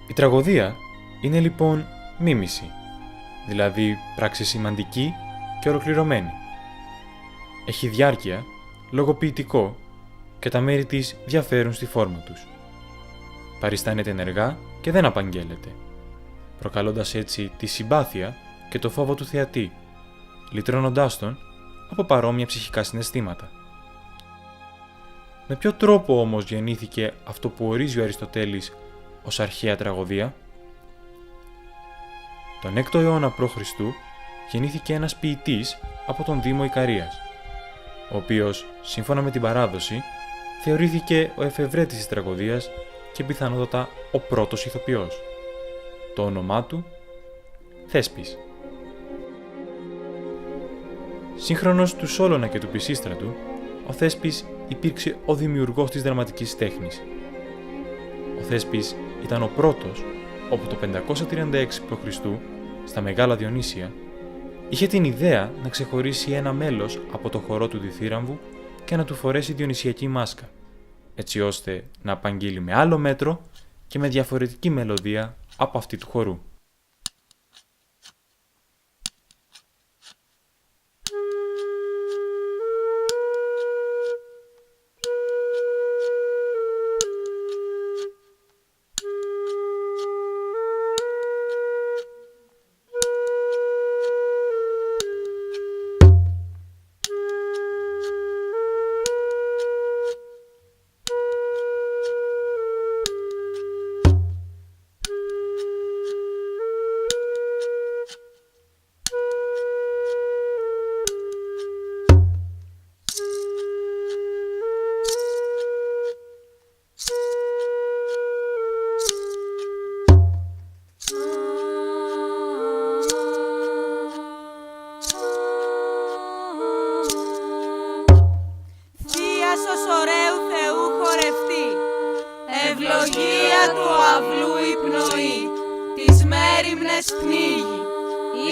Η τραγωδία είναι λοιπόν μίμηση, δηλαδή πράξη σημαντική και ολοκληρωμένη. Έχει διάρκεια, λογοποιητικό και τα μέρη της διαφέρουν στη φόρμα τους. Παριστάνεται ενεργά και δεν απαγγέλλεται, προκαλώντας έτσι τη συμπάθεια και το φόβο του θεατή, λυτρώνοντάς τον από παρόμοια ψυχικά συναισθήματα. Με ποιο τρόπο όμως γεννήθηκε αυτό που ορίζει ο Αριστοτέλης ως αρχαία τραγωδία? Τον 6ο αιώνα π.Χ. γεννήθηκε ένας ποιητής από τον Δήμο Ικαρίας, ο οποίος, σύμφωνα με την παράδοση, θεωρήθηκε ο εφευρέτης της τραγωδίας και πιθανότατα ο πρώτος ηθοποιός. Το όνομά του, Θέσπης. Σύγχρονος του Σόλωνα και του Πισίστρατου, ο Θέσπης υπήρξε ο δημιουργός της δραματικής τέχνης. Ο Θέσπης ήταν ο πρώτος, όπου το 536 π.Χ. στα Μεγάλα Διονύσια, είχε την ιδέα να ξεχωρίσει ένα μέλος από το χορό του Διθύραμβου και να του φορέσει διονυσιακή μάσκα, έτσι ώστε να απαγγείλει με άλλο μέτρο και με διαφορετική μελωδία από αυτή του χορού. Ευλογία του αυλού η πνοή, τις μέριμνες πνίγει,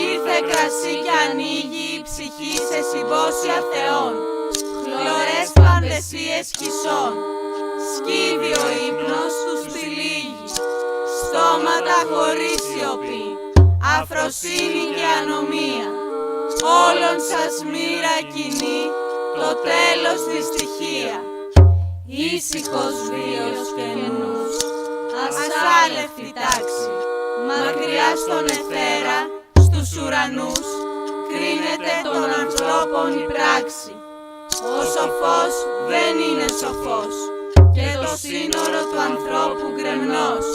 ήρθε κρασί κι ανοίγει η ψυχή σε συμπόσια θεών, χλωρές φαντασίες χυσών, σκύβει ο ύπνος τους τυλίγει, στόματα χωρίς σιωπή, αφροσύνη και ανομία, όλων σας μοίρα κοινή, το τέλος δυστυχία. Ήσυχος βίος και νους, ασάλευτη τάξη, μακριά στον αιθέρα, στους ουρανούς, κρίνεται των ανθρώπων η πράξη. Ο σοφός δεν είναι σοφός, και το σύνορο του ανθρώπου γκρεμνός.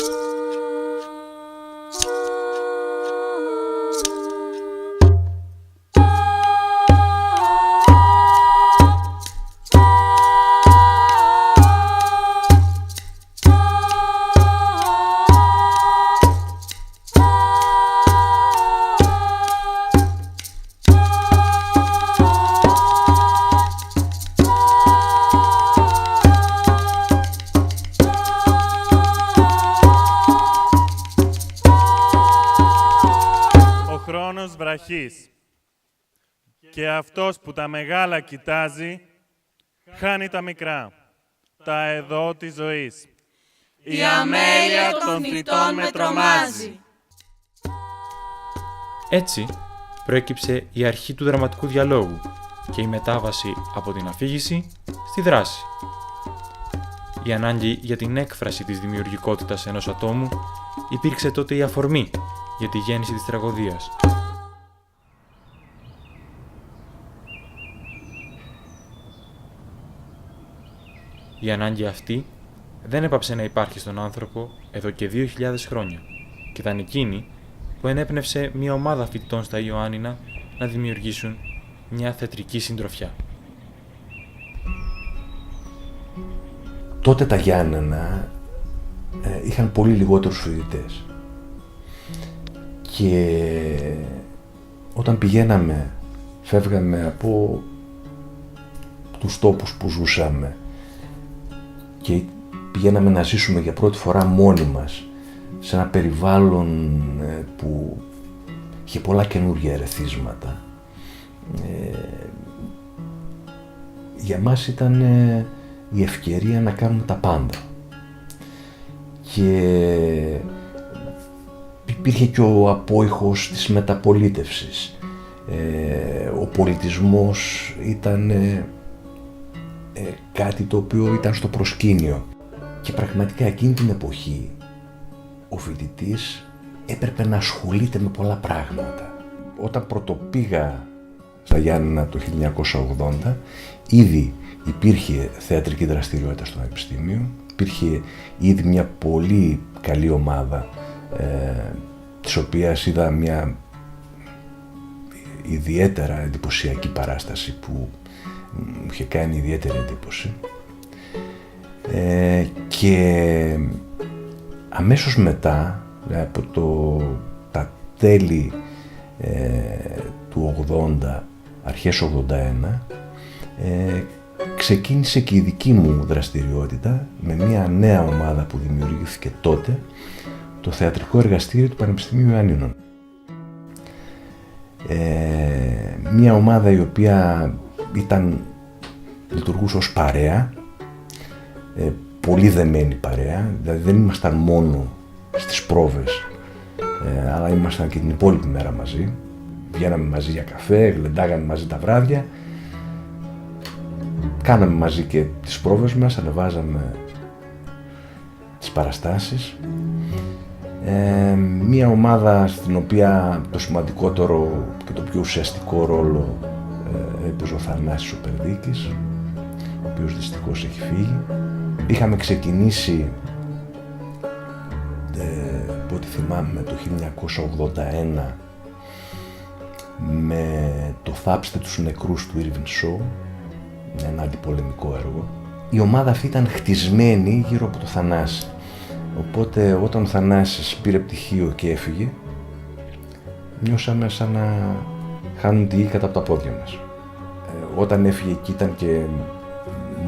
Βραχής. Και αυτός που τα μεγάλα κοιτάζει, χάνει τα μικρά, τα εδώ της ζωής. Η αμέλεια των θητών με τρομάζει. Έτσι, προέκυψε η αρχή του δραματικού διαλόγου και η μετάβαση από την αφήγηση στη δράση. Η ανάγκη για την έκφραση της δημιουργικότητας ενός ατόμου υπήρξε τότε η αφορμή για τη γέννηση της τραγωδίας. Η ανάγκη αυτή δεν έπαψε να υπάρχει στον άνθρωπο εδώ και 2.000 χρόνια και ήταν εκείνη που ενέπνευσε μια ομάδα φοιτητών στα Ιωάννινα να δημιουργήσουν μια θεατρική συντροφιά. Τότε τα Γιάννενα είχαν πολύ λιγότερους φοιτητές και όταν φεύγαμε από τους τόπους που ζούσαμε και πηγαίναμε να ζήσουμε για πρώτη φορά μόνοι μας σε ένα περιβάλλον που είχε πολλά καινούργια ερεθίσματα. Για μας ήταν η ευκαιρία να κάνουμε τα πάντα. Και υπήρχε και ο απόϊχος της μεταπολίτευσης. Ο πολιτισμός ήταν κάτι το οποίο ήταν στο προσκήνιο. Και πραγματικά εκείνη την εποχή ο φοιτητής έπρεπε να ασχολείται με πολλά πράγματα. Όταν πρωτοπήγα στα Γιάννενα το 1980, ήδη υπήρχε θεατρική δραστηριότητα στο Πανεπιστήμιο, υπήρχε ήδη μια πολύ καλή ομάδα, της οποίας είδα μια ιδιαίτερα εντυπωσιακή παράσταση που μου είχε κάνει ιδιαίτερη εντύπωση. Και αμέσως μετά, από τα τέλη του 80, αρχές 81, ξεκίνησε και η δική μου δραστηριότητα με μια νέα ομάδα που δημιουργήθηκε τότε, το Θεατρικό Εργαστήριο του Πανεπιστημίου Ιωαννίνων. Μια ομάδα η οποία λειτουργούσε ως παρέα, πολύ δεμένη παρέα, δηλαδή δεν ήμασταν μόνο στις πρόβες, αλλά ήμασταν και την υπόλοιπη μέρα μαζί. Βγαίναμε μαζί για καφέ, γλεντάγαμε μαζί τα βράδια, κάναμε μαζί και τις πρόβες μας, ανεβάζαμε τις παραστάσεις. Μια ομάδα στην οποία το σημαντικότερο και το πιο ουσιαστικό ρόλο έπαιζε ο Θανάσης ο Περδίκης, ο οποίος δυστυχώς έχει φύγει. Είχαμε ξεκινήσει, από ό,τι θυμάμαι, το 1981 με το «Θάψτε τους νεκρούς» του Irving Shaw, ένα αντιπολεμικό έργο. Η ομάδα αυτή ήταν χτισμένη γύρω από το Θανάση. Οπότε όταν ο Θανάσης πήρε πτυχίο και έφυγε, νιώσαμε σαν να χάνουν τη γη κάτω από τα πόδια μας. Όταν έφυγε εκεί ήταν και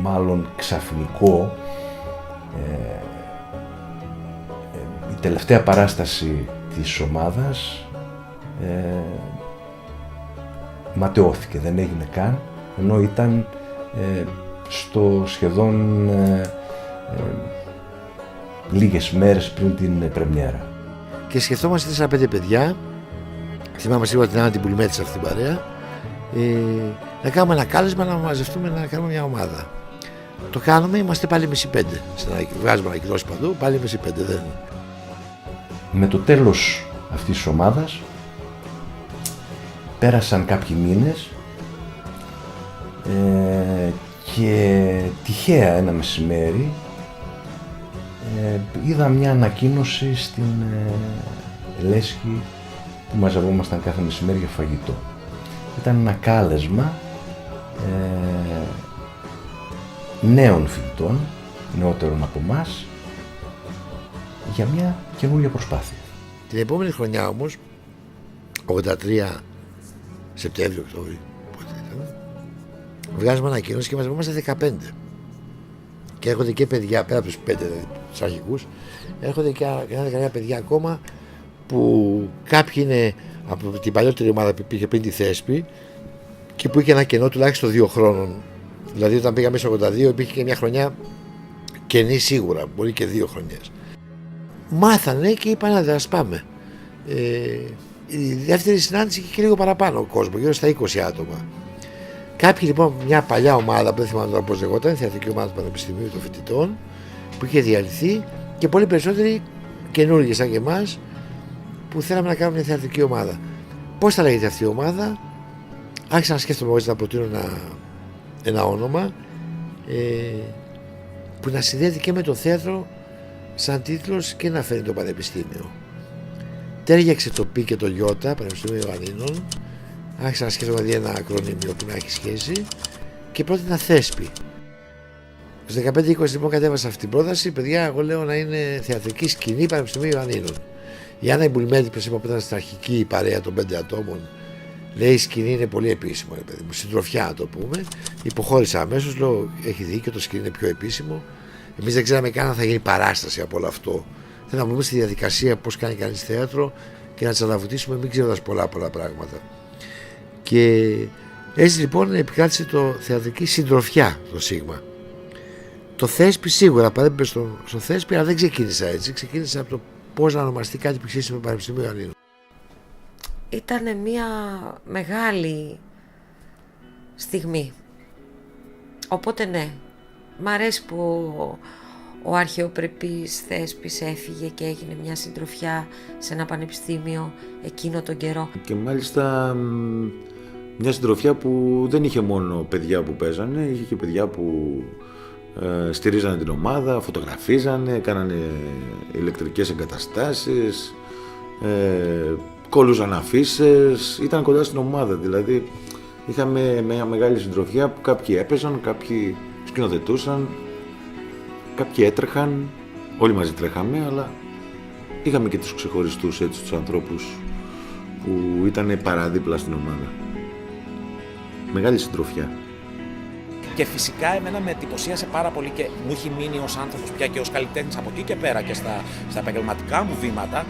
μάλλον ξαφνικό. Η τελευταία παράσταση της ομάδας ματαιώθηκε, δεν έγινε καν, ενώ ήταν στο σχεδόν λίγες μέρες πριν την πρεμιέρα. Και σκεφτόμαστε 4-5 παιδιά, θυμάμαι σίγουρα την Άννα την Πουλμέτη σε αυτήν την παρέα, να κάνουμε ένα κάλεσμα, να μαζευτούμε να κάνουμε μια ομάδα. Το κάνουμε, είμαστε πάλι μισή 5. Βγάζουμε ανακοινώσεις παντού, πάλι μισή 5. Δεν. Με το τέλος αυτής της ομάδας πέρασαν κάποιοι μήνες και τυχαία ένα μεσημέρι είδα μια ανακοίνωση στην Λέσχη που μαζευόμασταν κάθε μεσημέρι για φαγητό. Ήταν ένα κάλεσμα νέων φοιτητών, νεότερων από εμάς, για μια καινούργια προσπάθεια. Την επόμενη χρονιά όμως, 83 Σεπτέμβριο-Οκτώβριο, βγάζουμε ανακοίνωση και μαζευόμαστε 15. Και έρχονται και παιδιά, πέρα από τους 5 δηλαδή, τους αρχικούς, έρχονται και 19 παιδιά ακόμα, που κάποιοι είναι από την παλιότερη ομάδα που υπήρχε πριν τη Θέσπη και που είχε ένα κενό τουλάχιστον 2 χρόνων. Δηλαδή όταν πήγαμε στο 82 υπήρχε και μια χρονιά κενή σίγουρα, μπορεί και 2 χρονιές. Μάθανε και είπαν ας πάμε. Η δεύτερη συνάντηση είχε και λίγο παραπάνω κόσμο, γύρω στα 20 άτομα. Κάποιοι λοιπόν, μια παλιά ομάδα που δεν θυμάμαι τώρα πώς λεγόταν, θεατρική ομάδα του Πανεπιστημίου των Φοιτητών, που είχε διαλυθεί, και πολύ περισσότεροι καινούργιοι σαν και εμάς, που θέλαμε να κάνουμε μια θεατρική ομάδα. Πώς θα λέγεται αυτή η ομάδα? Άρχισα να σκέφτομαι εγώ να προτείνω ένα όνομα που να συνδέεται και με το θέατρο σαν τίτλος και να φέρνει το Πανεπιστήμιο. Τέριαξε το Π και το Ι, Πανεπιστήμιο Ιωαννίνων. Άρχισα να σκέφτομαι δηλαδή ένα ακρονίμιο που να έχει σχέση και πρότεινα Θέσπη. Στους 15-20 λοιπόν κατέβασα αυτή την πρόταση. Παιδιά, εγώ λέω να είναι θεατρική σκηνή Πανεπιστημίου Ιωαννίνων. Η Άννα Μπουλμέτη, που είπα, που ήταν στην αρχική παρέα των 5 ατόμων, λέει: η σκηνή είναι πολύ επίσημο, ρε παιδί μου, συντροφιά να το πούμε. Υποχώρησα αμέσως, λέω: έχει δίκιο, το σκηνή είναι πιο επίσημο. Εμείς δεν ξέραμε καν αν θα γίνει παράσταση από όλο αυτό. Θέλω να μπούμε στη διαδικασία πώς κάνει κανείς θέατρο και να τσαλαβουτήσουμε, μην ξέροντας πολλά πράγματα. Και έτσι λοιπόν επικράτησε το θεατρική συντροφιά το Σίγμα. Το Θέσπη σίγουρα παρέπεμπε στο Θέσπη, αλλά δεν ξεκίνησα έτσι. Ξεκίνησα από το πώς να ονομαστεί κάτι που ξέρει με Πανεπιστήμιο Ιωαννίνων. Ήταν μια μεγάλη στιγμή. Οπότε ναι, μ' αρέσει που ο αρχαιοπρεπής Θέσπης έφυγε και έγινε μια συντροφιά σε ένα πανεπιστήμιο εκείνο τον καιρό. Και μάλιστα μια συντροφιά που δεν είχε μόνο παιδιά που παίζανε, είχε και παιδιά που στηρίζανε την ομάδα, φωτογραφίζανε, κάνανε ηλεκτρικές εγκαταστάσεις, κόλλουσαν αφίσες, ήταν κοντά στην ομάδα. Δηλαδή είχαμε μια μεγάλη συντροφιά που κάποιοι έπαιζαν, κάποιοι σκηνοθετούσαν, κάποιοι έτρεχαν, όλοι μαζί τρέχαμε, αλλά είχαμε και τους ξεχωριστούς, έτσι, τους ανθρώπους που ήταν παράδίπλα στην ομάδα. Μεγάλη συντροφιά. Και φυσικά εμένα με εντυπωσίασε πάρα πολύ και μου έχει μείνει ως άνθρωπος πια και ως καλλιτέχνης από εκεί και πέρα και στα επαγγελματικά μου βήματα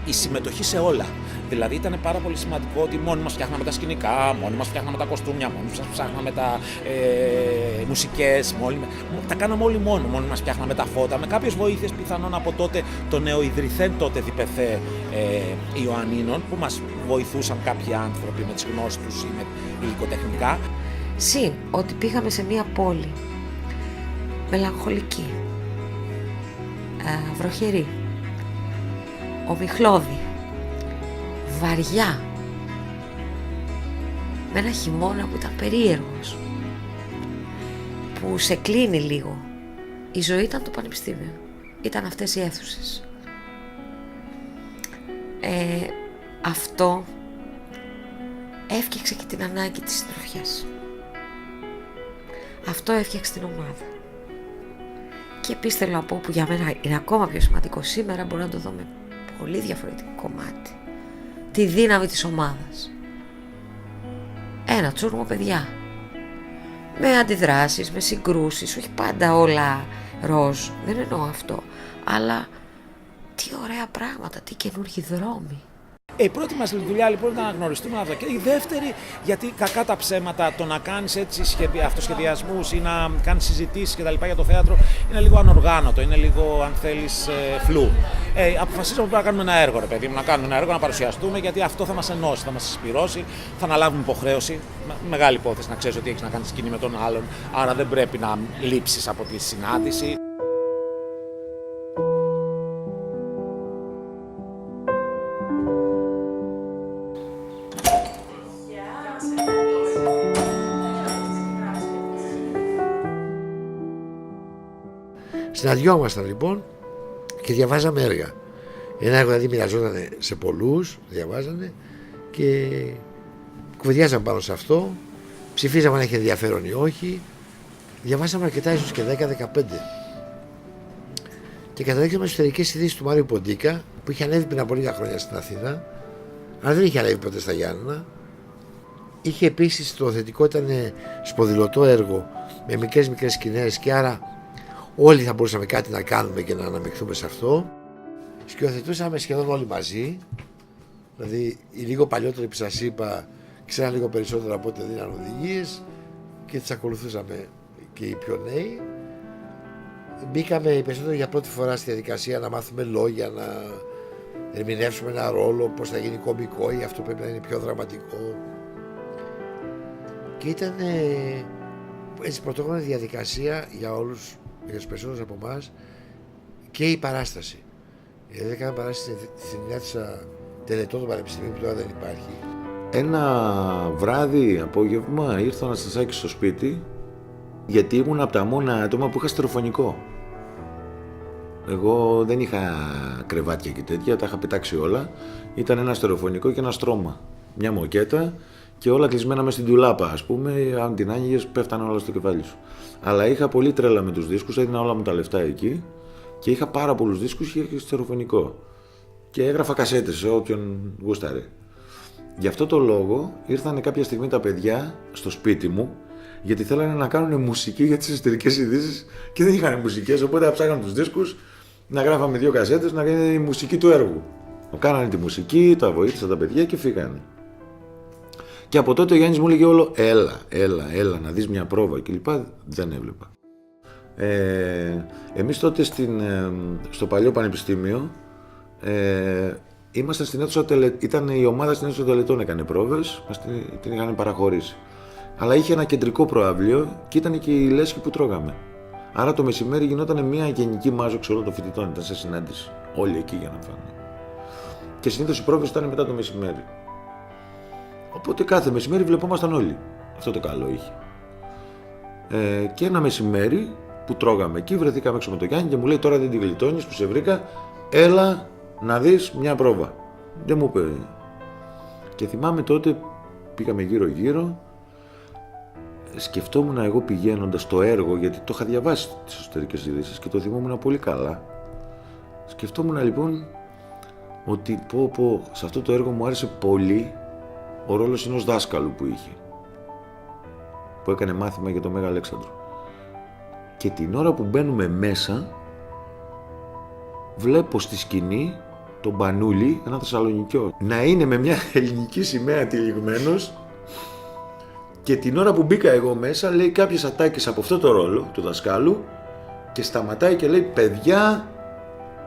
η συμμετοχή σε όλα. Δηλαδή ήταν πάρα πολύ σημαντικό ότι μόνοι μας φτιάχναμε τα σκηνικά, μόνοι μας φτιάχναμε τα κοστούμια, μόνοι μας φτιάχναμε τα μουσικές, τα κάναμε όλοι μόνοι μας φτιάχναμε τα φώτα, με κάποιες βοήθειες πιθανόν από τότε το νεοειδρυθέν τότε διπεθέ Ιωαννίνων που μας βοηθούσαν κάποιοι άνθρωποι με τις γνώσεις τους ή με υλικοτεχνικά. Συν ότι πήγαμε σε μια πόλη μελαγχολική, βροχερή, ομιχλώδη, βαριά, με ένα χειμώνα που ήταν περίεργος, που σε κλείνει λίγο. Η ζωή ήταν το πανεπιστήμιο, ήταν αυτές οι αίθουσες. Αυτό έφτιαξε και την ανάγκη της συντροφιάς. Αυτό έφτιαξε την ομάδα. Και επίσης θέλω να πω που για μένα είναι ακόμα πιο σημαντικό, σήμερα μπορώ να το δω με πολύ διαφορετικό κομμάτι. Τη δύναμη της ομάδας. Ένα τσούρμο παιδιά. Με αντιδράσεις, με συγκρούσεις, όχι πάντα όλα ροζ, δεν εννοώ αυτό. Αλλά τι ωραία πράγματα, τι καινούργιοι δρόμοι. Η πρώτη μας δουλειά λοιπόν ήταν να γνωριστούμε αυτό. Και η δεύτερη, γιατί κακά τα ψέματα, το να κάνεις έτσι αυτοσχεδιασμούς ή να κάνεις συζητήσεις κτλ. Για το θέατρο είναι λίγο ανοργάνωτο, είναι λίγο, αν θέλεις, φλού. Αποφασίσαμε να κάνουμε ένα έργο, ρε παιδί μου, να κάνουμε ένα έργο, να παρουσιαστούμε, γιατί αυτό θα μας ενώσει, θα μας συσπυρώσει, θα αναλάβουμε υποχρέωση. Μεγάλη υπόθεση να ξέρεις ότι έχεις να κάνεις σκηνή με τον άλλον, άρα δεν πρέπει να λείψεις από τη συνάντηση. Συναντιόμασταν λοιπόν και διαβάζαμε έργα. Ένα έργο δηλαδή μοιραζόταν σε πολλούς, διαβάζανε και κουβεντιάζαμε πάνω σε αυτό, ψηφίζαμε αν έχει ενδιαφέρον ή όχι. Διαβάσαμε αρκετά, ίσως και 10-15. Και καταλήξαμε στις εσωτερικές ειδήσεις του Μάριου Ποντίκα, που είχε ανέβει πριν από λίγα χρόνια στην Αθήνα, αλλά δεν είχε ανέβει ποτέ στα Γιάννενα. Είχε επίσης, το θετικό ήταν σποδηλωτό έργο με μικρές σκηνές και άρα όλοι θα μπορούσαμε κάτι να κάνουμε και να αναμειχθούμε σε αυτό. Σκηνοθετούσαμε σχεδόν όλοι μαζί. Δηλαδή οι λίγο παλιότεροι που σας είπα ξέραν λίγο περισσότερο από ό,τι δίναν οδηγίες και τις ακολουθούσαμε και οι πιο νέοι. Μπήκαμε οι περισσότεροι για πρώτη φορά στη διαδικασία να μάθουμε λόγια, να ερμηνεύσουμε ένα ρόλο, πώς θα γίνει κωμικό ή αυτό πρέπει να είναι πιο δραματικό. Και ήταν έτσι πρωτόγνωρη διαδικασία για όλους, για τους περισσότερους από εμάς, και η παράσταση. Δηλαδή έκανα παράσταση στην αίθουσα τελετών του Πανεπιστημίου που τώρα δεν υπάρχει. Ένα βράδυ, απόγευμα, ήρθα ο Αναστασάκης στο σπίτι, γιατί ήμουν από τα μόνα άτομα που είχα στερεοφωνικό. Εγώ δεν είχα κρεβάτια και τέτοια, τα είχα πετάξει όλα. Ήταν ένα στερεοφωνικό και ένα στρώμα. Μια μοκέτα και όλα κλεισμένα μες στην τουλάπα, ας πούμε. Αν την άνοιγες, πέφτανε όλα στο κεφάλι σου. Αλλά είχα πολύ τρέλα με τους δίσκους, έδινα όλα μου τα λεφτά εκεί και είχα πάρα πολλούς δίσκους και είχα στερεοφωνικό. Και έγραφα κασέτες σε όποιον γούσταρε. Γι' αυτό το λόγο ήρθαν κάποια στιγμή τα παιδιά στο σπίτι μου, γιατί θέλανε να κάνουν μουσική για τις εσωτερικές ειδήσεις και δεν είχαν μουσικές, οπότε ψάχναν τους δίσκους, να γράφαμε 2 κασέτες, να γίνει η μουσική του έργου. Κάνανε τη μουσική, τα βοήθησαν τα παιδιά και φύγανε. Και από τότε ο Γιάννης μου έλεγε όλο έλα να δεις μια πρόβα κλπ. Δεν έβλεπα. Εμείς τότε στο παλιό πανεπιστήμιο ήμασταν στην αίθουσα ήταν η ομάδα στην αίθουσα τελετών, έκανε πρόβες, μας την είχαν παραχωρήσει. Αλλά είχε ένα κεντρικό προαύλιο και ήταν και η λέσχη που τρώγαμε. Άρα το μεσημέρι γινόταν μια γενική μάζοξη όλων των φοιτητών, ήταν σε συνάντηση. Όλοι εκεί για να φάνε. Και συνήθως οι πρόβες ήταν μετά το μεσημέρι. Οπότε κάθε μεσημέρι βλεπόμασταν όλοι. Αυτό το καλό είχε. Και ένα μεσημέρι που τρώγαμε εκεί, βρεθήκαμε έξω με τον Γιάννη και μου λέει: τώρα δεν την γλιτώνεις που σε βρήκα, έλα να δεις μια πρόβα. Δεν μου είπε. Και θυμάμαι τότε πήγαμε γύρω-γύρω. Σκεφτόμουν εγώ πηγαίνοντας στο έργο, γιατί το είχα διαβάσει τις εσωτερικές ειδήσεις και το θυμόμουν πολύ καλά. Σκεφτόμουν λοιπόν ότι σε αυτό το έργο μου άρεσε πολύ ο ρόλος ενός δάσκαλου που είχε, που έκανε μάθημα για τον Μέγα Αλέξανδρο. Και την ώρα που μπαίνουμε μέσα, βλέπω στη σκηνή τον Πανούλη, ένα Θεσσαλονικιό, να είναι με μια ελληνική σημαία τυλιγμένος, και την ώρα που μπήκα εγώ μέσα λέει κάποιες ατάκες από αυτό το ρόλο του δασκάλου και σταματάει και λέει: παιδιά,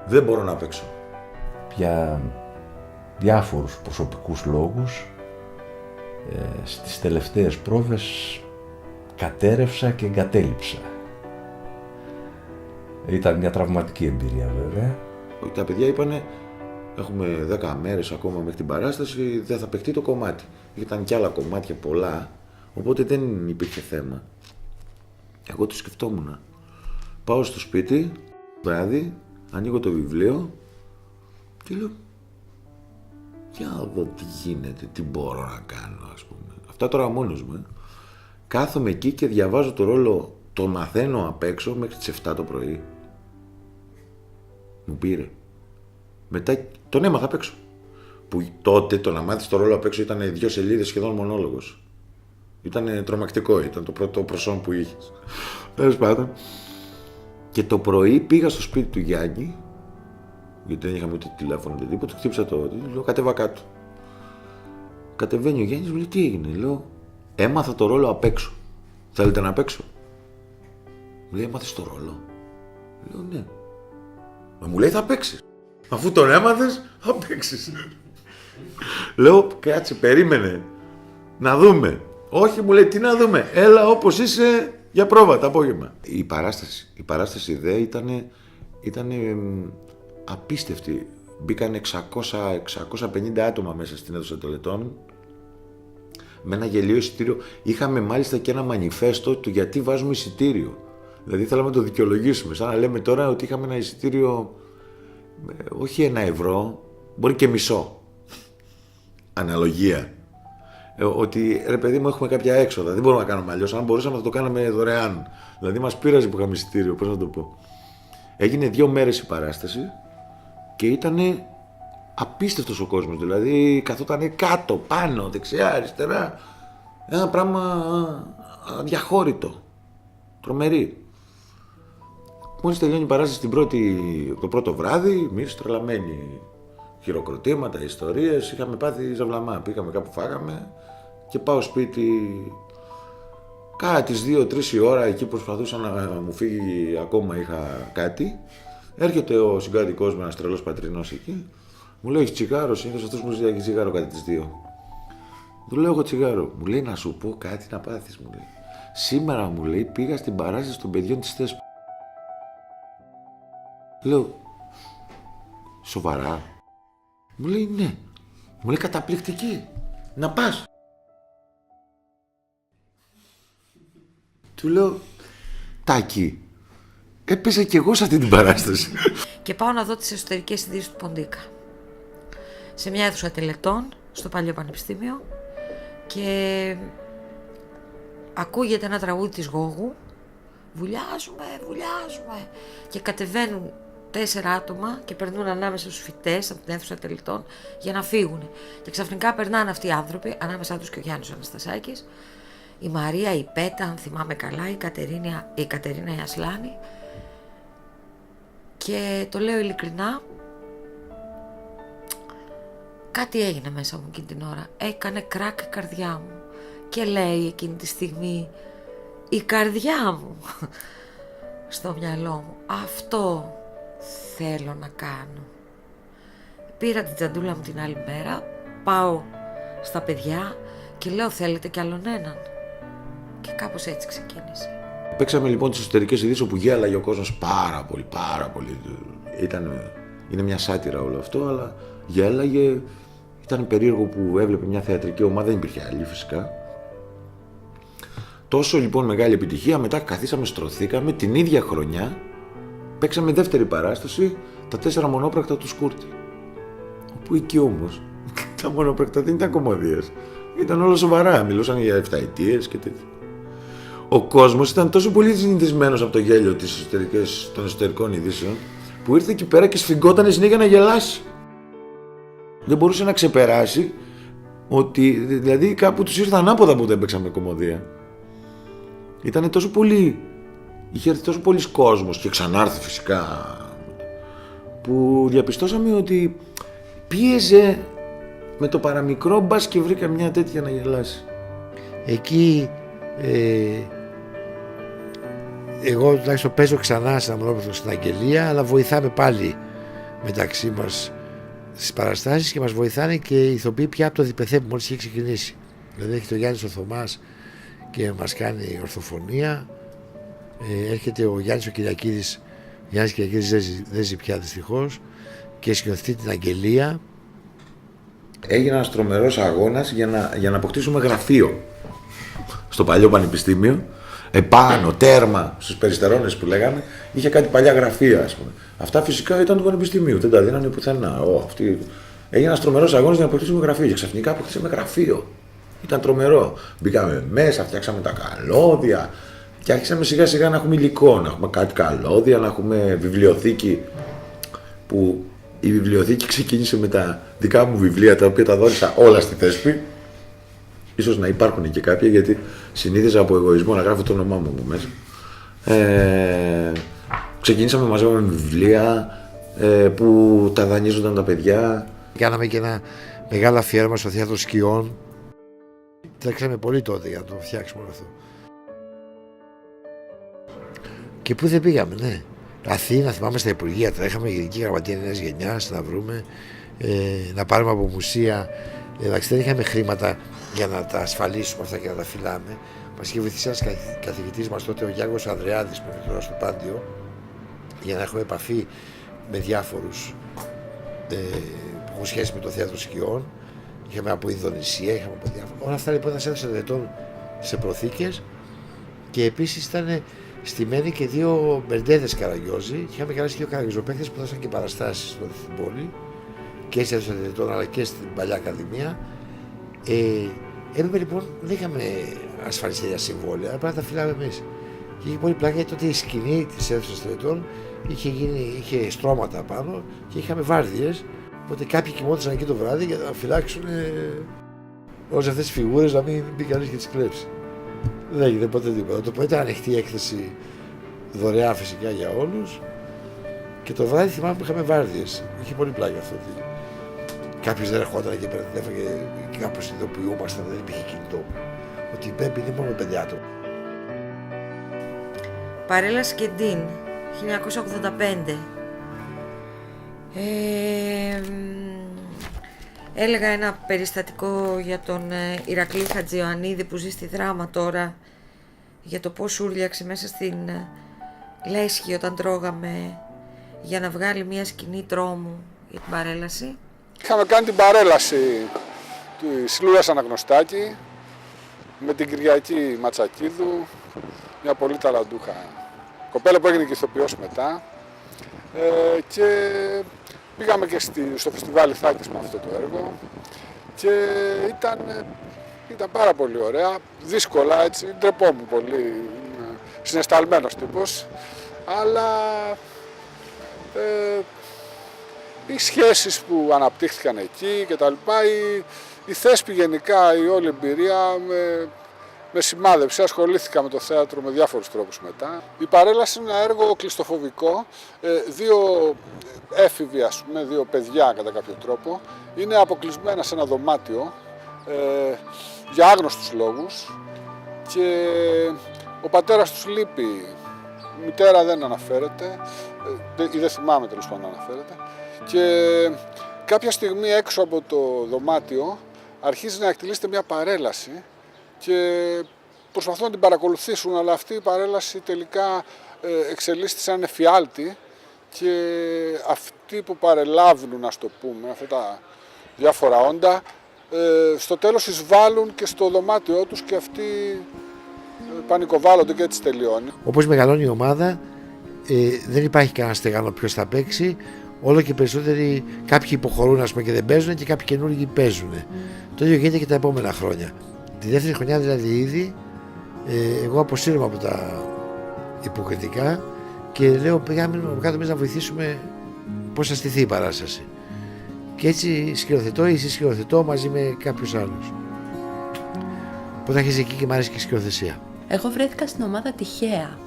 δεν μπορώ να παίξω. Για διάφορους προσωπικούς λόγους στις τελευταίες πρόβες κατέρευσα και εγκατέλειψα. Ήταν μια τραυματική εμπειρία βέβαια. Τα παιδιά είπανε: έχουμε 10 μέρες ακόμα μέχρι την παράσταση, δεν θα παιχτεί το κομμάτι. Ήταν κι άλλα κομμάτια πολλά, οπότε δεν υπήρχε θέμα. Εγώ το σκεφτόμουν. Πάω στο σπίτι, βράδυ, ανοίγω το βιβλίο και λέω: για να δω τι γίνεται, τι μπορώ να κάνω, ας πούμε. Αυτά τώρα μόνος μου. Κάθομαι εκεί και διαβάζω το ρόλο, το μαθαίνω απ' έξω μέχρι τις 7 το πρωί. Μου πήρε. Μετά τον έμαθα απ' έξω. Που τότε το να μάθεις το ρόλο απ' έξω ήταν 2 σελίδες σχεδόν μονόλογος. Ήταν τρομακτικό, ήταν το πρώτο προσόν που είχες. Τέλος πάντων. Και το πρωί πήγα στο σπίτι του Γιάννη, γιατί δεν είχαμε ούτε τηλέφωνο ούτε τίποτα, χτύπησα λέω: κατέβα κάτω. Κατεβαίνει ο Γιάννης, μου λέει: τι έγινε? Λέω: έμαθα το ρόλο απ' έξω. Θέλετε να παίξω? Μου λέει: έμαθες το ρόλο? Λέω: ναι. Μου λέει: θα παίξεις. Αφού τον έμαθες, θα παίξεις. Λέω: κάτσε, περίμενε. Να δούμε. Όχι, μου λέει: τι να δούμε? Έλα όπως είσαι για πρόβα το απόγευμα. Η παράσταση δε ήταν απίστευτη. Μπήκαν 650 άτομα μέσα στην αίθουσα τελετών με ένα γελίο εισιτήριο. Είχαμε μάλιστα και ένα μανιφέστο του γιατί βάζουμε εισιτήριο. Δηλαδή θέλαμε να το δικαιολογήσουμε. Σαν να λέμε τώρα ότι είχαμε ένα εισιτήριο όχι 1 ευρώ, μπορεί και μισό. Αναλογία. Ότι ρε παιδί μου, έχουμε κάποια έξοδα. Δεν μπορούμε να κάνουμε αλλιώς. Αν μπορούσαμε να το κάναμε δωρεάν. Δηλαδή μας πείραζε που είχαμε εισιτήριο. Πώς να το πω. Έγινε 2 μέρες η παράσταση και ήταν απίστευτος ο κόσμος. Δηλαδή καθόταν κάτω, πάνω, δεξιά, αριστερά. Ένα πράγμα αδιαχώρητο. Τρομερή. Μόλις τελειώνει η παράσταση το πρώτο βράδυ, εμείς τρελαμένοι. Χειροκροτήματα, ιστορίες, είχαμε πάθει ζαβλαμά. Πήγαμε κάπου, φάγαμε και πάω σπίτι. Κάνα τις 2-3 η ώρα, εκεί προσπαθούσα να μου φύγει, ακόμα είχα κάτι. Έρχεται ο συγκάτοικός μου, ένας τρελός πατρινός εκεί. Μου λέει: έχει τσιγάρο? Συνήθως αυτός μου ζητάει τσιγάρο κατά τις 2. Του λέω: έχω τσιγάρο. Μου λέει: να σου πω κάτι να πάθεις, μου λέει. Σήμερα, μου λέει, πήγα στην παράσταση των παιδιών της Θέσποιας. Λέω: σοβαρά? Μου λέει: ναι. Μου λέει: καταπληκτική. Να πας. Του λέω: Τάκη, έπαιζα κι εγώ σε αυτή την παράσταση. Και πάω να δω τις εσωτερικές ειδήσεις του Ποντίκα. Σε μια αίθουσα τελετών, στο παλιό πανεπιστήμιο, και ακούγεται ένα τραγούδι της Γόγου. Βουλιάζουμε, βουλιάζουμε. Και κατεβαίνουν 4 άτομα και περνούν ανάμεσα στους φοιτές από την αίθουσα τελετών για να φύγουν. Και ξαφνικά περνάνε αυτοί οι άνθρωποι, ανάμεσά τους και ο Γιάννης ο Αναστασάκης, η Μαρία, η Πέτα, αν θυμάμαι καλά, η Κατερίνα η Ασλάνη. Και το λέω ειλικρινά, κάτι έγινε μέσα μου εκείνη την ώρα. Έκανε κράκ η καρδιά μου. Και λέει εκείνη τη στιγμή, η καρδιά μου. στο μυαλό μου. Αυτό θέλω να κάνω. Πήρα την τσαντούλα μου την άλλη μέρα, πάω στα παιδιά και λέω θέλετε κι άλλον έναν. Και κάπως έτσι ξεκίνησε. Παίξαμε λοιπόν τις εσωτερικές ειδήσεις όπου γέλαγε ο κόσμος πάρα πολύ. Είναι μια σάτυρα όλο αυτό, αλλά γέλαγε. Ήταν περίεργο που έβλεπε μια θεατρική ομάδα, δεν υπήρχε άλλη φυσικά. Τόσο λοιπόν μεγάλη επιτυχία, μετά καθίσαμε, στρωθήκαμε, την ίδια χρονιά παίξαμε δεύτερη παράσταση, τα 4 μονόπρακτα του Σκούρτη. Όπου εκεί όμως τα μονόπρακτα δεν ήταν κομμωδίες, ήταν όλα σοβαρά, μιλούσαν για 7 ετίες και τέτοια. Ο κόσμος ήταν τόσο πολύ συνηθισμένος από το γέλιο των εσωτερικών ειδήσεων, που ήρθε εκεί πέρα και σφιγγότανε συνέχεια να γελάσει. Δεν μπορούσε να ξεπεράσει ότι, δηλαδή, κάπου τους ήρθε ανάποδα που δεν παίξαμε κομμωδία. Ήτανε τόσο πολύ, είχε έρθει τόσο πολλοί κόσμος και ξανάρθει φυσικά, που διαπιστώσαμε ότι πίεζε με το παραμικρό, μπας και βρήκα μια τέτοια να γελάσει. Εκεί εγώ τουλάχιστον παίζω ξανά στην Αγγελία, αλλά βοηθάμε πάλι μεταξύ μας στις παραστάσεις και μας βοηθάνε και οι ηθοποιοί πια από το διπεθέ που μόλις είχε ξεκινήσει. Δηλαδή έχει το Γιάννης ο Θωμάς και μας κάνει ορθοφωνία, έρχεται ο Γιάννης ο Κυριακίδης. Γιάννης Κυριακίδης δεν ζει πια δυστυχώς και σκηνοθετεί την Αγγελία. Έγινε ένας τρομερός αγώνας για να αποκτήσουμε γραφείο στο παλιό πανεπιστήμιο. Επάνω, τέρμα, στους περιστερώνες που λέγαμε, είχε κάτι παλιά γραφεία, ας πούμε. Αυτά φυσικά ήταν του πανεπιστημίου, δεν τα δίνανε πουθενά. Έγινε ένας τρομερός αγώνας για να αποκτήσουμε γραφείο. Και ξαφνικά αποκτήσαμε γραφείο. Ήταν τρομερό. Μπήκαμε μέσα, φτιάξαμε τα καλώδια και άρχισαμε σιγά σιγά να έχουμε υλικό, να έχουμε κάτι καλώδια, να έχουμε βιβλιοθήκη. Που η βιβλιοθήκη ξεκίνησε με τα δικά μου βιβλία, τα οποία τα δώρισα όλα στη Θέσπη. Ίσως να υπάρχουν και κάποια, γιατί συνήθιζα από εγωισμό να γράφω το όνομά μου μέσα. Ξεκινήσαμε μαζί με βιβλία που τα δανείζονταν τα παιδιά. Κάναμε και ένα μεγάλο αφιέρωμα στο θέατρο Σκιών. Τρέξαμε πολύ τότε για να το φτιάξουμε όλο αυτό. Και πού δεν πήγαμε, ναι. Αθήνα, θυμάμαι στα Υπουργεία, τρέχαμε Γενική Γραμματεία Νέας Γενιάς να βρούμε, να πάρουμε από μουσεία. Εντάξει, δεν είχαμε χρήματα για να τα ασφαλίσουμε αυτά και να τα φυλάμε. Μας είχε βοηθήσει ένας καθηγητής μας τότε, ο Γιάννης Ανδρεάδης, που είναι τώρα στο Πάντιο, για να έχουμε επαφή με διάφορους που έχουν σχέση με το θέατρο Σκιών. Είχαμε από Ινδονησία, είχαμε από διάφορα. Όλα αυτά λοιπόν ήταν σε ετών σε προθήκες και επίσης ήταν στημένοι και 2 μπερντέδες Καραγιόζη. Είχαμε καλέσει 2 καραγιοζοπαίκτες που δώσαν και παραστάσεις τότε στην πόλη και σε ετών αλλά και στην παλιά Ακαδημία. Έπρεπε λοιπόν, δεν είχαμε ασφαλιστήρια συμβόλαια, αλλά πρέπει να τα φυλάμε εμείς. Και είχε πολύ πλάκα γιατί τότε η σκηνή της αίθουσας τελετών είχε στρώματα πάνω και είχαμε βάρδιες. Οπότε κάποιοι κοιμόντουσαν εκεί το βράδυ για να φυλάξουν όλες αυτές τις φιγούρες, να μην μπει κανείς και τις κλέψει. Δεν έγινε ποτέ τίποτα. Το πρωί ήταν ανοιχτή έκθεση, δωρεά φυσικά για όλους. Και το βράδυ θυμάμαι που είχαμε βάρδιες. Είχε πολύ πλάκα αυτό. Κάποιος δεν ερχόταν και έφαγε και κάπως συνειδητοποιούμασταν, δεν υπήρχε κινητό. Ότι η Πέμπη είναι μόνο 5 άτομα. Παρέλαση και Ντίν, 1985. Έλεγα ένα περιστατικό για τον Ηρακλή Χατζιωαννίδη που ζει στη Δράμα τώρα, για το πώς ούρλιαξε μέσα στην λέσχη όταν τρώγαμε για να βγάλει μια σκηνή τρόμου για την παρέλαση. Είχαμε κάνει την παρέλαση της Λούρας Αναγνωστάκη με την Κυριακή Ματσακίδου, μια πολύ ταλαντούχα κοπέλα που έγινε και ηθοποιός μετά, και πήγαμε και στο φεστιβάλ Ιθάκης με αυτό το έργο και ήταν πάρα πολύ ωραία, δύσκολα έτσι, ντρεπόμουν πολύ, συναισθαλμένος τύπος, αλλά οι σχέσεις που αναπτύχθηκαν εκεί και τα λοιπά, η Θέσπη γενικά, η όλη εμπειρία με σημάδεψε, ασχολήθηκα με το θέατρο με διάφορους τρόπους μετά. Η παρέλαση είναι ένα έργο κλειστοφοβικό, 2 έφηβοι, ας πούμε, 2 παιδιά κατά κάποιο τρόπο, είναι αποκλεισμένα σε ένα δωμάτιο για άγνωστους λόγους και ο πατέρας τους λείπει μητέρα δεν αναφέρεται, ή δεν θυμάμαι τέλος πάντων να αναφέρεται. Και κάποια στιγμή έξω από το δωμάτιο αρχίζει να εκτελήσεται μια παρέλαση και προσπαθούν να την παρακολουθήσουν, αλλά αυτή η παρέλαση τελικά εξελίσσεται σαν εφιάλτη και αυτοί που παρελάβουν, ας το πούμε, αυτά τα διάφορα όντα, στο τέλος εισβάλλουν και στο δωμάτιό τους και αυτοί πανικοβάλλονται και έτσι τελειώνει. Όπως μεγαλώνει η ομάδα, δεν υπάρχει κανένα στεγανό ποιος θα παίξει. Όλο και περισσότεροι, κάποιοι υποχωρούν ας πούμε, και δεν παίζουν και κάποιοι καινούργοι παίζουν. Το ίδιο γίνεται και τα επόμενα χρόνια. Τη δεύτερη χρονιά δηλαδή ήδη, εγώ αποσύρομαι από τα υποκριτικά και λέω πήγαμε κάτω εμείς να βοηθήσουμε πώς θα στηθεί η παράσταση. Και έτσι σκηνοθετώ ή συσχηνοθετώ μαζί με κάποιους άλλους. Οπότε αρχίζει εκεί και μου αρέσει και η σκηνοθεσία. Εγώ βρέθηκα στην ομάδα τυχαία.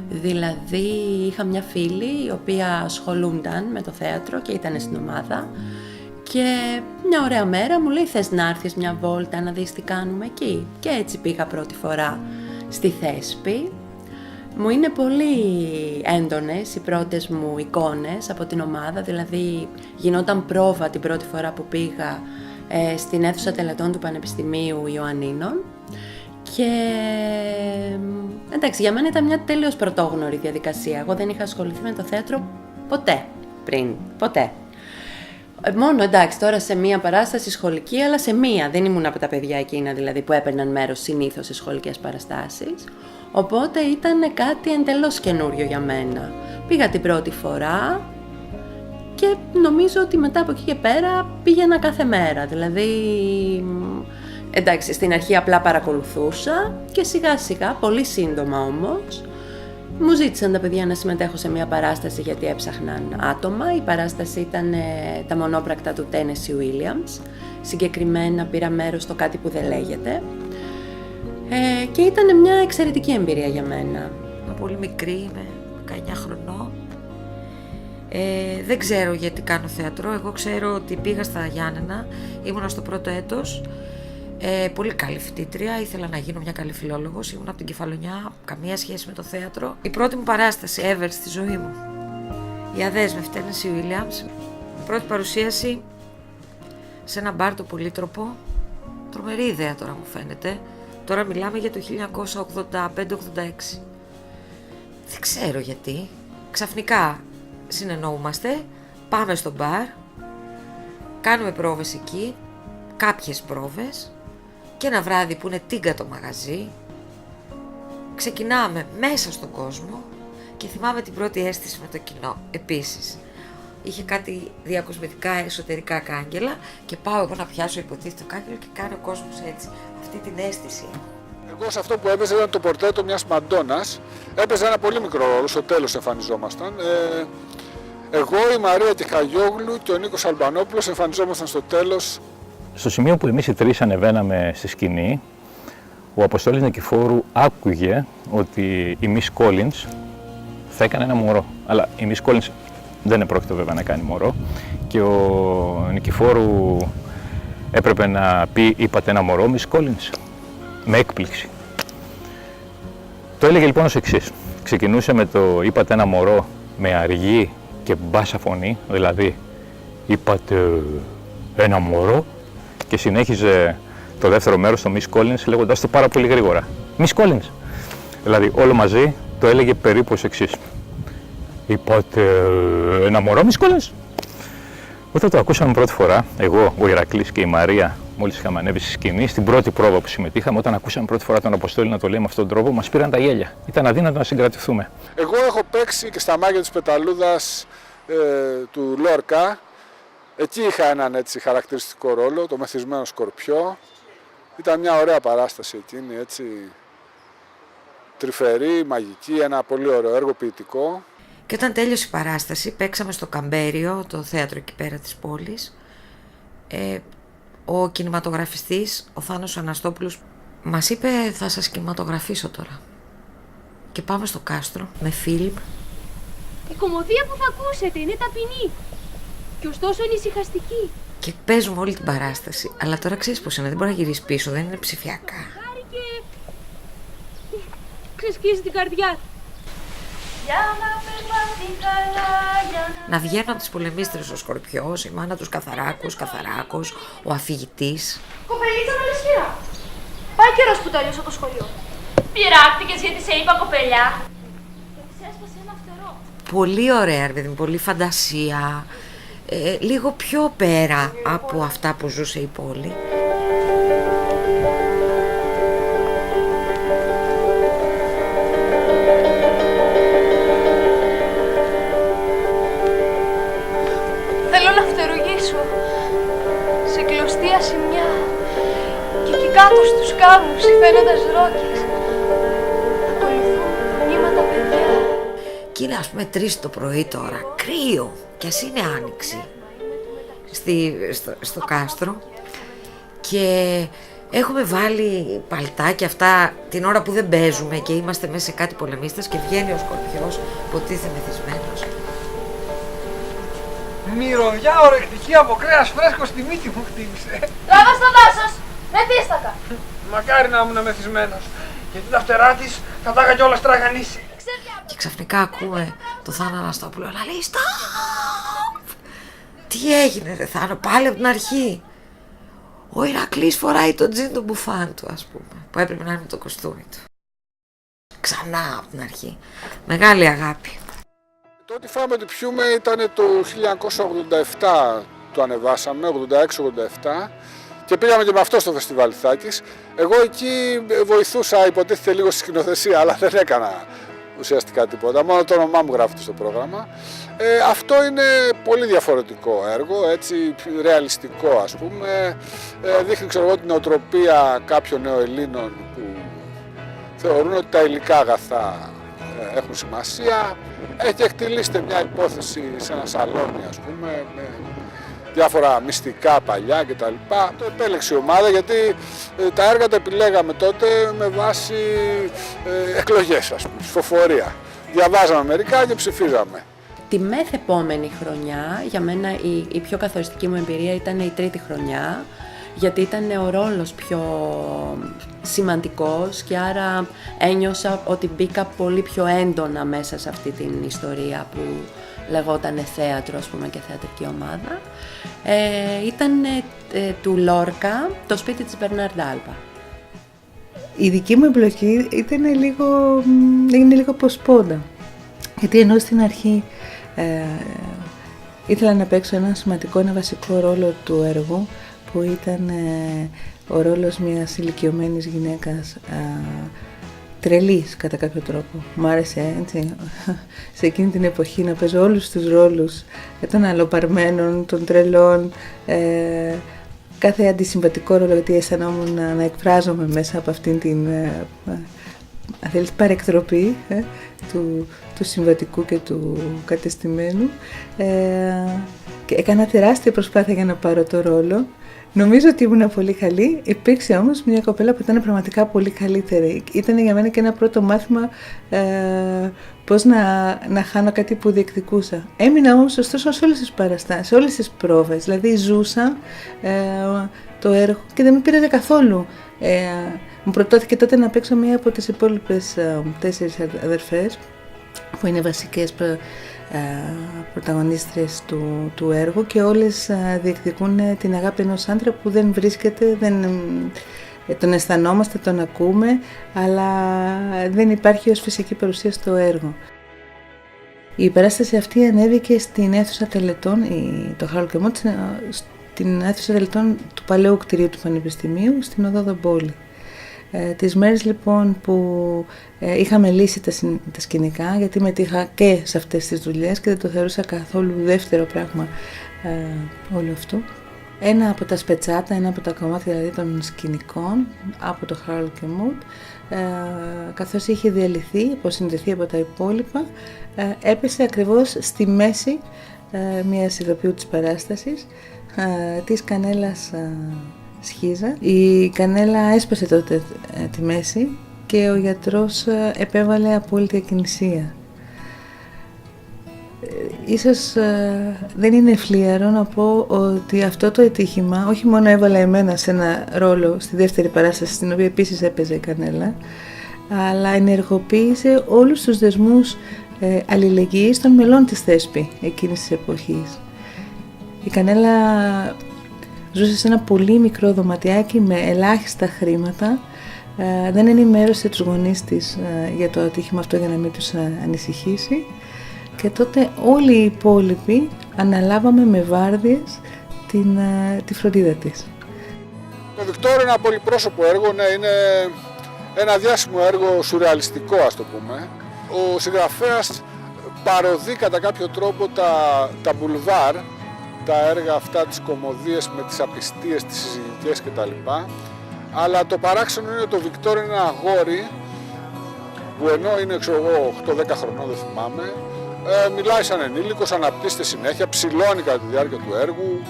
Δηλαδή είχα μια φίλη η οποία ασχολούνταν με το θέατρο και ήταν στην ομάδα και μια ωραία μέρα μου λέει θες να έρθεις μια βόλτα να δεις τι κάνουμε εκεί. Και έτσι πήγα πρώτη φορά στη Θέσπη. Μου είναι πολύ έντονες οι πρώτες μου εικόνες από την ομάδα, δηλαδή γινόταν πρόβα την πρώτη φορά που πήγα στην αίθουσα τελετών του Πανεπιστημίου Ιωαννίνων και εντάξει, για μένα ήταν μια τέλειος πρωτόγνωρη διαδικασία. Εγώ δεν είχα ασχοληθεί με το θέατρο ποτέ πριν, ποτέ. Μόνο εντάξει τώρα σε μία παράσταση σχολική, αλλά σε μία, δεν ήμουν από τα παιδιά εκείνα δηλαδή που έπαιρναν μέρος συνήθως σε σχολικές παραστάσεις. Οπότε ήταν κάτι εντελώς καινούριο για μένα. Πήγα την πρώτη φορά και νομίζω ότι μετά από εκεί και πέρα πήγαινα κάθε μέρα. Δηλαδή, εντάξει, στην αρχή απλά παρακολουθούσα και σιγά σιγά, πολύ σύντομα όμως, μου ζήτησαν τα παιδιά να συμμετέχω σε μια παράσταση γιατί έψαχναν άτομα. Η παράσταση ήταν τα μονόπρακτα του Τένεσι Ουίλιαμς. Συγκεκριμένα πήρα μέρος στο Κάτι που δεν λέγεται. Και ήταν μια εξαιρετική εμπειρία για μένα. Είμαι πολύ μικρή, είμαι 19 χρονών. Δεν ξέρω γιατί κάνω θέατρο. Εγώ ξέρω ότι πήγα στα Γιάννενα, ήμουνα στο πρώτο έτος. Πολύ καλή φοιτήτρια, ήθελα να γίνω μια καλή φιλόλογος. Ήμουν από την Κεφαλονιά, καμία σχέση με το θέατρο. Η πρώτη μου παράσταση ever στη ζωή μου, η Αδέσμευτη Τένεσι Ουίλιαμς. Η πρώτη παρουσίαση σε ένα μπαρ το Πολύτροπο. Τρομερή ιδέα τώρα μου φαίνεται. Τώρα μιλάμε για το 1985-86. Δεν ξέρω γιατί. Ξαφνικά συνεννοούμαστε, πάμε στο μπαρ, κάνουμε πρόβες εκεί, κάποιες πρόβες και ένα βράδυ που είναι τίγκα το μαγαζί, ξεκινάμε μέσα στον κόσμο και θυμάμαι την πρώτη αίσθηση με το κοινό επίσης. Είχε κάτι διακοσμητικά εσωτερικά κάγκελα και πάω εγώ να πιάσω υποτίθεται το κάγκελο και κάνει ο κόσμος έτσι. Αυτή την αίσθηση. Εγώ σε αυτό που έπαιζε ήταν το πορτρέτο μιας Μαντώνας. Έπαιζε ένα πολύ μικρό ρόλο, στο τέλος εμφανιζόμασταν. Εγώ, η Μαρία Τιχαγιόγλου και ο Νίκος Αλμπανόπουλος εμφανιζόμασταν στο τέλος. Στο σημείο που εμείς οι τρεις ανεβαίναμε στη σκηνή, ο Αποστόλης Νικηφόρου άκουγε ότι η Miss Collins θα έκανε ένα μωρό. Αλλά η Miss Collins δεν επρόκειτο βέβαια να κάνει μωρό και ο Νικηφόρου έπρεπε να πει είπατε ένα μωρό, Miss Collins, με έκπληξη. Το έλεγε λοιπόν ως εξής. Ξεκινούσε με το είπατε ένα μωρό με αργή και μπάσα φωνή, δηλαδή είπατε ένα μωρό και συνέχιζε το δεύτερο μέρος το Miss Collins λέγοντας το πάρα πολύ γρήγορα. Miss Collins. Δηλαδή όλο μαζί το έλεγε περίπου ως εξής. Είπατε ένα μωρό, Miss Collins. Όταν το ακούσαμε πρώτη φορά, εγώ, ο Ηρακλής και η Μαρία, μόλις είχαμε ανέβει στη σκηνή, στην πρώτη πρόβα που συμμετείχαμε, όταν ακούσαμε πρώτη φορά τον Αποστόλη να το λέει με αυτόν τον τρόπο, μας πήραν τα γέλια. Ήταν αδύνατο να συγκρατηθούμε. Εγώ έχω παίξει και στα μάγια της Πεταλούδας του Λόρκα. Εκεί είχα έναν έτσι χαρακτηριστικό ρόλο, το μεθυσμένο σκορπιό. Ήταν μια ωραία παράσταση εκείνη, έτσι τρυφερή, μαγική, ένα πολύ ωραίο έργο ποιητικό. Και όταν τέλειωσε η παράσταση, παίξαμε στο Καμπέριο, το θέατρο εκεί πέρα της πόλης. Ο κινηματογραφιστής, ο Θάνος Αναστόπουλος, μας είπε θα σας κινηματογραφήσω τώρα. Και πάμε στο κάστρο με Φίλιπ. Η κωμωδία που θα ακούσετε είναι ταπεινή και ωστόσο είναι ησυχαστική. Και παίζουμε όλη την παράσταση. Αλλά τώρα ξέρεις πως είναι, δεν μπορεί να γυρίσει πίσω, δεν είναι ψηφιακά. Χάρη και ξεσκίζει την καρδιά. Να βγαίνουν από τις πολεμίστρες ο Σκορπιός, η μάνα τους Καθαράκος, ο αφηγητής. Κοπελίτσα με λεσχερά. Πάει καιρός που τέλειωσα το σχολείο. Πειράχτηκες γιατί σε είπα κοπελιά. Και της έσπασε ένα φτερό. Πολύ ωραία, ρε παιδί μου, πολύ φαντασία. Λίγο πιο πέρα από αυτά που ζούσε η πόλη. Θέλω να φτερουγήσω σε κλωστή ασημιά και εκεί κάτω στους κάμους φαίνοντας ρόκες ακολουθούν νήματα παιδιά. Και είναι ας πούμε 3 το πρωί τώρα, κρύο, κι ας είναι άνοιξη στο κάστρο, και έχουμε βάλει παλτάκια αυτά την ώρα που δεν παίζουμε και είμαστε μέσα σε κάτι πολεμίστες και βγαίνει ο Σκορπιός, υποτίθεται μεθυσμένος. Μυρωδιά ορεκτική από κρέας φρέσκο στη μύτη μου χτύπησε. Τράβα στο δάσος, μεθύστακα. Μακάρι να ήμουν μεθυσμένος, γιατί τα φτερά της θα τα είχα κιόλας τραγανίσει. Και ξαφνικά ακούμε το Θάνο Αναστόπουλο να λέει «Στοπ! Τι έγινε ρε Θάνο, πάλι από την αρχή». Ο Ηρακλής φοράει το τζιν του μπουφάν του, ας πούμε, που έπρεπε να είναι το κοστούμι του. Ξανά από την αρχή. Μεγάλη αγάπη. Το ότι φάμε ότι πιούμε ήταν το 1987, το ανεβάσαμε, 86-87, και πήγαμε και με αυτό στο φεστιβάλ Ιθάκης. Εγώ εκεί βοηθούσα, υποτίθεται, λίγο στη σκηνοθεσία, αλλά δεν έκανα ουσιαστικά τίποτα, μόνο το όνομά μου γράφεται στο πρόγραμμα. Αυτό είναι πολύ διαφορετικό έργο, έτσι ρεαλιστικό ας πούμε. Δείχνει, ξέρω εγώ, την νοοτροπία κάποιων νεοελλήνων που θεωρούν ότι τα υλικά αγαθά έχουν σημασία. Έχει εκτελήσετε μια υπόθεση σε ένα σαλόνι, ας πούμε, με διάφορα μυστικά παλιά κτλ. Το επέλεξε η ομάδα, γιατί τα έργα τα επιλέγαμε τότε με βάση εκλογές, ας πούμε, ψηφοφορία. Διαβάζαμε μερικά και ψηφίζαμε. Τη μεθεπόμενη χρονιά, για μένα η πιο καθοριστική μου εμπειρία ήταν η 3η χρονιά, γιατί ήταν ο ρόλος πιο σημαντικός και άρα ένιωσα ότι μπήκα πολύ πιο έντονα μέσα σε αυτή την ιστορία που λεγόταν θέατρο, ας πούμε, και θεατρική ομάδα. Ήταν του Λόρκα, το σπίτι της Μπερνάρντ Άλβα. Η δική μου εμπλοκή ήταν λίγο ποσπόντα, γιατί ενώ στην αρχή ήθελα να παίξω ένα σημαντικό, ένα βασικό ρόλο του έργου, που ήταν ο ρόλος μιας ηλικιωμένης γυναίκας τρελής κατά κάποιο τρόπο. Μ' άρεσε έτσι, σε εκείνη την εποχή να παίζω όλους τους ρόλους των αλλοπαρμένων, των τρελών, κάθε αντισυμβατικό ρόλο, γιατί αισθανόμουν να εκφράζομαι μέσα από αυτήν την αν θέλεις, παρεκτροπή του συμβατικού και του κατεστημένου, και έκανα τεράστια προσπάθεια για να πάρω το ρόλο. Νομίζω ότι ήμουν πολύ καλή. Υπήρξε όμως μια κοπέλα που ήταν πραγματικά πολύ καλύτερη. Ήταν για μένα και ένα πρώτο μάθημα πώς να χάνω κάτι που διεκδικούσα. Έμεινα όμως ωστόσο σε όλες τις παραστάσεις, σε όλες τις πρόβες. Δηλαδή ζούσα το έργο και δεν με πήραζε καθόλου. Μου προτώθηκε τότε να παίξω μία από τις υπόλοιπες 4 αδερφές, που είναι βασικές πρωταγωνίστρες του έργου, και όλες διεκδικούν την αγάπη ενός άντρα που δεν βρίσκεται, τον αισθανόμαστε, τον ακούμε, αλλά δεν υπάρχει ως φυσική παρουσία στο έργο. Η παράσταση αυτή ανέβηκε στην αίθουσα τελετών, το Χαρόλ και Μότ, στην αίθουσα τελετών του παλαιού κτηρίου του Πανεπιστημίου, στην Οδό Δομπόλη. Τις μέρες λοιπόν που είχαμε λύσει τα σκηνικά, γιατί μετήχα και σε αυτές τις δουλειές και δεν το θεωρούσα καθόλου δεύτερο πράγμα όλο αυτό. Ένα από τα σπετσάτα, ένα από τα κομμάτια δηλαδή των σκηνικών από το Χαρόλ και Μότ, καθώς είχε διαλυθεί, αποσυνδεθεί από τα υπόλοιπα, έπεσε ακριβώς στη μέση μιας ηθοποιού της παράστασης, της Κανέλας Σχίζα. Η Κανέλα έσπασε τότε τη μέση και ο γιατρός επέβαλε απόλυτη ακινησία. Ίσως δεν είναι φλίαρο να πω ότι αυτό το ατύχημα όχι μόνο έβαλε εμένα σε ένα ρόλο στη δεύτερη παράσταση, στην οποία επίσης έπαιζε η Κανέλα, αλλά ενεργοποίησε όλους τους δεσμούς αλληλεγγύης των μελών της Θέσπη εκείνης της εποχής. Η Κανέλα ζούσε σε ένα πολύ μικρό δωματιάκι με ελάχιστα χρήματα, δεν ενημέρωσε τους γονείς της για το ατύχημα αυτό για να μην τους ανησυχήσει, και τότε όλοι οι υπόλοιποι αναλάβαμε με βάρδιες τη φροντίδα της. Το Βικτόριο είναι ένα πολυπρόσωπο έργο, ναι, είναι ένα διάσημο έργο σουρεαλιστικό, ας το πούμε. Ο συγγραφέας παροδεί κατά κάποιο τρόπο τα μπουλβάρ, τα έργα αυτά, τις κωμωδίες με τις απιστίες, τις συζυγικές κτλ. Αλλά το παράξενο είναι ότι το Βικτόριο είναι ένα αγόρι που ενώ είναι 8-10 χρονών, δεν θυμάμαι, μιλάει σαν ενήλικος, αναπτύσσεται συνέχεια, ψηλώνει κατά τη διάρκεια του έργου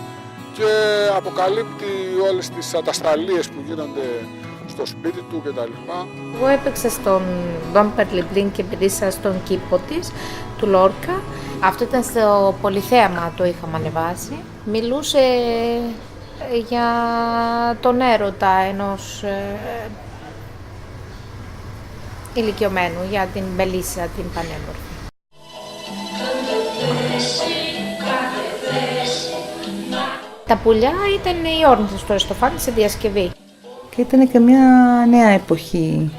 και αποκαλύπτει όλες τις ατασταλίες που γίνονται στο σπίτι του κτλ. Εγώ έπαιξα στον Δον Περλιμπρίν και πηδήσα στον κήπο της, του Λόρκα. Αυτό ήταν στο Πολυθέαμα, το είχαμε ανεβάσει. Μιλούσε για τον έρωτα ενός ηλικιωμένου, για την Μελίσσα, την πανέμορφη. Τα πουλιά ήταν οι όρνηθες του Αριστοφάνη σε διασκευή. Και ήταν και μια νέα εποχή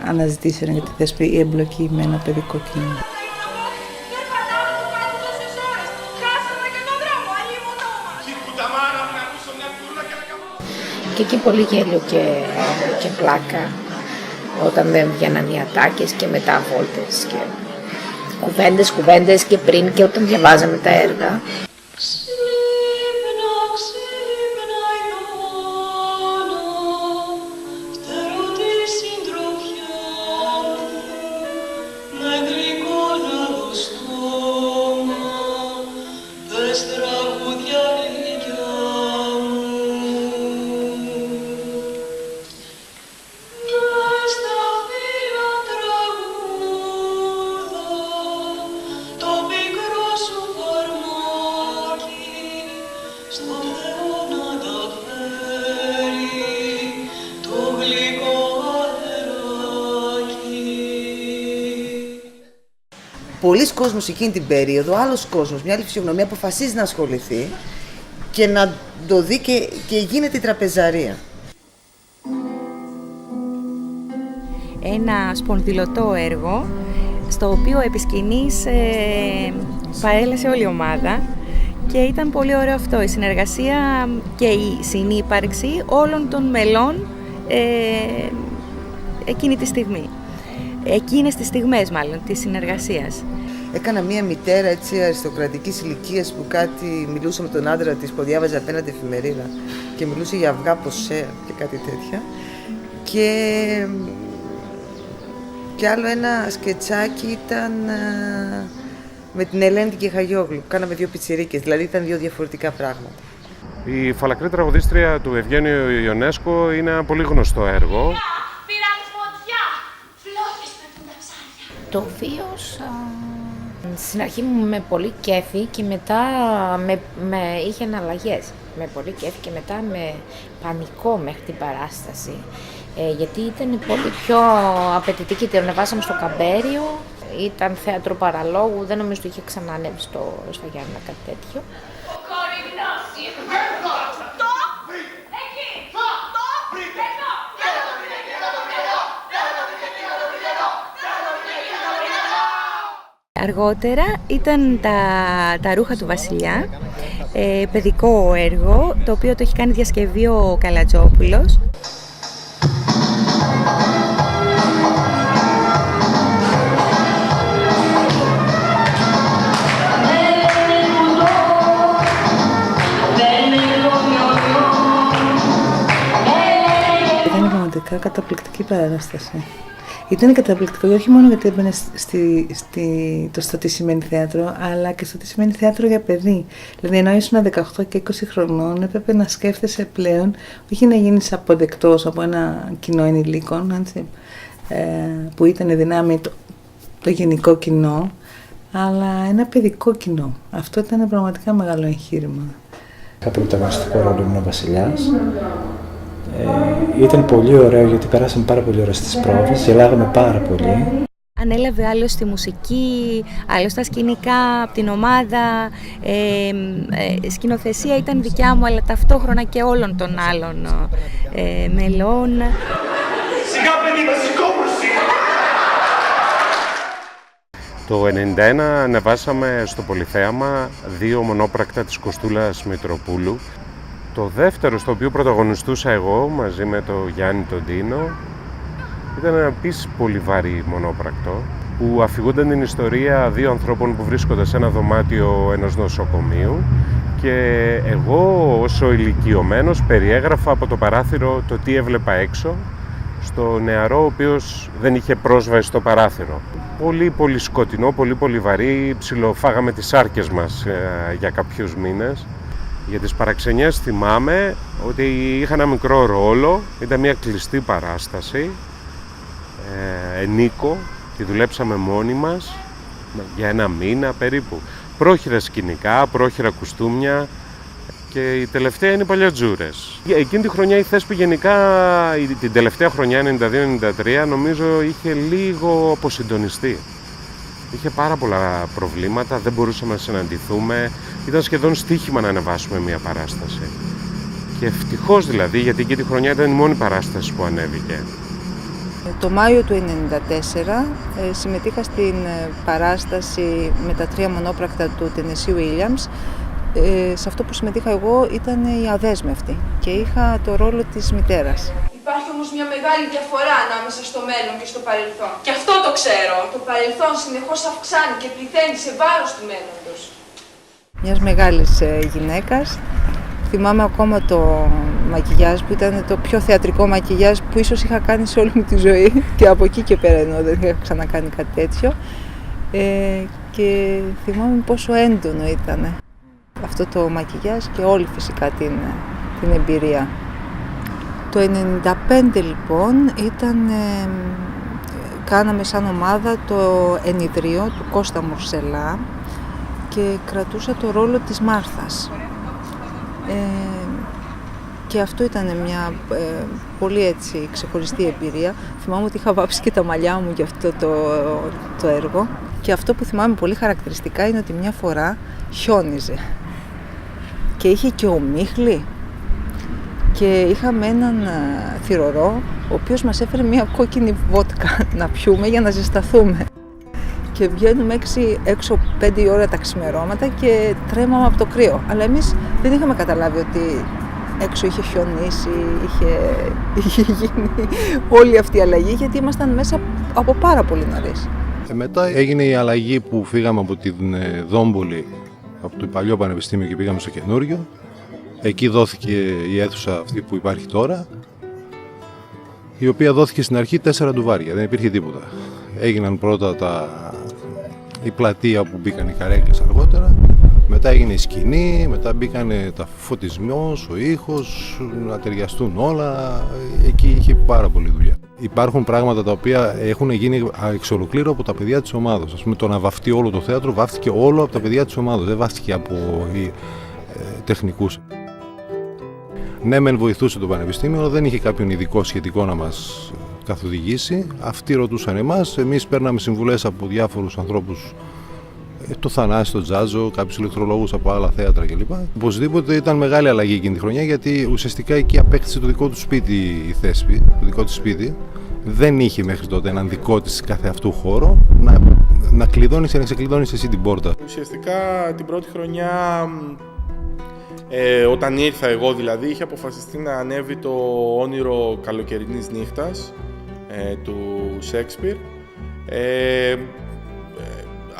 αναζητήσεων για τη Θέσπη, η εμπλοκή με ένα παιδικό κοινό. Και εκεί πολύ γέλιο και πλάκα, όταν δεν βγαίναν οι ατάκες και μετά βόλτες και κουβέντες και πριν και όταν διαβάζαμε τα έργα. Πολλοί κόσμος εκείνη την περίοδο, άλλος κόσμος, μια άλλη φυσιογνωμία αποφασίζει να ασχοληθεί και να το δει και γίνεται η τραπεζαρία. Ένα σπονδυλωτό έργο, στο οποίο επί σκηνής παρέλασε όλη η ομάδα και ήταν πολύ ωραίο αυτό, η συνεργασία και η συνύπαρξη όλων των μελών εκείνη τη στιγμή. Εκείνες τις στιγμές μάλλον της συνεργασίας. Έκανα μία μητέρα έτσι αριστοκρατικής ηλικίας που κάτι μιλούσε με τον άντρα της που διάβαζε απέναντι εφημερίδα και μιλούσε για αυγά ποσέα και κάτι τέτοια. Και άλλο ένα σκετσάκι ήταν με την Ελένη την Κεχαγιόγλου που κάναμε δύο πιτσιρίκες, δηλαδή ήταν δύο διαφορετικά πράγματα. Η φαλακρή τραγουδίστρια του Ευγένιου Ιονέσκο είναι ένα πολύ γνωστό έργο. Το βίος στην αρχή μου με πολύ κέφι και μετά είχε αναλλαγές. Με πολύ κέφι και μετά με πανικό μέχρι την παράσταση. Γιατί ήταν πολύ πιο απαιτητική. Την ανεβάσαμε στο Καμπέριο, ήταν θέατρο παραλόγου, δεν νομίζω ότι είχε ξανανέβει στα Γιάννενα κάτι τέτοιο. Αργότερα ήταν τα ρούχα του Βασιλιά, παιδικό έργο, το οποίο το έχει κάνει διασκευή ο Καλατζόπουλος. Ήταν πραγματικά καταπληκτική παράσταση. Ήταν καταπληκτικό, όχι μόνο γιατί έμπαινε στο τι σημαίνει θέατρο, αλλά και στο τι σημαίνει θέατρο για παιδί. Δηλαδή, ενώ ήσουν 18 και 20 χρονών, έπρεπε να σκέφτεσαι πλέον, όχι να γίνεις αποδεκτός από ένα κοινό ενηλίκων, έτσι, που ήταν δυνάμει το γενικό κοινό, αλλά ένα παιδικό κοινό. Αυτό ήταν πραγματικά μεγάλο εγχείρημα. Είχα πρωταγωνιστικό ρόλο, ήμουν ο Βασιλιάς. Ήταν πολύ ωραίο γιατί περάσαμε πάρα πολύ ώρα στις πρόβες, γελάγαμε πάρα πολύ. Ανέλαβε άλλος τη μουσική, άλλος τα σκηνικά από την ομάδα. Σκηνοθεσία ήταν δικιά μου, αλλά ταυτόχρονα και όλων των άλλων μελών. Σιγά παιδί, βασικόπρωση! Το 1991 ανεβάσαμε στο Πολυθέαμα 2 μονόπρακτα της Κωστούλας Μητροπούλου. Το δεύτερο, στο οποίο πρωταγωνιστούσα εγώ μαζί με τον Γιάννη τον Τίνο, ήταν ένα επίσης πολύ βαρύ μονόπρακτο, που αφηγούνταν την ιστορία 2 ανθρώπων που βρίσκονται σε ένα δωμάτιο ενός νοσοκομείου και εγώ ως ο ηλικιωμένος περιέγραφα από το παράθυρο το τι έβλεπα έξω στο νεαρό ο οποίος δεν είχε πρόσβαση στο παράθυρο. Πολύ πολύ σκοτεινό, πολύ βαρύ, ψιλοφάγαμε τις σάρκες μας για κάποιους μήνες. Για τις παραξενιές θυμάμαι ότι είχα ένα μικρό ρόλο, ήταν μια κλειστή παράσταση, ενίκο, τη δουλέψαμε μόνοι μας για 1 μήνα περίπου. Πρόχειρα σκηνικά, πρόχειρα κουστούμια και η τελευταία είναι οι παλιατζούρες. Εκείνη τη χρονιά η Θέσπη γενικά, την τελευταία χρονιά 92-93, νομίζω είχε λίγο αποσυντονιστεί. Είχε πάρα πολλά προβλήματα, δεν μπορούσαμε να συναντηθούμε, ήταν σχεδόν στοίχημα να ανεβάσουμε μια παράσταση. Και ευτυχώς δηλαδή, γιατί εκείνη τη χρονιά ήταν η μόνη παράσταση που ανέβηκε. Το Μάιο του 1994 συμμετείχα στην παράσταση με τα 3 μονόπρακτα του Tennessee Williams. Σε αυτό που συμμετείχα εγώ ήταν η αδέσμευτη και είχα το ρόλο της μητέρας. Υπάρχει όμως μια μεγάλη διαφορά ανάμεσα στο μέλλον και στο παρελθόν. Και αυτό το ξέρω. Το παρελθόν συνεχώς αυξάνει και πληθαίνει σε βάρος του μέλλοντος. Μιας μεγάλης γυναίκας. Θυμάμαι ακόμα το μακιγιάζ που ήταν το πιο θεατρικό μακιγιάζ που ίσως είχα κάνει σε όλη μου τη ζωή και από εκεί και πέρα ενώ δεν είχα ξανακάνει κάτι τέτοιο. Και θυμάμαι πόσο έντονο ήταν αυτό το μακιγιάζ και όλη φυσικά την εμπειρία. Το 1995 λοιπόν κάναμε σαν ομάδα το ενιδρίο του Κώστα Μουρσελά και κρατούσα το ρόλο της Μάρθας. Και αυτό ήταν μια πολύ έτσι ξεχωριστή εμπειρία. Θυμάμαι ότι είχα βάψει και τα μαλλιά μου για αυτό το έργο. Και αυτό που θυμάμαι πολύ χαρακτηριστικά είναι ότι μια φορά χιόνιζε. Και είχε και ομίχλη. Και είχαμε έναν θυρωρό, ο οποίος μας έφερε μια κόκκινη βότκα να πιούμε για να ζεσταθούμε. Και βγαίνουμε έξω 5 η ώρα τα ξημερώματα και τρέμαμε από το κρύο. Αλλά εμείς δεν είχαμε καταλάβει ότι έξω είχε χιονίσει, είχε γίνει όλη αυτή η αλλαγή, γιατί ήμασταν μέσα από πάρα πολύ νωρίς. Μετά έγινε η αλλαγή που φύγαμε από την Δόμπολη, από το παλιό πανεπιστήμιο και πήγαμε στο καινούριο. Εκεί δόθηκε η αίθουσα αυτή που υπάρχει τώρα, η οποία δόθηκε στην αρχή 4 ντουβάρια, δεν υπήρχε τίποτα. Έγιναν πρώτα η πλατεία που μπήκαν οι καρέκλες αργότερα, μετά έγινε η σκηνή, μετά μπήκαν τα φωτισμός, ο ήχος, να ταιριαστούν όλα, εκεί είχε πάρα πολλή δουλειά. Υπάρχουν πράγματα τα οποία έχουν γίνει εξ ολοκλήρου από τα παιδιά της ομάδας. Ας πούμε, το να βαφτεί όλο το θέατρο βάφτηκε όλο από τα παιδιά της ομάδας, δεν βάφτηκε από τεχνικούς. Ναι, μεν βοηθούσε το πανεπιστήμιο, αλλά δεν είχε κάποιον ειδικό σχετικό να μας καθοδηγήσει. Αυτοί ρωτούσαν εμάς, εμείς παίρναμε συμβουλές από διάφορους ανθρώπους, το Θανάση, τον Τζάζο, κάποιους ηλεκτρολόγους από άλλα θέατρα κλπ. Οπωσδήποτε ήταν μεγάλη αλλαγή εκείνη τη χρονιά, γιατί ουσιαστικά εκεί απέκτησε το δικό του σπίτι η Θέσπη, το δικό της σπίτι. Δεν είχε μέχρι τότε έναν δικό της κάθε αυτού χώρο να κλειδώνεις και να ξεκλειδώνεις εσύ την πόρτα. Ουσιαστικά την πρώτη χρονιά, όταν ήρθα εγώ δηλαδή, είχε αποφασιστεί να ανέβει το όνειρο καλοκαιρινής νύχτας του Σέξπιρ.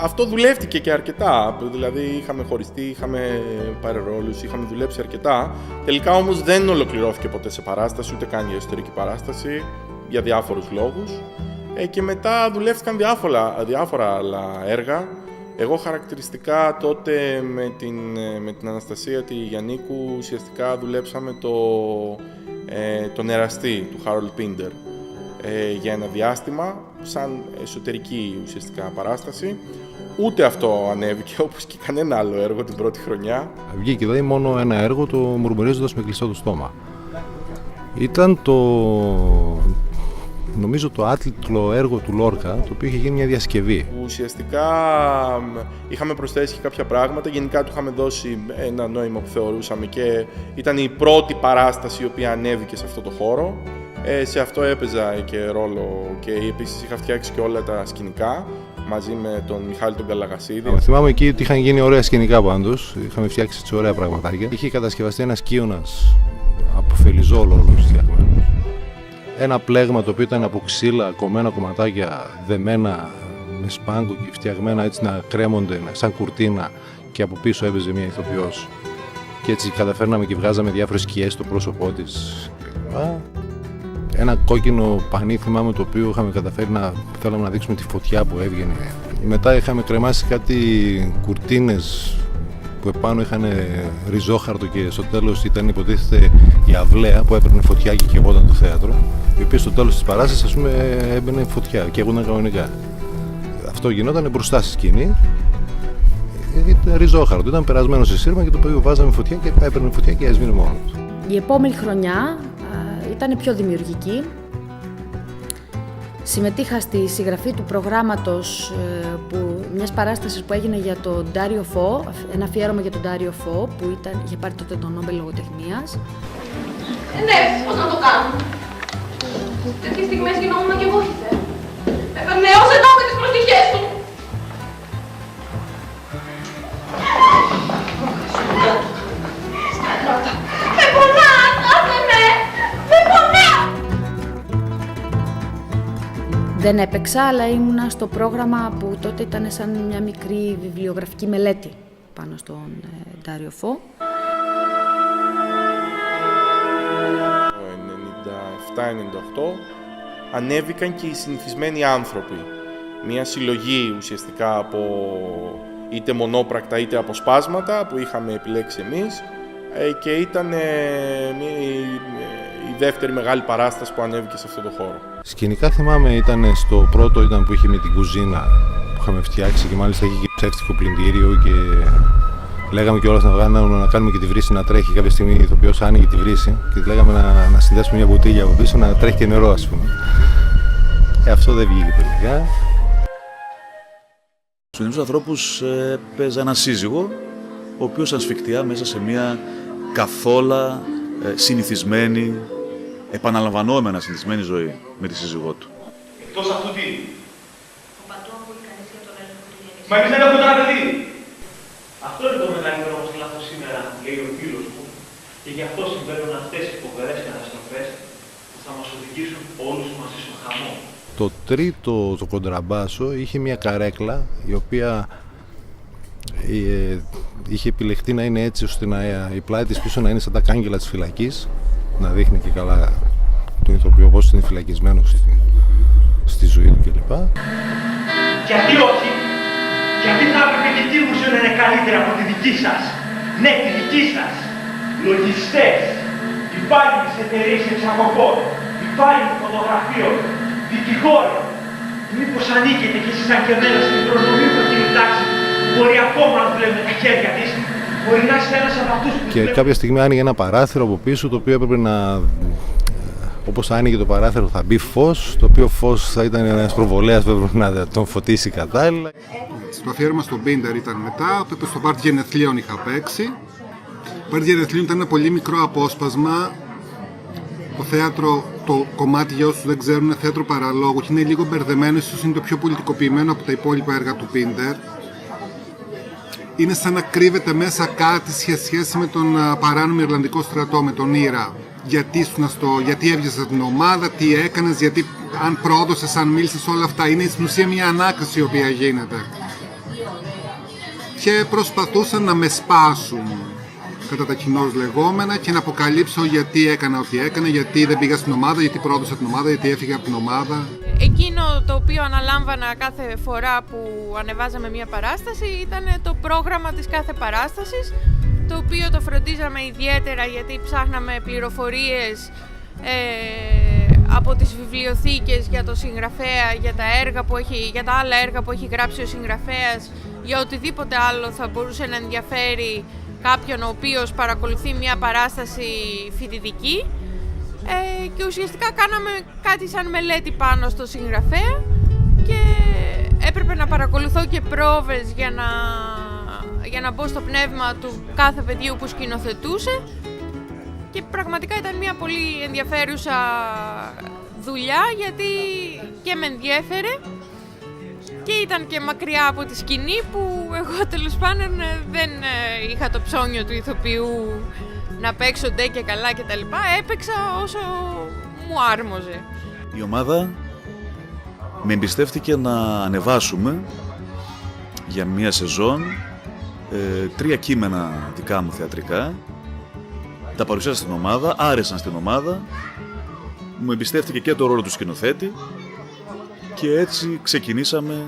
Αυτό δουλεύτηκε και αρκετά, δηλαδή είχαμε χωριστεί, είχαμε πάρει ρόλους, είχαμε δουλέψει αρκετά. Τελικά όμως δεν ολοκληρώθηκε ποτέ σε παράσταση, ούτε καν για εσωτερική παράσταση, για διάφορους λόγους. Και μετά δουλεύτηκαν διάφορα άλλα έργα. Εγώ χαρακτηριστικά τότε με την Αναστασία τη Γιαννίκου ουσιαστικά δουλέψαμε τον εραστή του Χάρολντ Πίντερ για ένα διάστημα, σαν εσωτερική ουσιαστικά παράσταση. Ούτε αυτό ανέβηκε, όπως και κανένα άλλο έργο την πρώτη χρονιά. Βγήκε δηλαδή μόνο ένα έργο, το Μουρμουρίζοντας με κλειστό το στόμα. Ήταν νομίζω το άτλητο έργο του Λόρκα, το οποίο είχε γίνει μια διασκευή. Ουσιαστικά είχαμε προσθέσει και κάποια πράγματα, γενικά του είχαμε δώσει ένα νόημα που θεωρούσαμε και ήταν η πρώτη παράσταση η οποία ανέβηκε σε αυτό το χώρο. Σε αυτό έπαιζα και ρόλο και επίσης είχα φτιάξει και όλα τα σκηνικά μαζί με τον Μιχάλη τον Καλαγασίδη. Θυμάμαι εκεί ότι είχαν γίνει ωραία σκηνικά πάντως, είχαμε φτιάξει έτσι ωραία πραγματάκια. Είχε κατασκευαστεί ένας κύωνας από φελιζόλ όλος φτιαγμένος. Ένα πλέγμα το οποίο ήταν από ξύλα, κομμένα κομματάκια, δεμένα με σπάγκο και φτιαγμένα έτσι να κρέμονται σαν κουρτίνα και από πίσω έπαιζε μια ηθοποιός. Και έτσι καταφέρναμε και βγάζαμε διάφορες σκιές στο πρόσωπό της. Ένα κόκκινο πανί θυμάμαι το οποίο είχαμε καταφέρει να θέλαμε να δείξουμε τη φωτιά που έβγαινε. Μετά είχαμε κρεμάσει κάτι κουρτίνες που επάνω είχαν ριζόχαρτο και στο τέλος ήταν υποτίθεται η αυλαία που έπαιρνε φωτιά και καιγόταν το θέατρο, η οποία στο τέλος της παράστασης ας πούμε έμπαινε φωτιά και καίγονταν κανονικά. Αυτό γινόταν μπροστά στη σκηνή, ήταν ριζόχαρτο, ήταν περασμένο σε σύρμα και το οποίο βάζαμε φωτιά και έπαιρνε φωτιά και έσβηνε μόνο του. Η επόμενη χρονιά ήταν πιο δημιουργική. Συμμετείχα στη συγγραφή του προγράμματος μιας παράστασης που έγινε για τον Ντάριο Φω, ένα αφιέρωμα για τον Ντάριο Φω που είχε πάρει τότε τον Νόμπελ Λογοτεχνίας. Ναι, πώς να το κάνω. Τέτοιες στιγμές γινόμουν και εγώ χυθέ. Έπαιρνε ως εδώ με τις προσδυχές του. Με πονά, άσε με! Με πονά! Δεν έπαιξα, αλλά ήμουνα στο πρόγραμμα που τότε ήταν σαν μια μικρή βιβλιογραφική μελέτη πάνω στον Ντάριο Φω. Το 97-98 ανέβηκαν και οι συνηθισμένοι άνθρωποι. Μια συλλογή ουσιαστικά από είτε μονόπρακτα είτε αποσπάσματα που είχαμε επιλέξει εμείς και ήταν η δεύτερη μεγάλη παράσταση που ανέβηκε σε αυτό το χώρο. Σκηνικά θυμάμαι ήταν στο πρώτο ήταν που είχε με την κουζίνα που είχαμε φτιάξει και μάλιστα είχε και ψεύτικο πλυντήριο και λέγαμε κιόλας να κάνουμε και τη βρύση να τρέχει. Κάποια στιγμή η ηθοποιός άνοιγε τη βρύση και λέγαμε να συνδέσουμε μια μποτίγια από πίσω να τρέχει και νερό ας πούμε. Αυτό δεν βγήκε τελικά. Στους νέους ανθρώπους παίζα ένα σύζυγο ο οποίος ασφικτιά μέσα σε μια καθόλου συνηθισμένη, επαναλαμβανόμενα συνηθισμένη ζωή με τη σύζυγό του. Εκτός αυτού τι? Ο πατού ακούει κανείς για τον έλεγχο του γεννήσεως. Μα εμείς δεν έχουμε τώρα παιδί. Αυτό είναι το μεγαλύτερο όμως λάθος σήμερα, λέει ο φίλος μου, και γι' αυτό συμβαίνουν αυτές οι φοβερές καταστροφές που θα μας οδηγήσουν όλους μαζί στον χαμό. Το τρίτο, το κοντραμπάσο, είχε μια καρέκλα η οποία είχε επιλεχτεί να είναι έτσι ώστε η πλάτη της πίσω να είναι σαν τα κάγκελα της φυλακής, να δείχνει και καλά τον ηθοποιό πώς είναι φυλακισμένος στη ζωή του κλπ. Γιατί όχι, γιατί θα έπρεπε και η δική μου ζωή να είναι καλύτερη από τη δική σας. Ναι, τη δική σας. Λογιστές, υπάλληλοι σε εταιρείες εξαγωγών, υπάλληλοι φωτογραφίων, δικηγόροι. Μήπως ανήκετε κι εσείς σαν και εμένα στην προνομιούχη τάξη που μπορεί ακόμα να δουλεύει τα χέρια της, μπορεί να είστε ένας από αυτούς που και κάποια στιγμή άνοιγε ένα παράθυρο από πίσω το οποίο έπρεπε να... Όπως άνοιγε το παράθυρο θα μπει φως, το οποίο φως θα ήταν ένας προβολέας που έπρεπε να τον φωτίσει κατάλληλα. Το αφιέρωμα στον Πίντερ ήταν μετά, στο πάρτι γενεθλίων είχα παίξει. Το πάρτι γενεθλίων ήταν ένα πολύ μικρό απόσπασμα. Το θέατρο, το κομμάτι για όσους δεν ξέρουν, είναι θέατρο παραλόγου και είναι λίγο μπερδεμένο, ίσως είναι το πιο πολιτικοποιημένο από τα υπόλοιπα έργα του Πίντερ. Είναι σαν να κρύβεται μέσα κάτι σε σχέση με τον παράνομο Ιρλανδικό στρατό, με τον Ήρα. Γιατί έβγαινες από την ομάδα, τι έκανες, γιατί αν πρόδωσες, αν μίλησες, όλα αυτά. Είναι στην ουσία μια ανάκριση η οποία γίνεται. Και προσπαθούσαν να με σπάσουν κατά τα κοινώς λεγόμενα και να αποκαλύψω γιατί έκανα ό,τι έκανα, γιατί δεν πήγα στην ομάδα, γιατί πρόδωσα την ομάδα, γιατί έφυγα από την ομάδα. Εκείνο το οποίο αναλάμβανα κάθε φορά που ανεβάζαμε μια παράσταση ήταν το πρόγραμμα της κάθε παράστασης, το οποίο το φροντίζαμε ιδιαίτερα γιατί ψάχναμε πληροφορίες από τις βιβλιοθήκες για το συγγραφέα, για τα άλλα έργα που έχει γράψει ο συγγραφέας, για οτιδήποτε άλλο θα μπορούσε να ενδιαφέρει κάποιον ο οποίος παρακολουθεί μια παράσταση φοιτητική. και ουσιαστικά κάναμε κάτι σαν μελέτη πάνω στο συγγραφέα και έπρεπε να παρακολουθώ και πρόβες για να μπω στο πνεύμα του κάθε παιδιού που σκηνοθετούσε και πραγματικά ήταν μια πολύ ενδιαφέρουσα δουλειά γιατί και με ενδιέφερε και ήταν και μακριά από τη σκηνή που εγώ τέλος πάντων δεν είχα το ψώνιο του ηθοποιού να παίξω ντε και καλά και τα λοιπά. Έπαιξα όσο μου άρμοζε. Η ομάδα με εμπιστεύτηκε να ανεβάσουμε για μία σεζόν 3 κείμενα δικά μου θεατρικά. Τα παρουσίασα στην ομάδα, άρεσαν στην ομάδα, μου εμπιστεύτηκε και το ρόλο του σκηνοθέτη και έτσι ξεκινήσαμε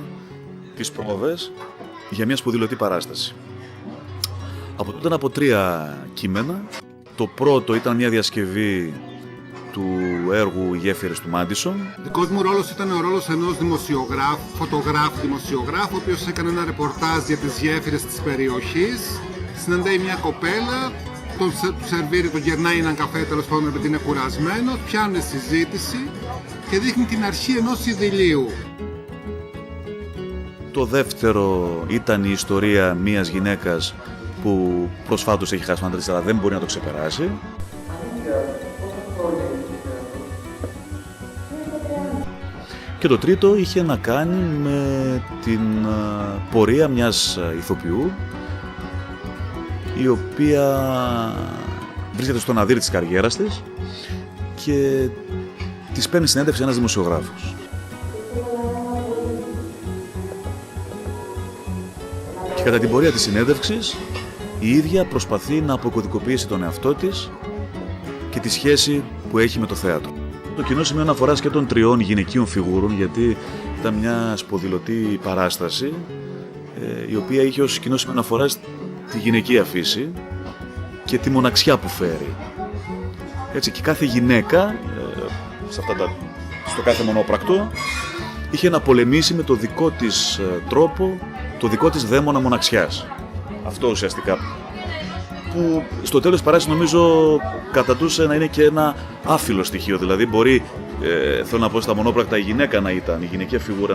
τις πρόβες για μια σπουδηλωτή παράσταση. Από τότε ήταν από 3 κείμενα. Το πρώτο ήταν μια διασκευή του έργου «Οι γέφυρες» του Μάντισον. Δικός μου ρόλος ήταν ο ρόλος ενός φωτογράφου δημοσιογράφου, ο οποίος έκανε ένα ρεπορτάζ για τις γέφυρες της περιοχής. Συναντάει μια κοπέλα, του σερβίρει, τον γερνάει έναν καφέ, τέλος πάντων επειδή είναι κουρασμένος, πιάνουν συζήτηση και δείχνει την αρχή ενός ιδηλίου. Το δεύτερο ήταν η ιστορία μιας γυναίκας που προσφάτως έχει χάσει τον άντρα της, αλλά δεν μπορεί να το ξεπεράσει. Και το τρίτο είχε να κάνει με την πορεία μιας ηθοποιού η οποία βρίσκεται στον αδύρ της καριέρας της και της παίρνει συνέντευξη ένας δημοσιογράφος. Και κατά την πορεία της συνέντευξης η ίδια προσπαθεί να αποκωδικοποιήσει τον εαυτό της και τη σχέση που έχει με το θέατρο. Το κοινό σημείο αναφοράς και των 3 γυναικείων φιγούρων, γιατί ήταν μια σποδηλωτή παράσταση η οποία είχε ως κοινό σημείο αναφοράς τη γυναικεία φύση και τη μοναξιά που φέρει. Έτσι, και κάθε γυναίκα στο κάθε μονόπρακτο είχε να πολεμήσει με το δικό της τρόπο, το δικό της δαίμονα μοναξιάς. Αυτό ουσιαστικά που στο τέλος παράστασης νομίζω κατατούσε να είναι και ένα άφιλο στοιχείο. Δηλαδή μπορεί, θέλω να πω, στα μονόπρακτα η γυναίκα να ήταν, η γυναικεία φιγούρα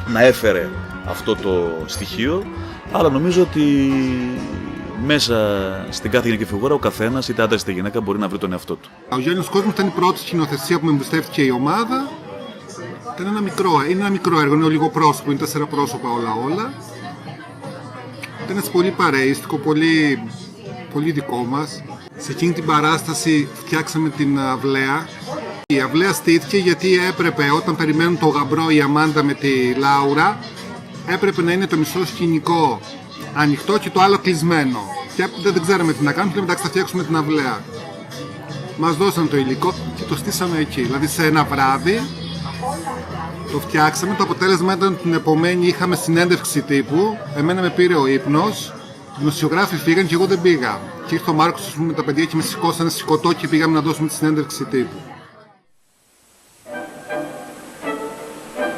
να έφερε αυτό το στοιχείο, αλλά νομίζω ότι μέσα στην κάθε γυναικεία φιγούρα ο καθένας, είτε άντρας είτε γυναίκα, μπορεί να βρει τον εαυτό του. Ο Γέννος Κόσμος ήταν η πρώτη σκηνοθεσία που με εμπιστεύτηκε η ομάδα. Είναι ένα μικρό έργο, είναι λίγο πρόσωπο, είναι 4 πρόσωπα όλα. Ήταν έτσι πολύ παρεΐστικο, πολύ δικό μας. Σε εκείνη την παράσταση φτιάξαμε την αυλαία. Η αυλαία στήθηκε γιατί έπρεπε, όταν περιμένουν το γαμπρό η Αμάντα με τη Λάουρα, έπρεπε να είναι το μισό σκηνικό ανοιχτό και το άλλο κλεισμένο. Και δεν ξέραμε τι να κάνουμε, και εντάξει, θα φτιάξουμε την αυλαία. Μας δώσαν το υλικό και το στήσαμε εκεί. Δηλαδή σε ένα βράδυ το φτιάξαμε. Το αποτέλεσμα ήταν την επομένη είχαμε συνέντευξη τύπου. Εμένα με πήρε ο ύπνος. Οι δημοσιογράφοι φύγαν και εγώ δεν πήγα. Και ήρθε ο Μάρκος με τα παιδιά και με σηκώσανε σηκωτό και πήγαμε να δώσουμε τη συνέντευξη τύπου.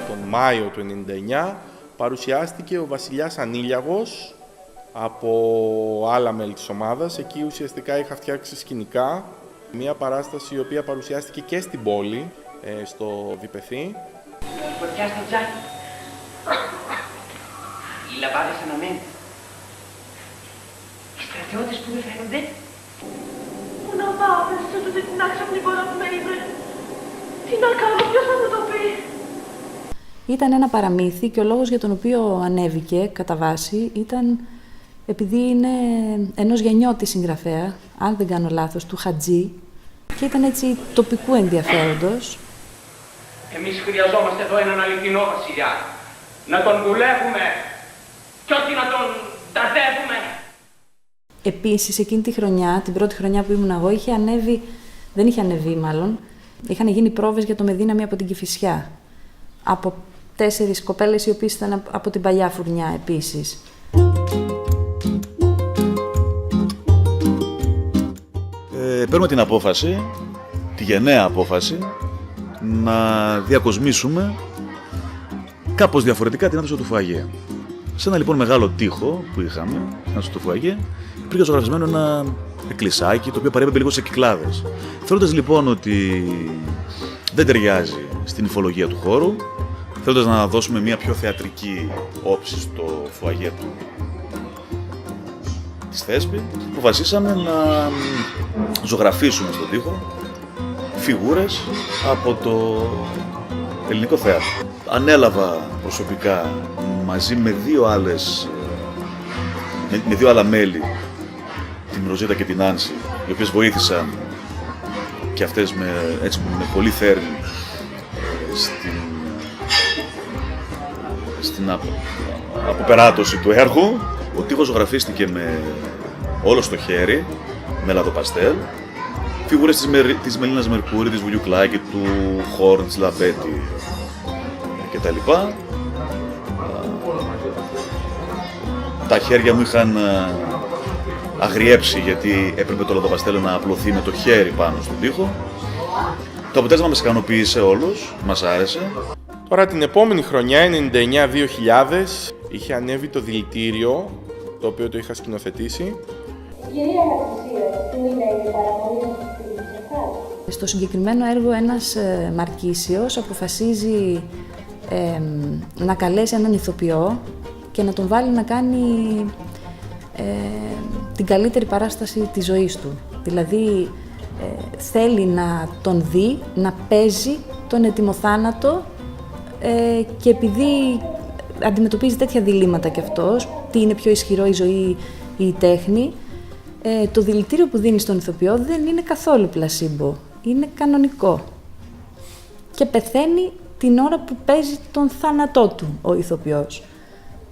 Τον Μάιο του 1999 παρουσιάστηκε ο Βασιλιάς Ανήλιαγος από άλλα μέλη της ομάδας. Εκεί ουσιαστικά είχα φτιάξει σκηνικά. Μια παράσταση η οποία παρουσιάστηκε και στην πόλη, στο Διπεθύ. Φωτιά στο τζάκι. Οι λαμπάδες αναμένουν. Οι στρατιώτες που δεν φαίνονται. Πού να πάω, δεν σας το τεινάξα από την κόρα που με είπε. Τι να κάνω, ποιος θα μου το πει. Ήταν ένα παραμύθι και ο λόγος για τον οποίο ανέβηκε κατά βάση ήταν επειδή είναι ενός γεννιώτη συγγραφέα, αν δεν κάνω λάθος, του Χατζή, και ήταν έτσι τοπικού ενδιαφέροντος. Εμείς χρειαζόμαστε εδώ έναν αληθινό βασιλιά. Να τον δουλεύουμε και όχι να τον ταρδεύουμε. Επίσης, εκείνη τη χρονιά, την πρώτη χρονιά που ήμουν εγώ, δεν είχε ανεβεί μάλλον, είχαν γίνει πρόβες για το Με δύναμη από την Κηφισιά. Από 4 κοπέλες οι οποίες ήταν από την παλιά φουρνιά επίσης. Παίρνουμε την απόφαση, τη γενναία απόφαση, να διακοσμήσουμε κάπως διαφορετικά την αίθουσα του φουαγέ. Σε ένα λοιπόν μεγάλο τοίχο που είχαμε, στην αίθουσα του φουαγέ, υπήρχε ζωγραφισμένο ένα εκκλησάκι, το οποίο παρέπεμπε λίγο σε κυκλάδες. Θέλοντας λοιπόν ότι δεν ταιριάζει στην υφολογία του χώρου, θέλοντας να δώσουμε μια πιο θεατρική όψη στο φουαγέ της Θέσπη, αποφασίσαμε να ζωγραφίσουμε στον τοίχο φιγούρες από το ελληνικό θέατρο. Ανέλαβα προσωπικά μαζί με δύο άλλα μέλη, την Ροζίτα και την Άνση, οι οποίες βοήθησαν και αυτές με πολύ θέρμη στην αποπεράτωση του έργου. Ο τοίχος ζωγραφίστηκε με όλο στο χέρι, με λαδοπαστέλ, φιγούρες της Μελίνας Μερκούρη, της Βουλιουκλάκη, του Χόρν, της Λαβέτη κτλ. Τα χέρια μου είχαν αγριέψει γιατί έπρεπε το λαδοπαστέλ να απλωθεί με το χέρι πάνω στον τοίχο. Το αποτέλεσμα μας ικανοποίησε όλους, μας άρεσε. Τώρα την επόμενη χρονιά, 99-2000, είχε ανέβει το δηλητήριο, το οποίο το είχα σκηνοθετήσει. Στο συγκεκριμένο έργο ένας Μαρκίσιος αποφασίζει να καλέσει έναν ηθοποιό και να τον βάλει να κάνει την καλύτερη παράσταση της ζωής του. Δηλαδή θέλει να τον δει, να παίζει τον ετοιμοθάνατο και επειδή αντιμετωπίζει τέτοια διλήμματα κι αυτός, τι είναι πιο ισχυρό, η ζωή ή η τέχνη, το δηλητήριο που δίνει στον ηθοποιό δεν είναι καθόλου πλασίμπο, είναι κανονικό. Και πεθαίνει την ώρα που παίζει τον θάνατό του ο ηθοποιός.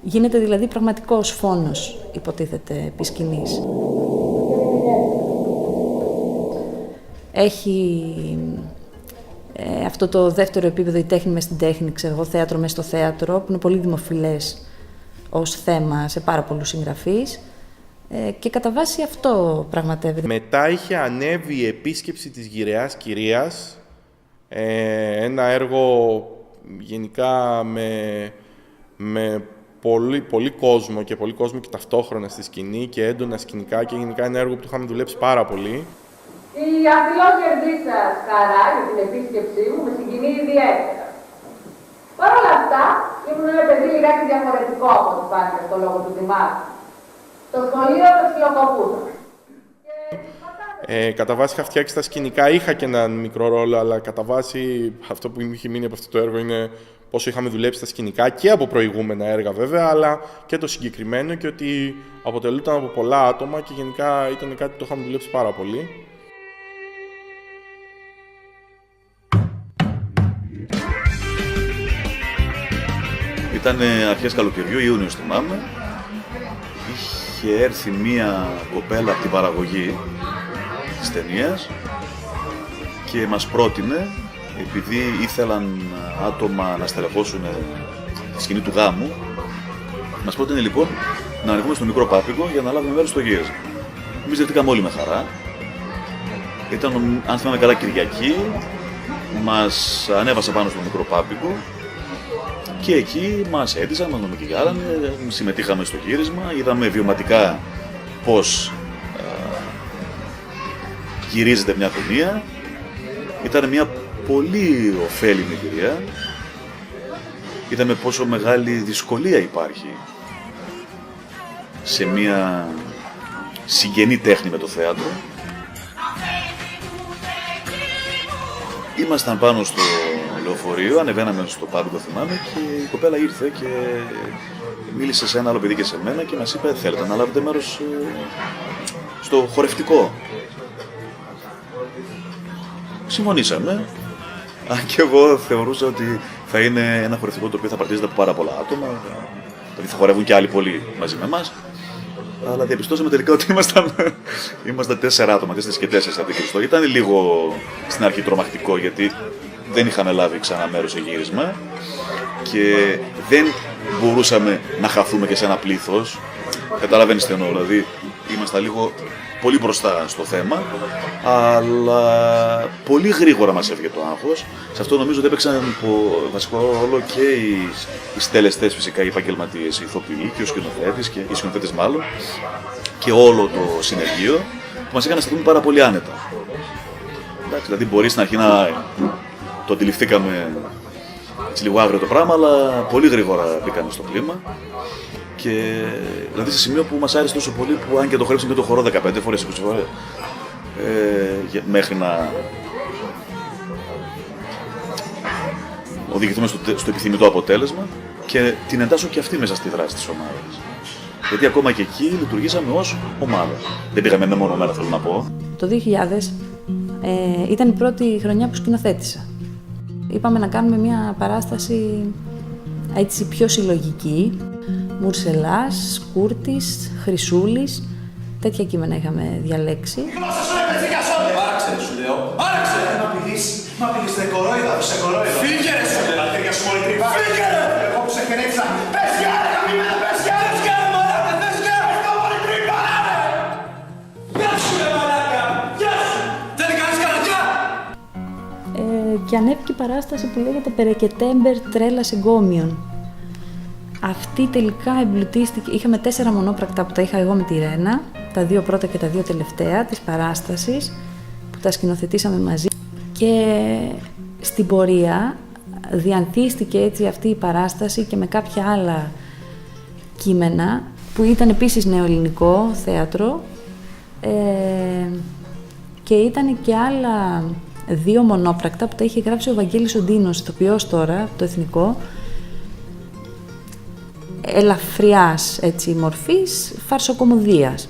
Γίνεται δηλαδή πραγματικός φόνος, υποτίθεται, επί σκηνής. Έχει αυτό το δεύτερο επίπεδο, η τέχνη μες στην τέχνη, θέατρο μες στο θέατρο, που είναι πολύ δημοφιλές ως θέμα σε πάρα πολλούς συγγραφείς και κατά βάση αυτό πραγματεύεται. Μετά είχε ανέβει η επίσκεψη της γυραιάς κυρίας, ένα έργο γενικά με πολύ κόσμο και ταυτόχρονα στη σκηνή και έντονα σκηνικά και γενικά ένα έργο που το είχαμε δουλέψει πάρα πολύ. Η αφιλόκερδη σας χαρά για την επίσκεψή μου με συγκινεί ιδιαίτερα. Παρ' όλα αυτά, ήμουν ένα παιδί λιγάκι διαφορετικό από ό,τι φάνηκε στο λόγο του Δημάρχου. Το σχολείο των Ξυλοκοπούδων. Κατά βάση είχα φτιάξει τα σκηνικά, είχα και έναν μικρό ρόλο, αλλά κατά βάση αυτό που μου είχε μείνει από αυτό το έργο είναι πόσο είχαμε δουλέψει τα σκηνικά και από προηγούμενα έργα βέβαια, αλλά και το συγκεκριμένο και ότι αποτελούνταν από πολλά άτομα και γενικά ήταν κάτι που το είχαμε δουλέψει πάρα πολύ. Ήταν αρχές καλοκαιριού, Ιούνιος θυμάμαι. Είχε έρθει μία κοπέλα από την παραγωγή της ταινίας και μας πρότεινε, επειδή ήθελαν άτομα να στελεχώσουν τη σκηνή του γάμου, μας πρότεινε λοιπόν να ανεβούμε στο μικρό Πάπικο για να λάβουμε μέρος στο γύρισμα. Εμείς δεχτήκαμε όλοι με χαρά. Ήταν, αν θυμάμαι καλά, Κυριακή. Μας ανέβασα πάνω στο μικρό Πάπικο και εκεί μας έντυσαν, μας νομικηγάρανε, συμμετείχαμε στο γύρισμα, είδαμε βιωματικά πώς γυρίζεται μια ταινία. Ήταν μια πολύ ωφέλιμη εμπειρία. Είδαμε πόσο μεγάλη δυσκολία υπάρχει σε μια συγγενή τέχνη με το θέατρο. Ήμασταν πάνω στο λεωφορείο, ανεβαίναμε στο Πάπικο θυμάμαι και η κοπέλα ήρθε και μίλησε σε ένα άλλο παιδί και σε μένα και μας είπε: θέλετε να λάβετε μέρος στο χορευτικό? Συμφωνήσαμε. Αν και εγώ θεωρούσα ότι θα είναι ένα χορευτικό το οποίο θα παρτίζεται από πάρα πολλά άτομα, δηλαδή θα χορεύουν και άλλοι πολλοί μαζί με εμάς. Αλλά διαπιστώσαμε τελικά ότι ήμασταν 4 άτομα, 4 και 4 αντικριστό. Ήταν λίγο στην αρχή τρομακτικό γιατί δεν είχαμε λάβει ξανά μέρος σε γύρισμα και δεν μπορούσαμε να χαθούμε και σε ένα πλήθος. Καταλαβαίνεις τι εννοώ, δηλαδή ήμασταν λίγο πολύ μπροστά στο θέμα, αλλά πολύ γρήγορα μας έφυγε το άγχος. Σε αυτό νομίζω ότι έπαιξαν βασικό ρόλο και οι στελεστές φυσικά, οι επαγγελματίες, οι ηθοποιοί και οι σκηνοθέτες μάλλον και όλο το συνεργείο. που μας έκανε να αισθανθούμε πάρα πολύ άνετα. Εντάξει, δηλαδή μπορεί στην αρχή να το αντιληφθήκαμε λίγο άγριο το πράγμα, αλλά πολύ γρήγορα μπήκαμε στο κλίμα. Και δηλαδή σε σημείο που μας άρεσε τόσο πολύ που αν και το χορέψαμε και το χορό 15 φορές, 20 φορές, μέχρι να οδηγηθούμε στο επιθυμητό αποτέλεσμα, και την εντάσσω και αυτή μέσα στη δράση της ομάδας. Γιατί ακόμα και εκεί λειτουργήσαμε ως ομάδα. Δεν πήγαμε μεμονωμένα, θέλω να πω. Το 2000 ήταν η πρώτη χρονιά που σκηνοθέτησα. Είπαμε να κάνουμε μια παράσταση έτσι πιο συλλογική. Μουρσελάς, Σκούρτης, Χρυσούλης, τέτοια κείμενα είχαμε διαλέξει. Άραξε, σου λέω. Άραξε! Μα πηγείς σε κορόιδα, σε κορόιδα. Φύγε ρε σου, λατρεία σου μόλι τριβά. Φύγε ρε! Εγώ που σε χαιρέτησα. Πες γεια ρε καμημένα, πες γεια ρε μαλάκα, πες γεια ρε, αυτό μόλι τριβά ρε! Γεια σου ρε μαλάκα, γεια σου! Δεν κάνεις καρδιά! Και ανέβηκε η παράσταση που λέγεται Περεκετέμπερ Τρέλας Εγκόμιον. Αυτή τελικά εμπλουτίστηκε, είχαμε 4 μονόπρακτα που τα είχα εγώ με τη Ρένα, τα 2 πρώτα και τα 2 τελευταία της παράστασης, που τα σκηνοθετήσαμε μαζί. Και στην πορεία διανθίστηκε έτσι αυτή η παράσταση και με κάποια άλλα κείμενα, που ήταν επίσης νεοελληνικό θέατρο, και ήταν και άλλα 2 μονόπρακτα που τα είχε γράψει ο Βαγγέλης ο Ντίνος, ηθοποιός τώρα, το Εθνικό, ελαφριάς έτσι μορφής, φαρσοκομωδίας.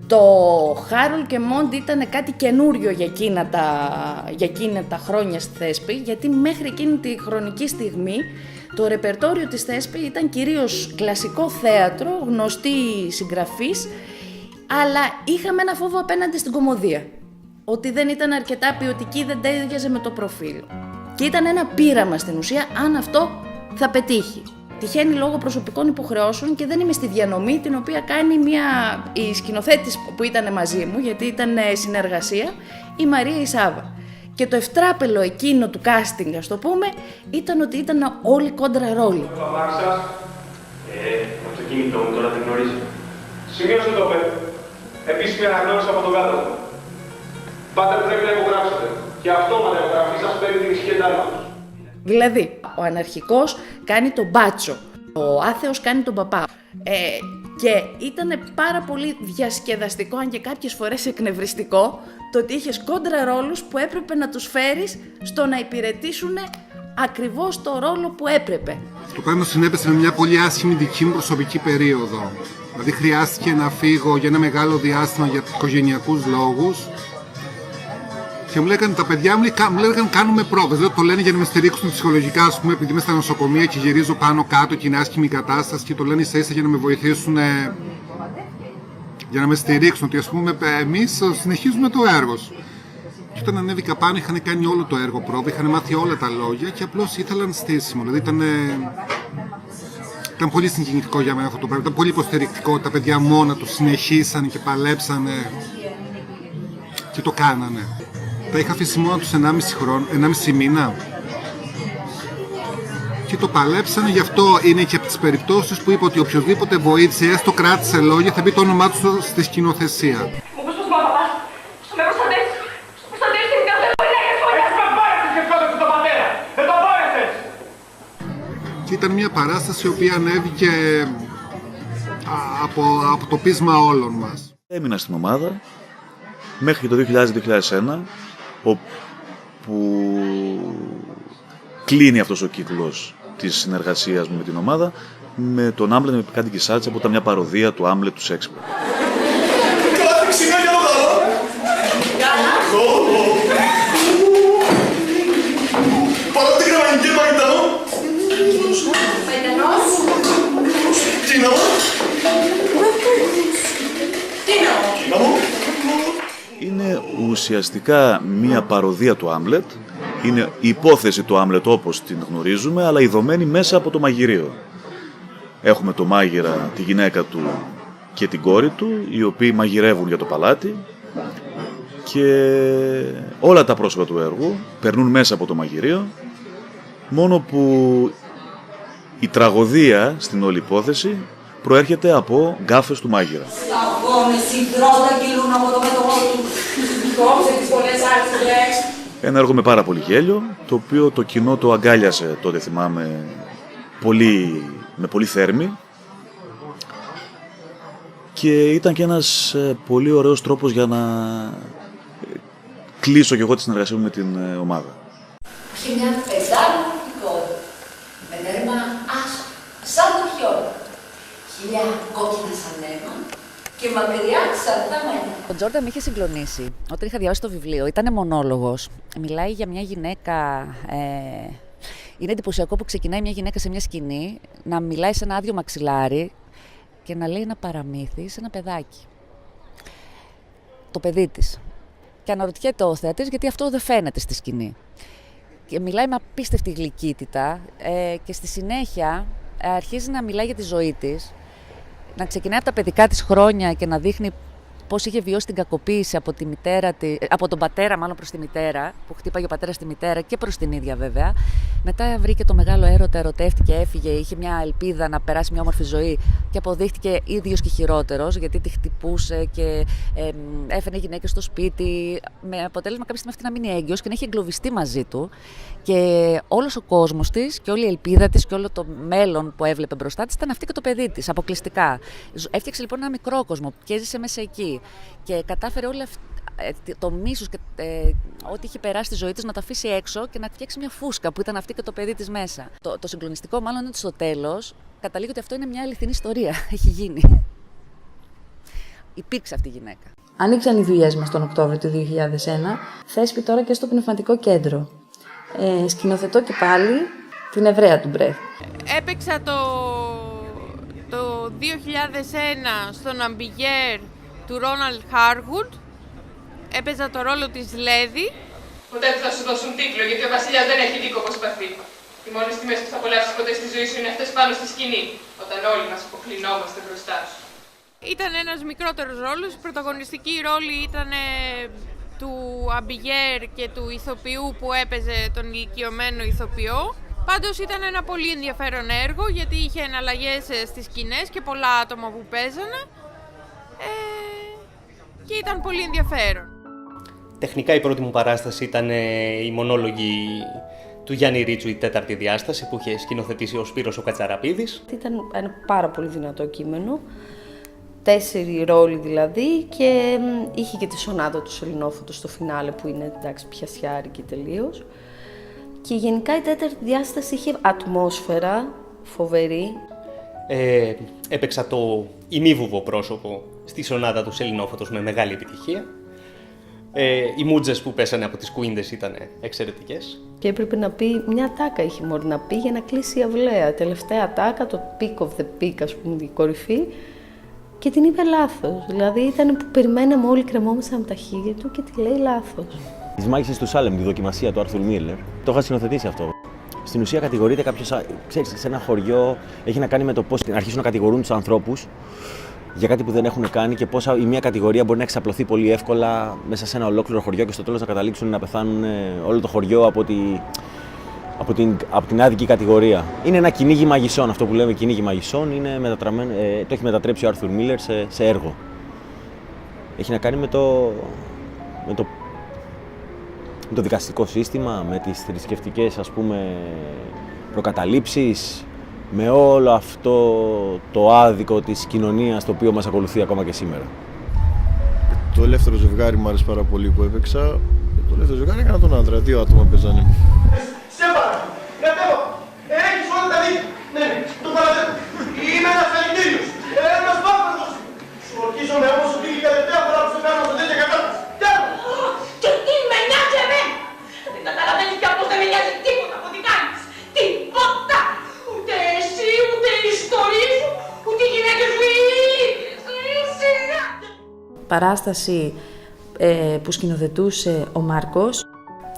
Το Χάρολ και Μόντ ήταν κάτι καινούριο για εκείνα τα χρόνια στη Θέσπη, γιατί μέχρι εκείνη τη χρονική στιγμή το ρεπερτόριο της Θέσπη ήταν κυρίως κλασικό θέατρο, γνωστοί συγγραφείς, αλλά είχαμε ένα φόβο απέναντι στην κωμωδία. Ότι δεν ήταν αρκετά ποιοτική, δεν τέριαζε με το προφίλ. Και ήταν ένα πείραμα στην ουσία αν αυτό θα πετύχει. Τυχαίνει λόγω προσωπικών υποχρεώσεων και δεν είμαι στη διανομή την οποία κάνει η σκηνοθέτης που ήταν μαζί μου, γιατί ήταν συνεργασία, η Μαρία Ισάβα. Και το ευτράπελο εκείνο του casting, ας το πούμε, ήταν ότι ήταν όλοι κόντρα ρόλοι. Το αμάξι σας, το κινητό μου τώρα δεν γνωρίζει. Σημείωσε το παιδί. Επίσημη αναγνώριση από τον κάτω. Πάντα πρέπει να υπογράψετε. Και αυτόματα η υπογραφή σας παίρνει την ισχύ εντάλματος. Δηλαδή, ο αναρχικός κάνει τον μπάτσο, ο άθεος κάνει τον παπά. Και ήταν πάρα πολύ διασκεδαστικό, αν και κάποιες φορές εκνευριστικό, το ότι είχες κόντρα ρόλους που έπρεπε να τους φέρεις στο να υπηρετήσουν ακριβώς το ρόλο που έπρεπε. Το πράγμα συνέπεσε με μια πολύ άσχημη δική μου προσωπική περίοδο. Δηλαδή χρειάστηκε να φύγω για ένα μεγάλο διάστημα για οικογενειακούς λόγους. Και μου λέγανε τα παιδιά μου, λέγανε κάνουμε πρόβες. Δηλαδή το λένε για να με στηρίξουν ψυχολογικά, ας πούμε, επειδή είμαι στα νοσοκομεία και γυρίζω πάνω κάτω και είναι άσχημη η κατάσταση, και το λένε ίσα ίσα για να με βοηθήσουν, για να με στηρίξουν. Ότι ας πούμε εμείς συνεχίζουμε το έργο σου. Και όταν ανέβηκα πάνω είχαν κάνει όλο το έργο πρόβα, είχαν μάθει όλα τα λόγια και απλώς ήθελαν στήσιμο. Δηλαδή ήταν πολύ συγκινητικό για μένα αυτό το πράγμα. Ήταν πολύ υποστηρικτικό. Τα παιδιά μόνα τους συνεχίσανε και παλέψανε και το κάνανε. Τα είχα αφήσει μόνο τους 1,5 μήνα και το παλέψανε, γι' αυτό είναι και από τις περιπτώσεις που είπα ότι οποιοδήποτε βοήθησε, έστω κράτησε λόγια, θα μπει το όνομά του στη σκηνοθεσία. Μου πες πως μ' αγαπάς, με προστατεύεις, προστατεύεις την κάθε φορά και φορά. Δεν τον πάρεσαι και σκότωσες τον πατέρα, δεν τον πάρεσες. Και ήταν μια παράσταση η οποία ανέβηκε από το πείσμα όλων μας. Έμεινα στην ομάδα μέχρι το 2000-2001, όπου κλείνει αυτός ο κύκλος της συνεργασίας μου με την ομάδα, με τον Άμλετ με Πικάντη Κισάτσα, που ήταν μια παροδία του Άμλετ του Σέξπιρ. Είναι ουσιαστικά μία παροδία του Άμλετ. Είναι η υπόθεση του Άμλετ όπως την γνωρίζουμε, αλλά ειδωμένη μέσα από το μαγειρίο. Έχουμε το μάγειρα, τη γυναίκα του και την κόρη του, οι οποίοι μαγειρεύουν για το παλάτι, και όλα τα πρόσωπα του έργου περνούν μέσα από το μαγειρίο, μόνο που η τραγωδία στην όλη υπόθεση προέρχεται από γκάφες του μάγειρα. Κόμες υδρότα κυλούν από το μέτωπό του. Κόψε τις πολλές άρχιδες. Ένα έργο με πάρα πολύ γέλιο, το οποίο το κοινό το αγκάλιασε τότε, θυμάμαι, με πολύ θέρμη. Και ήταν και ένας πολύ ωραίος τρόπος για να κλείσω και εγώ τη συνεργασία μου με την ομάδα. Είχε μια πεντάλεπτη κόρη, με δέρμα άσπρο, σαν το χιόνι. Χιλιά κόκκινα σαν αίμα και μακριά σαν τα μένα. Ο Τζόρνταν με είχε συγκλονίσει. Όταν είχα διαβάσει το βιβλίο, ήταν μονόλογος. Μιλάει για μια γυναίκα. Είναι εντυπωσιακό που ξεκινάει μια γυναίκα σε μια σκηνή να μιλάει σε ένα άδειο μαξιλάρι και να λέει ένα παραμύθι σε ένα παιδάκι. Το παιδί της. Και αναρωτιέται ο θεατής γιατί αυτό δεν φαίνεται στη σκηνή. Και μιλάει με απίστευτη γλυκύτητα και στη συνέχεια αρχίζει να μιλάει για τη ζωή της, να ξεκινάει από τα παιδικά της χρόνια και να δείχνει πώς είχε βιώσει την κακοποίηση από τον πατέρα μάλλον προς τη μητέρα, που χτύπαγε ο πατέρας τη μητέρα και προς την ίδια βέβαια. Μετά βρήκε το μεγάλο έρωτα, ερωτεύτηκε, έφυγε, είχε μια ελπίδα να περάσει μια όμορφη ζωή και αποδείχτηκε ίδιος και χειρότερος, γιατί τη χτυπούσε και έφερνε γυναίκες στο σπίτι, με αποτέλεσμα κάποια στιγμή αυτή να μείνει έγκυος και να έχει εγκλωβιστεί μαζί του. Και όλος ο κόσμος της και όλη η ελπίδα της και όλο το μέλλον που έβλεπε μπροστά της ήταν αυτή και το παιδί της, αποκλειστικά. Έφτιαξε λοιπόν ένα μικρό κόσμο και έζησε μέσα εκεί. Και κατάφερε όλο το μίσος και ό,τι είχε περάσει στη ζωή της να το αφήσει έξω και να φτιάξει μια φούσκα που ήταν αυτή και το παιδί της μέσα. Το συγκλονιστικό μάλλον είναι ότι στο τέλος καταλήγει ότι αυτό είναι μια αληθινή ιστορία. Έχει γίνει. Υπήρξε αυτή η γυναίκα. Ανοίξαν οι δουλειές μας τον Οκτώβριο του 2001. Θέσπη τώρα και στο Πνευματικό Κέντρο. Σκηνοθετώ και πάλι την Εβραία του Μπρέχτ. Έπαιξα το 2001 στον Αμπιγέρ του Ρόναλντ Χάργουτ. Έπαιζα το ρόλο της Λέδη. Ποτέ δεν θα σου δώσουν τίτλο, γιατί ο βασιλιάς δεν έχει δίκοπο σπαθί. Οι μόνες τιμές που θα απολαύσεις ποτέ στη ζωή σου είναι αυτές πάνω στη σκηνή, όταν όλοι μας αποκλεινόμαστε μπροστά σου. Ήταν ένας μικρότερος ρόλος. Η πρωταγωνιστική ρόλη ήταν του Αμπιγέρ και του ηθοποιού που έπαιζε τον ηλικιωμένο ηθοποιό. Πάντως ήταν ένα πολύ ενδιαφέρον έργο, γιατί είχε εναλλαγές στις σκηνές και πολλά άτομα που παίζανε. Και ήταν πολύ ενδιαφέρον. Τεχνικά η πρώτη μου παράσταση ήταν η μονόλογη του Γιάννη Ρίτσου, η τέταρτη διάσταση, που είχε σκηνοθετήσει ο Σπύρος ο Κατσαραπίδης. Ήταν ένα πάρα πολύ δυνατό κείμενο, 4 ρόλοι δηλαδή, και είχε και τη σονάδα του Σελινόφωτο στο φινάλε που είναι εντάξει πιασιάρικη τελείως. Και γενικά η τέταρτη διάσταση είχε ατμόσφαιρα φοβερή. Έπαιξα το ημίβουβο πρόσωπο στη σονάδα του Σελινόφωτος με μεγάλη επιτυχία. Οι μούτζες που πέσανε από τις κουίντες ήταν εξαιρετικές. Και έπρεπε να πει, μια τάκα είχε μόνο να πει για να κλείσει η αυλαία. Τελευταία τάκα, το peak of the peak, ας πούμε, η κορυφή. Και την είπε λάθος. Δηλαδή ήταν που περιμέναμε όλοι, κρεμόμασταν από τα χείλια του και τη λέει λάθος. Τις Μάγισσες του Σάλεμ, τη δοκιμασία του Άρθουρ Μίλλερ, το είχα σκηνοθετήσει αυτό. Στην ουσία κατηγορείται κάποιος, ξέρεις, σε ένα χωριό, έχει να κάνει με το πώς αρχίσουν να κατηγορούν τους ανθρώπους για κάτι που δεν έχουν κάνει και πώς η μία κατηγορία μπορεί να εξαπλωθεί πολύ εύκολα μέσα σε ένα ολόκληρο χωριό και στο τέλος να καταλήξουν να πεθάνουν όλο το χωριό από την άδικη κατηγορία. Είναι ένα κυνήγι μαγισσών, αυτό που λέμε κυνήγι μαγισσών, είναι το έχει μετατρέψει ο Άρθουρ Μίλλερ σε έργο. Έχει να κάνει με το δικαστικό σύστημα, με τις θρησκευτικές, ας πούμε, προκαταλήψεις, με όλο αυτό το άδικο της κοινωνίας το οποίο μας ακολουθεί ακόμα και σήμερα. Το ελεύθερο ζευγάρι μου άρεσε πάρα πολύ που έπαιξα. Το ελεύθερο ζευγάρι έκανα τον άντρα, 2 άτομα παίζανε. Σε παρακαλώ, έχεις όλα τα δίκαια. Ναι, το παραδέχομαι. Είμαι ένας Ελληνίδιος, ένας Βάπερδος. Σου ορκίζομαι όμως ότι η τελευταία φορά που σε κάνω σε τέτοια κατάσταση. Και τι με νοιάζει εμένα! Δεν καταλαβαίνεις πια πως δεν με νοιάζει τίποτα από τι κάνεις! Τίποτα! Ούτε εσύ, ούτε η ιστορία σου, ούτε οι γυναίκες σου, οι ίδιες! Παράσταση που σκηνοθετούσε ο Μάρκος.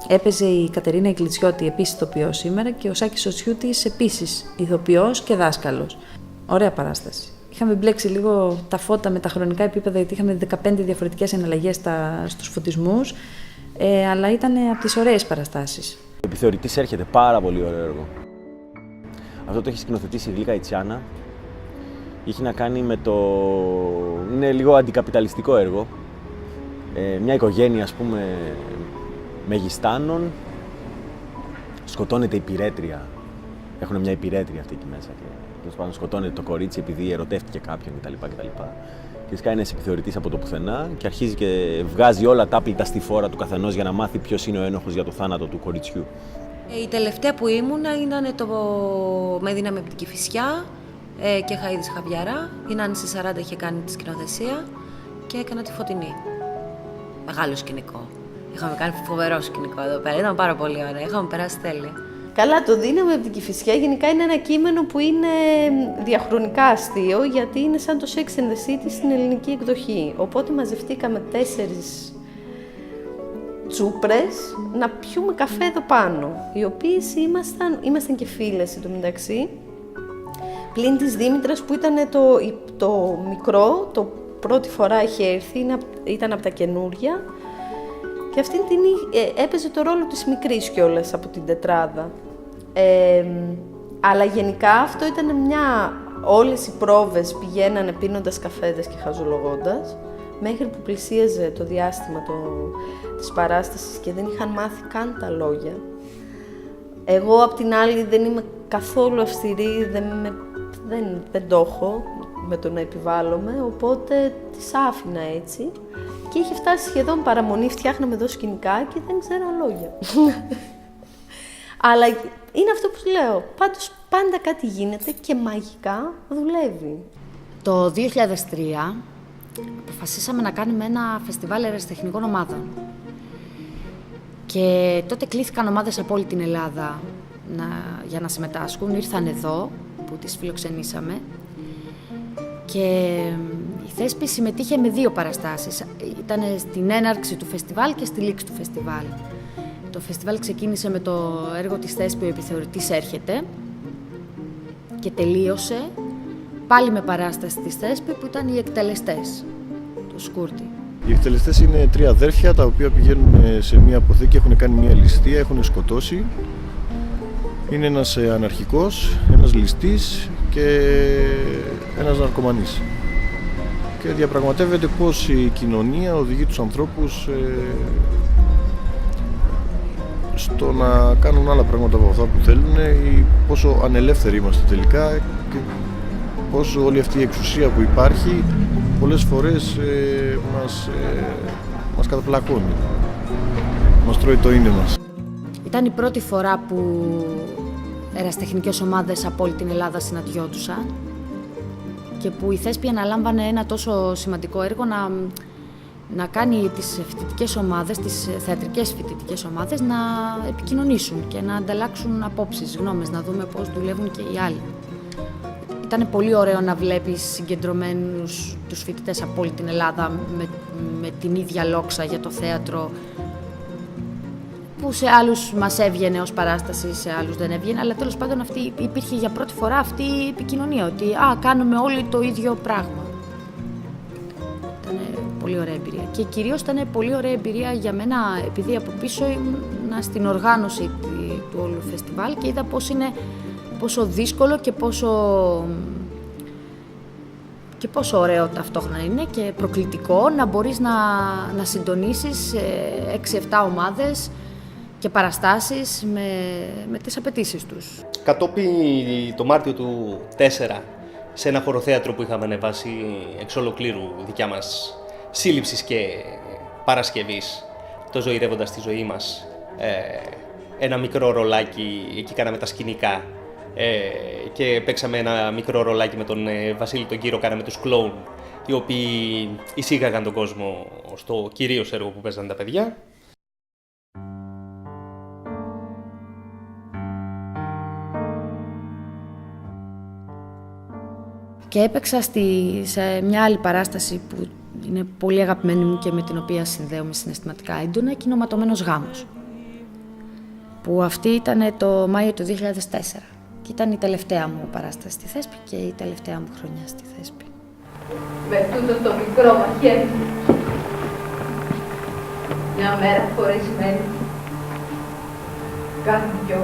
Έπαιζε η Κατερίνα Ιγκλητσιώτη, επίσης ηθοποιός σήμερα, και ο Σάκης Σοτσιούτης, επίσης ηθοποιός και δάσκαλος. Ωραία παράσταση. Είχαμε μπλέξει λίγο τα φώτα με τα χρονικά επίπεδα, γιατί είχαμε 15 διαφορετικές εναλλαγές στους φωτισμούς, αλλά ήταν από τις ωραίες παραστάσεις. Ο Επιθεωρητής έρχεται, πάρα πολύ ωραίο έργο. Αυτό το έχει σκηνοθετήσει η Γλίκα Ιτσιάνα Είχε να κάνει με το... Είναι λίγο αντικαπιταλιστικό έργο. Μια οικογένεια, ας πούμε, μεγιστάνων. Σκοτώνεται η υπηρέτρια. Έχουν μια υπηρέτρια αυτή εκεί μέσα. Και τέλος πάντων σκοτώνεται το κορίτσι επειδή ερωτεύτηκε κάποιον κτλ. Και φυσικά είναι επιθεωρητής από το πουθενά και αρχίζει και βγάζει όλα τα άπλυτα στη φόρα του καθενός για να μάθει ποιος είναι ο ένοχος για το θάνατο του κοριτσιού. Η τελευταία που ήμουνα ήταν το «Με δύναμη από την Κηφισιά» και Χαΐδης Χαβιαρά. Η Νάνση 40 είχε κάνει τη σκηνοθεσία και έκανα τη Φωτεινή. Μεγάλο σκηνικό. Είχαμε κάνει φοβερό σκηνικό εδώ πέρα. Ήταν πάρα πολύ ωραία. Είχαμε περάσει τέλεια. Καλά, το «Δύναμη από την Κηφισιά» γενικά είναι ένα κείμενο που είναι διαχρονικά αστείο, γιατί είναι σαν το Sex and the City στην ελληνική εκδοχή. Οπότε μαζευτήκαμε 4 τσούπρες να πιούμε καφέ εδώ πάνω, οι οποίες ήμασταν και φίλες εντωμεταξύ, πλην της Δήμητρας που ήταν το μικρό, το πρώτη φορά είχε έρθει, ήταν από τα καινούρια, και αυτή την έπαιζε το ρόλο της μικρής κιόλας από την τετράδα. Αλλά γενικά αυτό ήταν όλες οι πρόβες πηγαίνανε πίνοντας καφέδες και χαζολογώντας, μέχρι που πλησίαζε το διάστημα της παράστασης και δεν είχαν μάθει καν τα λόγια. Εγώ απ' την άλλη δεν είμαι καθόλου αυστηρή, δεν το έχω με το να επιβάλλομαι, οπότε τις άφηνα έτσι. Και είχε φτάσει σχεδόν παραμονή, φτιάχναμε εδώ σκηνικά και δεν ξέρω λόγια. Αλλά είναι αυτό που σου λέω, πάντως πάντα κάτι γίνεται και μαγικά δουλεύει. Το 2003 αποφασίσαμε να κάνουμε ένα φεστιβάλ ερασιτεχνικών ομάδων. Και τότε κλήθηκαν ομάδες από όλη την Ελλάδα για να συμμετάσχουν. Ήρθαν εδώ, που τις φιλοξενήσαμε. Και η Θέσπη συμμετείχε με 2 παραστάσεις. Ήταν στην έναρξη του φεστιβάλ και στη λήξη του φεστιβάλ. Το φεστιβάλ ξεκίνησε με το έργο της Θέσπη «Ο επιθεωρητής έρχεται» και τελείωσε πάλι με παράσταση της Θέσπη που ήταν οι εκτελεστές, το Σκούρτη. Οι εκτελεστές είναι 3 αδέρφια τα οποία πηγαίνουν σε μια αποθήκη, έχουν κάνει μια ληστεία, έχουν σκοτώσει. Είναι ένας αναρχικός, ένας ληστής και ένας ναρκωμανής. Και διαπραγματεύεται πώς η κοινωνία οδηγεί τους ανθρώπους στο να κάνουν άλλα πράγματα από αυτά που θέλουν ή πόσο ανελεύθεροι είμαστε τελικά και πόσο όλη αυτή η εξουσία που υπάρχει πολλές φορές μας καταπλακώνει, μας τρώει το είναι μας. Ήταν η πρώτη φορά που ερασιτεχνικές ομάδες από όλη την Ελλάδα συναντιόντουσαν και που η Θέσπη αναλάμβανε ένα τόσο σημαντικό έργο να κάνει τις φοιτητικές ομάδες, τις θεατρικές φοιτητικές ομάδες να επικοινωνήσουν και να ανταλλάξουν απόψεις, γνώμες, να δούμε πώς δουλεύουν και οι άλλοι. Ήταν πολύ ωραίο να βλέπεις συγκεντρωμένους τους φοιτητές από όλη την Ελλάδα με την ίδια λόξα για το θέατρο, που σε άλλους μας έβγαινε ως παράσταση, σε άλλους δεν έβγαινε, αλλά τέλος πάντων υπήρχε για πρώτη φορά αυτή η επικοινωνία, ότι κάνουμε όλοι το ίδιο πράγμα. Ήταν πολύ ωραία εμπειρία. Και κυρίως ήταν πολύ ωραία εμπειρία για μένα, επειδή από πίσω ήμουν στην οργάνωση του όλου φεστιβάλ και είδα πόσο δύσκολο και πόσο ωραίο ταυτόχρονα είναι και προκλητικό να μπορείς να συντονίσεις 6-7 ομάδες και παραστάσεις με τις απαιτήσεις τους. Κατόπιν το Μάρτιο του 4, σε ένα χωροθέατρο που είχαμε ανεβάσει εξ ολοκλήρου δικιά μας σύλληψης και παρασκευής, το «Ζωηρεύοντας τη ζωή μας», ένα μικρό ρολάκι, εκεί κάναμε τα σκηνικά και παίξαμε ένα μικρό ρολάκι με τον Βασίλη τον Κύρο, κάναμε τους κλόουν, οι οποίοι εισήγαγαν τον κόσμο στο κυρίως έργο που παίζανε τα παιδιά. Και έπαιξα σε μια άλλη παράσταση που είναι πολύ αγαπημένη μου και με την οποία συνδέομαι συναισθηματικά έντονα, «Κινωματωμένος γάμος», που αυτή ήταν το Μάιο του 2004 και ήταν η τελευταία μου παράσταση στη Θέσπη και η τελευταία μου χρονιά στη Θέσπη. Με τούτο το μικρό μαχαίρι, μια μέρα χωρισμένη, κάνει 2,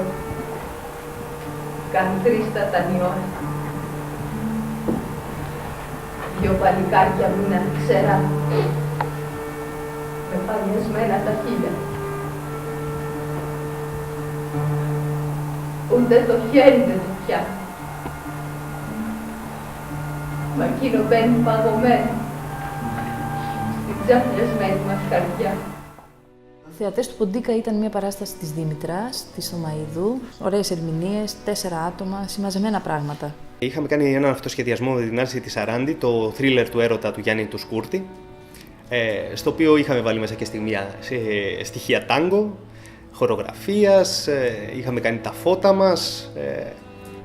κάνει 3 τα τανιώνα. Δυο παλικάρια μείναν ξερά, με πανιασμένα τα χείλια. Ούτε το χέρι δεν του πιάνει. Μα εκείνο μπαίνει παγωμένο στην ξαφνιασμένη μας καρδιά. Οι θεατές του Ποντίκα ήταν μια παράσταση της Δήμητρας, της Θωμαΐδου, ωραίες ερμηνείες, 4 άτομα, συμμαζεμένα πράγματα. Είχαμε κάνει έναν αυτοσχεδιασμό με την Άρση της Σαράντη, το θρίλερ του έρωτα του Γιάννη του Σκούρτη, στο οποίο είχαμε βάλει μέσα και στοιχεία τάγκο, χορογραφίας, είχαμε κάνει τα φώτα μας,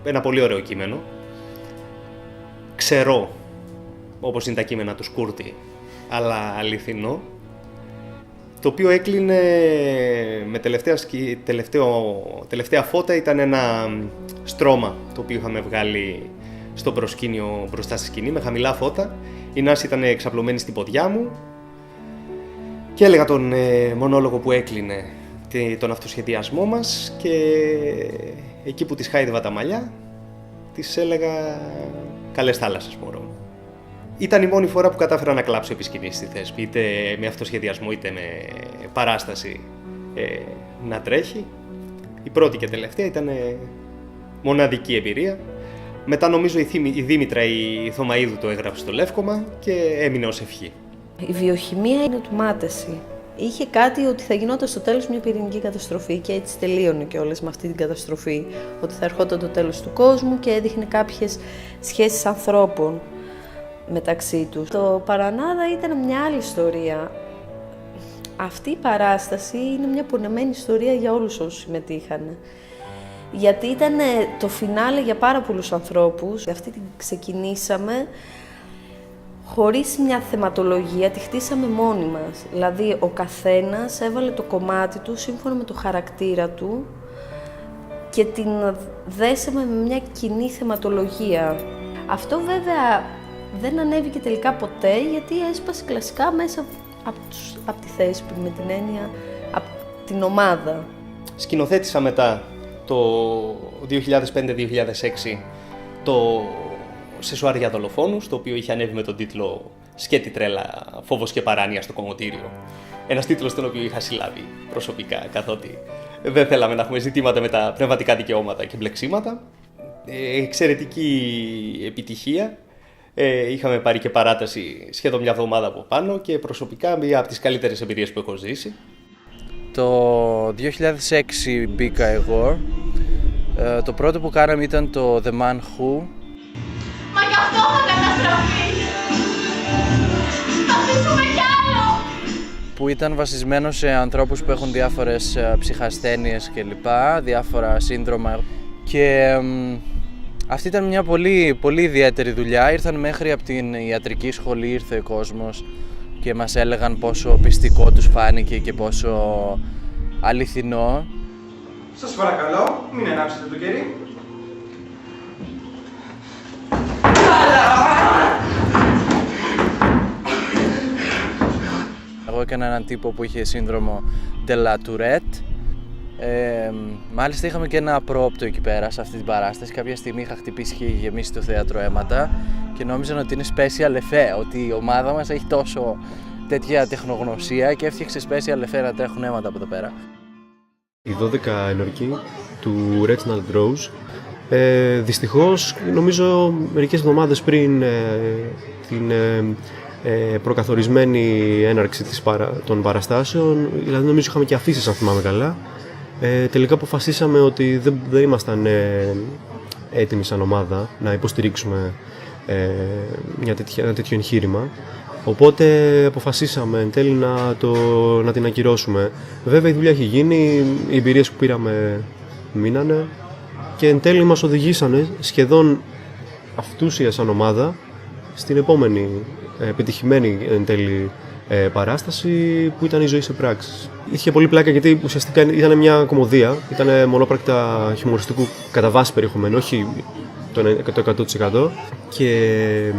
ένα πολύ ωραίο κείμενο. Ξερό, όπως είναι τα κείμενα του Σκούρτη, αλλά αληθινό, το οποίο έκλεινε με τελευταία φώτα, ήταν ένα στρώμα το οποίο είχαμε βγάλει στο προσκήνιο μπροστά στη σκηνή με χαμηλά φώτα. Η Νάση ήταν εξαπλωμένη στην ποδιά μου και έλεγα τον μονόλογο που έκλεινε τον αυτοσχεδιασμό μας και εκεί που της χάιδευα τα μαλλιά της έλεγα «Καλές θάλασσες, μωρό». Ήταν η μόνη φορά που κατάφερα να κλάψω επί σκηνής στη Θέσπη, είτε με αυτοσχεδιασμό είτε με παράσταση να τρέχει. Η πρώτη και τελευταία ήταν μοναδική εμπειρία. Μετά νομίζω η Δήμητρα η Θωμαΐδου το έγραψε στο Λεύκομα και έμεινε ως ευχή. Η βιοχημία είναι του Μάτεση. Είχε κάτι ότι θα γινόταν στο τέλος μια πυρηνική καταστροφή και έτσι τελείωνε κιόλας με αυτή την καταστροφή. Ότι θα ερχόταν το τέλος του κόσμου και έδειχνε κάποιες σχέσεις ανθρώπων μεταξύ τους. Το Παρανάδα ήταν μια άλλη ιστορία. Αυτή η παράσταση είναι μια πονεμένη ιστορία για όλους όσους συμμετείχαν. Γιατί ήταν το φινάλε για πάρα πολλούς ανθρώπους. Αυτή την ξεκινήσαμε χωρίς μια θεματολογία, τη χτίσαμε μόνοι μας. Δηλαδή ο καθένας έβαλε το κομμάτι του σύμφωνα με το χαρακτήρα του και την δέσαμε με μια κοινή θεματολογία. Αυτό βέβαια δεν ανέβηκε τελικά ποτέ γιατί έσπασε κλασικά μέσα από τη Θέσπη, με την έννοια από την ομάδα. Σκηνοθέτησα μετά το 2005-2006 το Σεσουάρ για δολοφόνους, το οποίο είχε ανέβει με τον τίτλο «Σκέτη τρέλα, φόβος και παράνοια στο κομμωτήριο». Ένας τίτλος τον οποίο είχα συλλάβει προσωπικά, καθότι δεν θέλαμε να έχουμε ζητήματα με τα πνευματικά δικαιώματα και μπλεξίματα. Εξαιρετική επιτυχία. Είχαμε πάρει και παράταση σχεδόν μια εβδομάδα από πάνω και προσωπικά μία από τις καλύτερες εμπειρίες που έχω ζήσει. Το 2006 μπήκα εγώ. Το πρώτο που κάναμε ήταν το The Man Who. Μα γι' αυτό θα καταστραφεί! Θα ζήσουμε κι άλλο! Που ήταν βασισμένο σε ανθρώπους που έχουν διάφορες ψυχασθένειες κλπ, διάφορα σύνδρομα. Και αυτή ήταν μια πολύ, πολύ ιδιαίτερη δουλειά. Ήρθαν μέχρι από την ιατρική σχολή, ήρθε ο κόσμος και μας έλεγαν πόσο πιστικό τους φάνηκε και πόσο αληθινό. Σας παρακαλώ, μην ενάψετε το κερί. Εγώ έκανα έναν τύπο που είχε σύνδρομο de la Tourette. Μάλιστα είχαμε και ένα απρόπτο εκεί πέρα σε αυτή την παράσταση. Κάποια στιγμή είχα χτυπήσει και γεμίσει το θέατρο αίματα και νόμιζαν ότι είναι special effect, ότι η ομάδα μας έχει τόσο τέτοια τεχνογνωσία και έφτιαξε special effect να τρέχουν αίματα από εδώ πέρα. Η 12 ενορκή του Reginald Rose, δυστυχώς νομίζω μερικές εβδομάδες πριν την προκαθορισμένη έναρξη των παραστάσεων, δηλαδή νομίζω είχαμε και αφήσεις αν θυμάμαι καλά, τελικά αποφασίσαμε ότι δεν ήμασταν έτοιμοι σαν ομάδα να υποστηρίξουμε ένα τέτοιο εγχείρημα. Οπότε αποφασίσαμε εν τέλει να την ακυρώσουμε. Βέβαια η δουλειά έχει γίνει, οι εμπειρίες που πήραμε μείνανε και εν τέλει μας οδηγήσανε σχεδόν αυτούσια σαν ομάδα στην επόμενη επιτυχημένη εν τέλει παράσταση που ήταν η ζωή σε πράξεις. Είχε πολύ πλάκα γιατί ουσιαστικά ήταν μια κωμωδία, ήταν μονόπρακτα χιουμοριστικού κατά βάση περιεχομένου, όχι το 100% και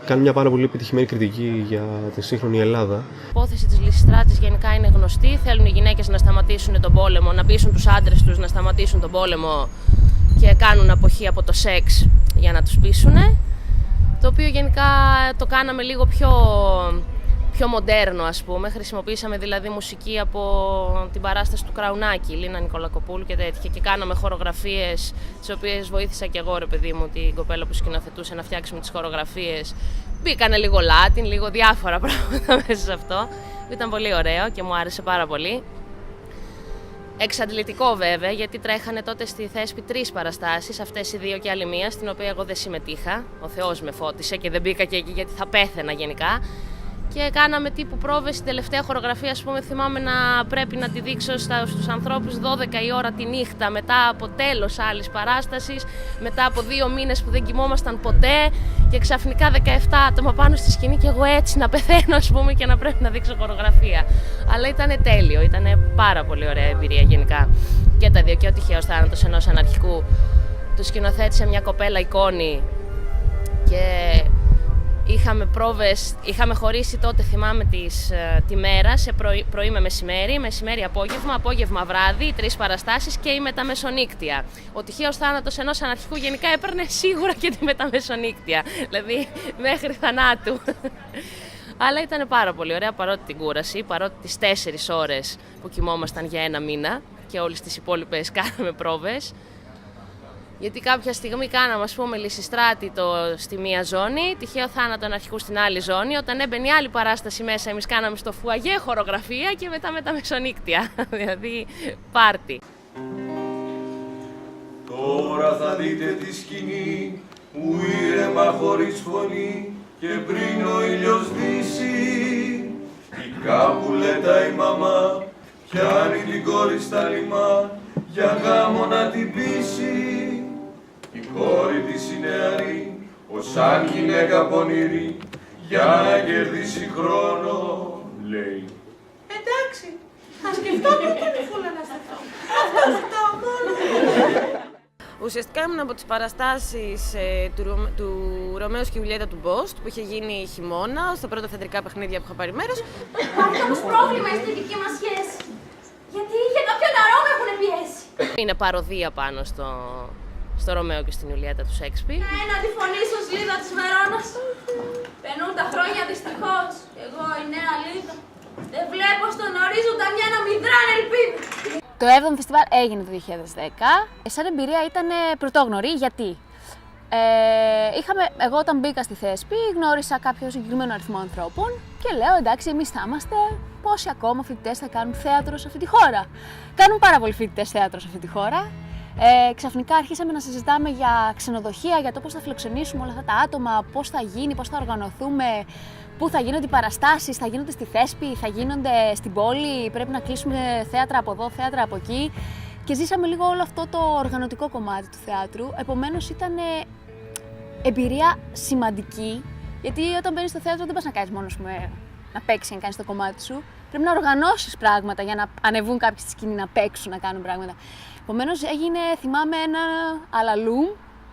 κάνει μια πάρα πολύ επιτυχημένη κριτική για τη σύγχρονη Ελλάδα. Η υπόθεση της Λυσιστράτης γενικά είναι γνωστή. Θέλουν οι γυναίκες να σταματήσουν τον πόλεμο, να πείσουν τους άντρες τους να σταματήσουν τον πόλεμο και κάνουν αποχή από το σεξ για να τους πείσουν. το οποίο γενικά το κάναμε λίγο πιο μοντέρνο, ας πούμε. Χρησιμοποίησαμε δηλαδή μουσική από την παράσταση του Κραουνάκη, Λίνα Νικολακοπούλου και τέτοια, και κάναμε χορογραφίες, τις οποίες βοήθησα και εγώ, ρε παιδί μου, την κοπέλα που σκηνοθετούσε να φτιάξουμε τις χορογραφίες. Μπήκανε λίγο Latin, λίγο διάφορα πράγματα μέσα σε αυτό. Ήταν πολύ ωραίο και μου άρεσε πάρα πολύ. Εξαντλητικό βέβαια, γιατί τρέχανε τότε στη Θέσπη 3 παραστάσεις, αυτές οι 2 και άλλη μία, στην οποία εγώ δεν συμμετείχα. Ο Θεός με φώτισε και δεν μπήκα και εκεί γιατί θα πέθαινα γενικά. Και κάναμε τύπου πρόβες στην τελευταία χορογραφία, ας πούμε, θυμάμαι να πρέπει να τη δείξω στους ανθρώπους 12 η ώρα τη νύχτα, μετά από τέλος άλλης παράστασης, μετά από 2 μήνες που δεν κοιμόμασταν ποτέ και ξαφνικά 17 άτομα πάνω στη σκηνή και εγώ έτσι να πεθαίνω, ας πούμε, και να πρέπει να δείξω χορογραφία. Αλλά ήταν τέλειο, ήταν πάρα πολύ ωραία εμπειρία γενικά. Και τα 2, και ο τυχαίος θάνατος ενός αναρχικού του σκηνοθέτησε μια κοπέλα εικόνη και είχαμε πρόβες, είχαμε χωρίσει τότε, θυμάμαι, τη μέρα σε πρωί με μεσημέρι, μεσημέρι-απόγευμα, απόγευμα-βράδυ, οι 3 παραστάσεις και η μεταμεσονύκτια. Ο τυχαίος θάνατος ενός αναρχικού γενικά έπαιρνε σίγουρα και τη μεταμεσονύκτια, δηλαδή μέχρι θανάτου. Αλλά ήταν πάρα πολύ ωραία, παρότι την κούραση, παρότι τις 4 ώρες που κοιμόμασταν για 1 μήνα και όλες τις υπόλοιπες κάναμε πρόβες. Γιατί κάποια στιγμή κάναμε, ας πούμε, Λυσιστράτητο στη μία ζώνη, τυχαίο θάνατο αναρχικού στην άλλη ζώνη. Όταν έμπαινε η άλλη παράσταση μέσα, εμείς κάναμε στο φουαγέ χορογραφία και μετά με τα μεσονύκτια. Δηλαδή, πάρτι. Τώρα θα δείτε τη σκηνή που ήρεμα χωρίς φωνή και πριν ο ήλιος δύσει. Η Κάπουλέτα η μαμά πιάνει την κόρη στα λιμά για γάμο να την πείσει. Η κόρη της είναι νεαρή, ως σαν γυναίκα πονηρή, για να κερδίσει χρόνο, λέει. Εντάξει, θα σκεφτώ και τη φούλα να σταθώ. Αυτό ζητάω μόνο. Ουσιαστικά ήμουν από τις παραστάσεις του Ρωμαίος και η Ιουλιέτα του Μπόστ, που είχε γίνει χειμώνα, στα πρώτα θεατρικά παιχνίδια που είχα πάρει μέρος. Υπάρχει όμως πρόβλημα στη δική μας σχέση. Γιατί για κάποιο νερό με έχουν πιέσει. Είναι παροδία πάνω στο Ρωμαίο και στην Ιουλιέτα του Σέξπιρ. Ένα τη φωνή σου Λίδα της Βερόνας. Περνούν τα χρόνια δυστυχώς. Εγώ η νέα Λίδα. Δεν βλέπω στον ορίζοντα μια αναμυδράν ελπίδα. Το 7ο φεστιβάλ έγινε το 2010. Σαν εμπειρία ήταν πρωτόγνωρη, γιατί εγώ όταν μπήκα στη Θέσπη γνώρισα κάποιο συγκεκριμένο αριθμό ανθρώπων και λέω εντάξει, εμείς θα είμαστε, πόσοι ακόμα φοιτητές θα κάνουν θέατρο σε αυτή τη χώρα. Κάνουν πάρα πολλοί φοιτητές θέατρο σε αυτή τη χώρα. Ξαφνικά αρχίσαμε να συζητάμε για ξενοδοχεία, για το πώς θα φιλοξενήσουμε όλα αυτά τα άτομα, πώς θα γίνει, πώς θα οργανωθούμε, πού θα γίνονται οι παραστάσεις, θα γίνονται στη Θέσπη, θα γίνονται στην πόλη, πρέπει να κλείσουμε θέατρα από εδώ, θέατρα από εκεί. Και ζήσαμε λίγο όλο αυτό το οργανωτικό κομμάτι του θεάτρου. Επομένως ήταν εμπειρία σημαντική, γιατί όταν μπαίνεις στο θέατρο δεν πας να κάνεις μόνος σου να παίξεις και να κάνεις το κομμάτι σου. Πρέπει να οργανώσεις πράγματα για να ανεβούν κάποιοι στη σκηνή, να παίξουν, να κάνουν πράγματα. Επομένως έγινε, θυμάμαι, ένα αλαλούμ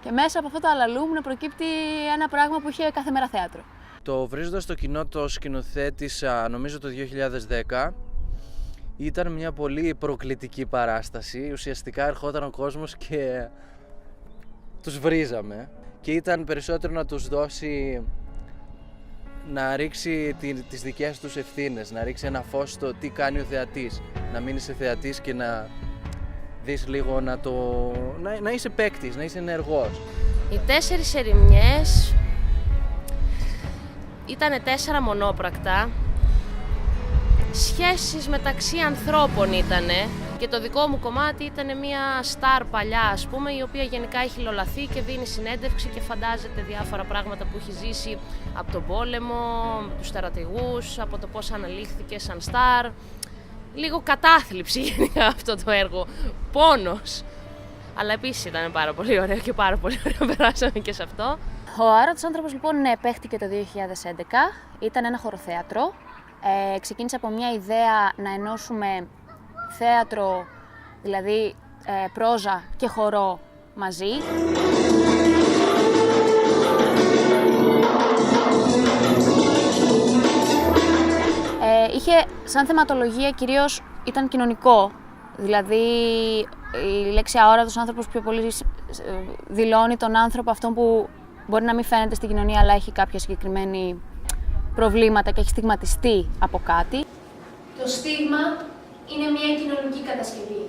και μέσα από αυτό το αλαλούμ να προκύπτει ένα πράγμα που είχε κάθε μέρα θέατρο. Το Βρίζοντας το κοινό το σκηνοθέτησα νομίζω το 2010. Ήταν μια πολύ προκλητική παράσταση. Ουσιαστικά ερχόταν ο κόσμος και τους βρίζαμε. Και ήταν περισσότερο να τους δώσει, να ρίξει τις δικές τους ευθύνες, να ρίξει ένα φως στο τι κάνει ο θεατής. Να μην είσαι θεατής και να δεις λίγο να είσαι παίκτης, να είσαι ενεργός. Οι 4 ερημιές ήτανε 4 μονόπρακτα. Σχέσεις μεταξύ ανθρώπων ήτανε και το δικό μου κομμάτι ήτανε μια στάρ παλιά, ας πούμε, η οποία γενικά έχει λολαθεί και δίνει συνέντευξη και φαντάζεται διάφορα πράγματα που έχει ζήσει από τον πόλεμο, τους στρατηγούς, από το πώς αναλήχθηκε σαν στάρ. Λίγο κατάθλιψη γενικά αυτό το έργο, πόνος. Αλλά επίσης ήταν πάρα πολύ ωραίο και πάρα πολύ ωραίο, περάσαμε και σε αυτό. Ο Άρωτος άνθρωπος λοιπόν παίχτηκε το 2011, ήταν ένα χωροθέατρο. Ξεκίνησε από μια ιδέα να ενώσουμε θέατρο, δηλαδή πρόζα και χορό μαζί. Είχε σαν θεματολογία κυρίως ήταν κοινωνικό, δηλαδή η λέξη αόρατος άνθρωπος πιο πολύ δηλώνει τον άνθρωπο αυτόν που μπορεί να μην φαίνεται στην κοινωνία, αλλά έχει κάποια συγκεκριμένη προβλήματα και έχει στιγματιστεί από κάτι. Το στίγμα είναι μια κοινωνική κατασκευή.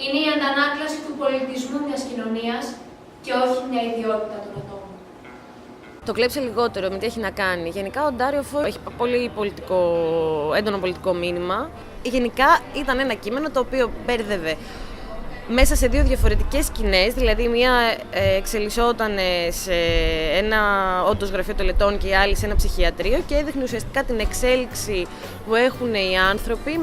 Είναι η αντανάκλαση του πολιτισμού μιας κοινωνίας και όχι μια ιδιότητα των ατόμων. Το κλέψε λιγότερο με τι έχει να κάνει. Γενικά ο Ντάριο Φω έχει πολύ έντονο πολιτικό μήνυμα. Γενικά ήταν ένα κείμενο το οποίο μπέρδευε μέσα σε δύο διαφορετικές σκηνές, δηλαδή μία εξελισσόταν σε ένα όντως γραφείο τελετών και η άλλη σε ένα ψυχιατρίο και έδειχνε ουσιαστικά την εξέλιξη που έχουν οι άνθρωποι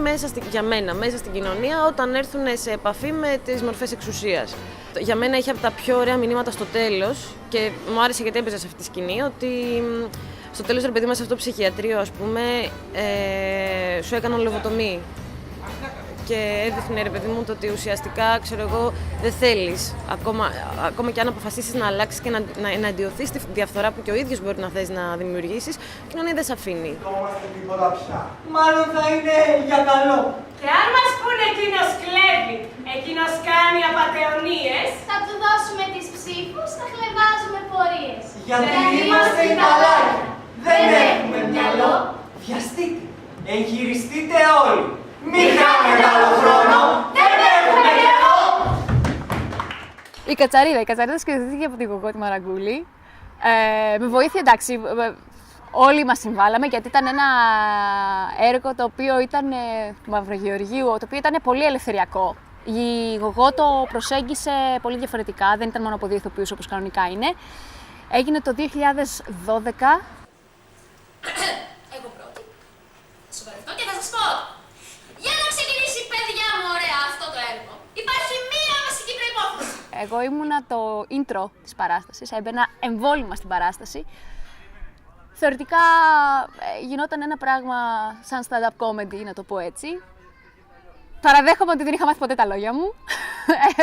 για μένα, μέσα στην κοινωνία όταν έρθουν σε επαφή με τις μορφές εξουσίας. Για μένα είχε από τα πιο ωραία μηνύματα στο τέλος και μου άρεσε γιατί έπαιζε σε αυτή τη σκηνή, ότι στο τέλος ρε παιδί μας σε αυτό το ψυχιατρίο, ας πούμε, σου έκαναν λογοτομή. Και έδειχνε ρε παιδί μου το ότι ουσιαστικά, ξέρω εγώ, δεν θέλεις, ακόμα και αν αποφασίσεις να αλλάξεις και να εντιωθείς τη διαφθορά που και ο ίδιος μπορεί να θες να δημιουργήσεις, η κοινωνία δεν σε αφήνει. Τίποτα πια. Μάλλον θα είναι για καλό. Και αν μας πούνε εκείνος κλέβει, εκείνος κάνει απατεωνίες, θα του δώσουμε τις ψήφους, θα χλεβάζουμε πορείες. Γιατί είμαστε οι μαλάκια. Δεν έχουμε μυαλό. Βιαστείτε. Εγχειριστείτε όλοι. Μην χάνετε άλλο χρόνο, δεν έχουμε καιρό! Η Κατσαρίδα σκηνοθετήθηκε από την Γογό τη Μαραγκούλη. Με βοήθεια, εντάξει, όλοι μας συμβάλαμε, γιατί ήταν ένα έργο το οποίο ήταν του Μαυρογεωργίου, το οποίο ήταν πολύ ελευθεριακό. Η Γογό το προσέγγισε πολύ διαφορετικά, δεν ήταν μόνο από δύο ηθοποιούς όπως κανονικά είναι. Έγινε το 2012. Εγώ πρώτη. Θα σοβαρευτώ και θα σας πω. Για να ξεκινήσει, παιδιά μου, ωραία αυτό το έργο, υπάρχει μία βασική προϋπόθεση. Εγώ ήμουνα το intro της παράστασης, έμπαινα εμβόλυμα στην παράσταση. Θεωρητικά γινόταν ένα πράγμα σαν stand-up comedy, να το πω έτσι. Παραδέχομαι ότι δεν είχα μάθει ποτέ τα λόγια μου.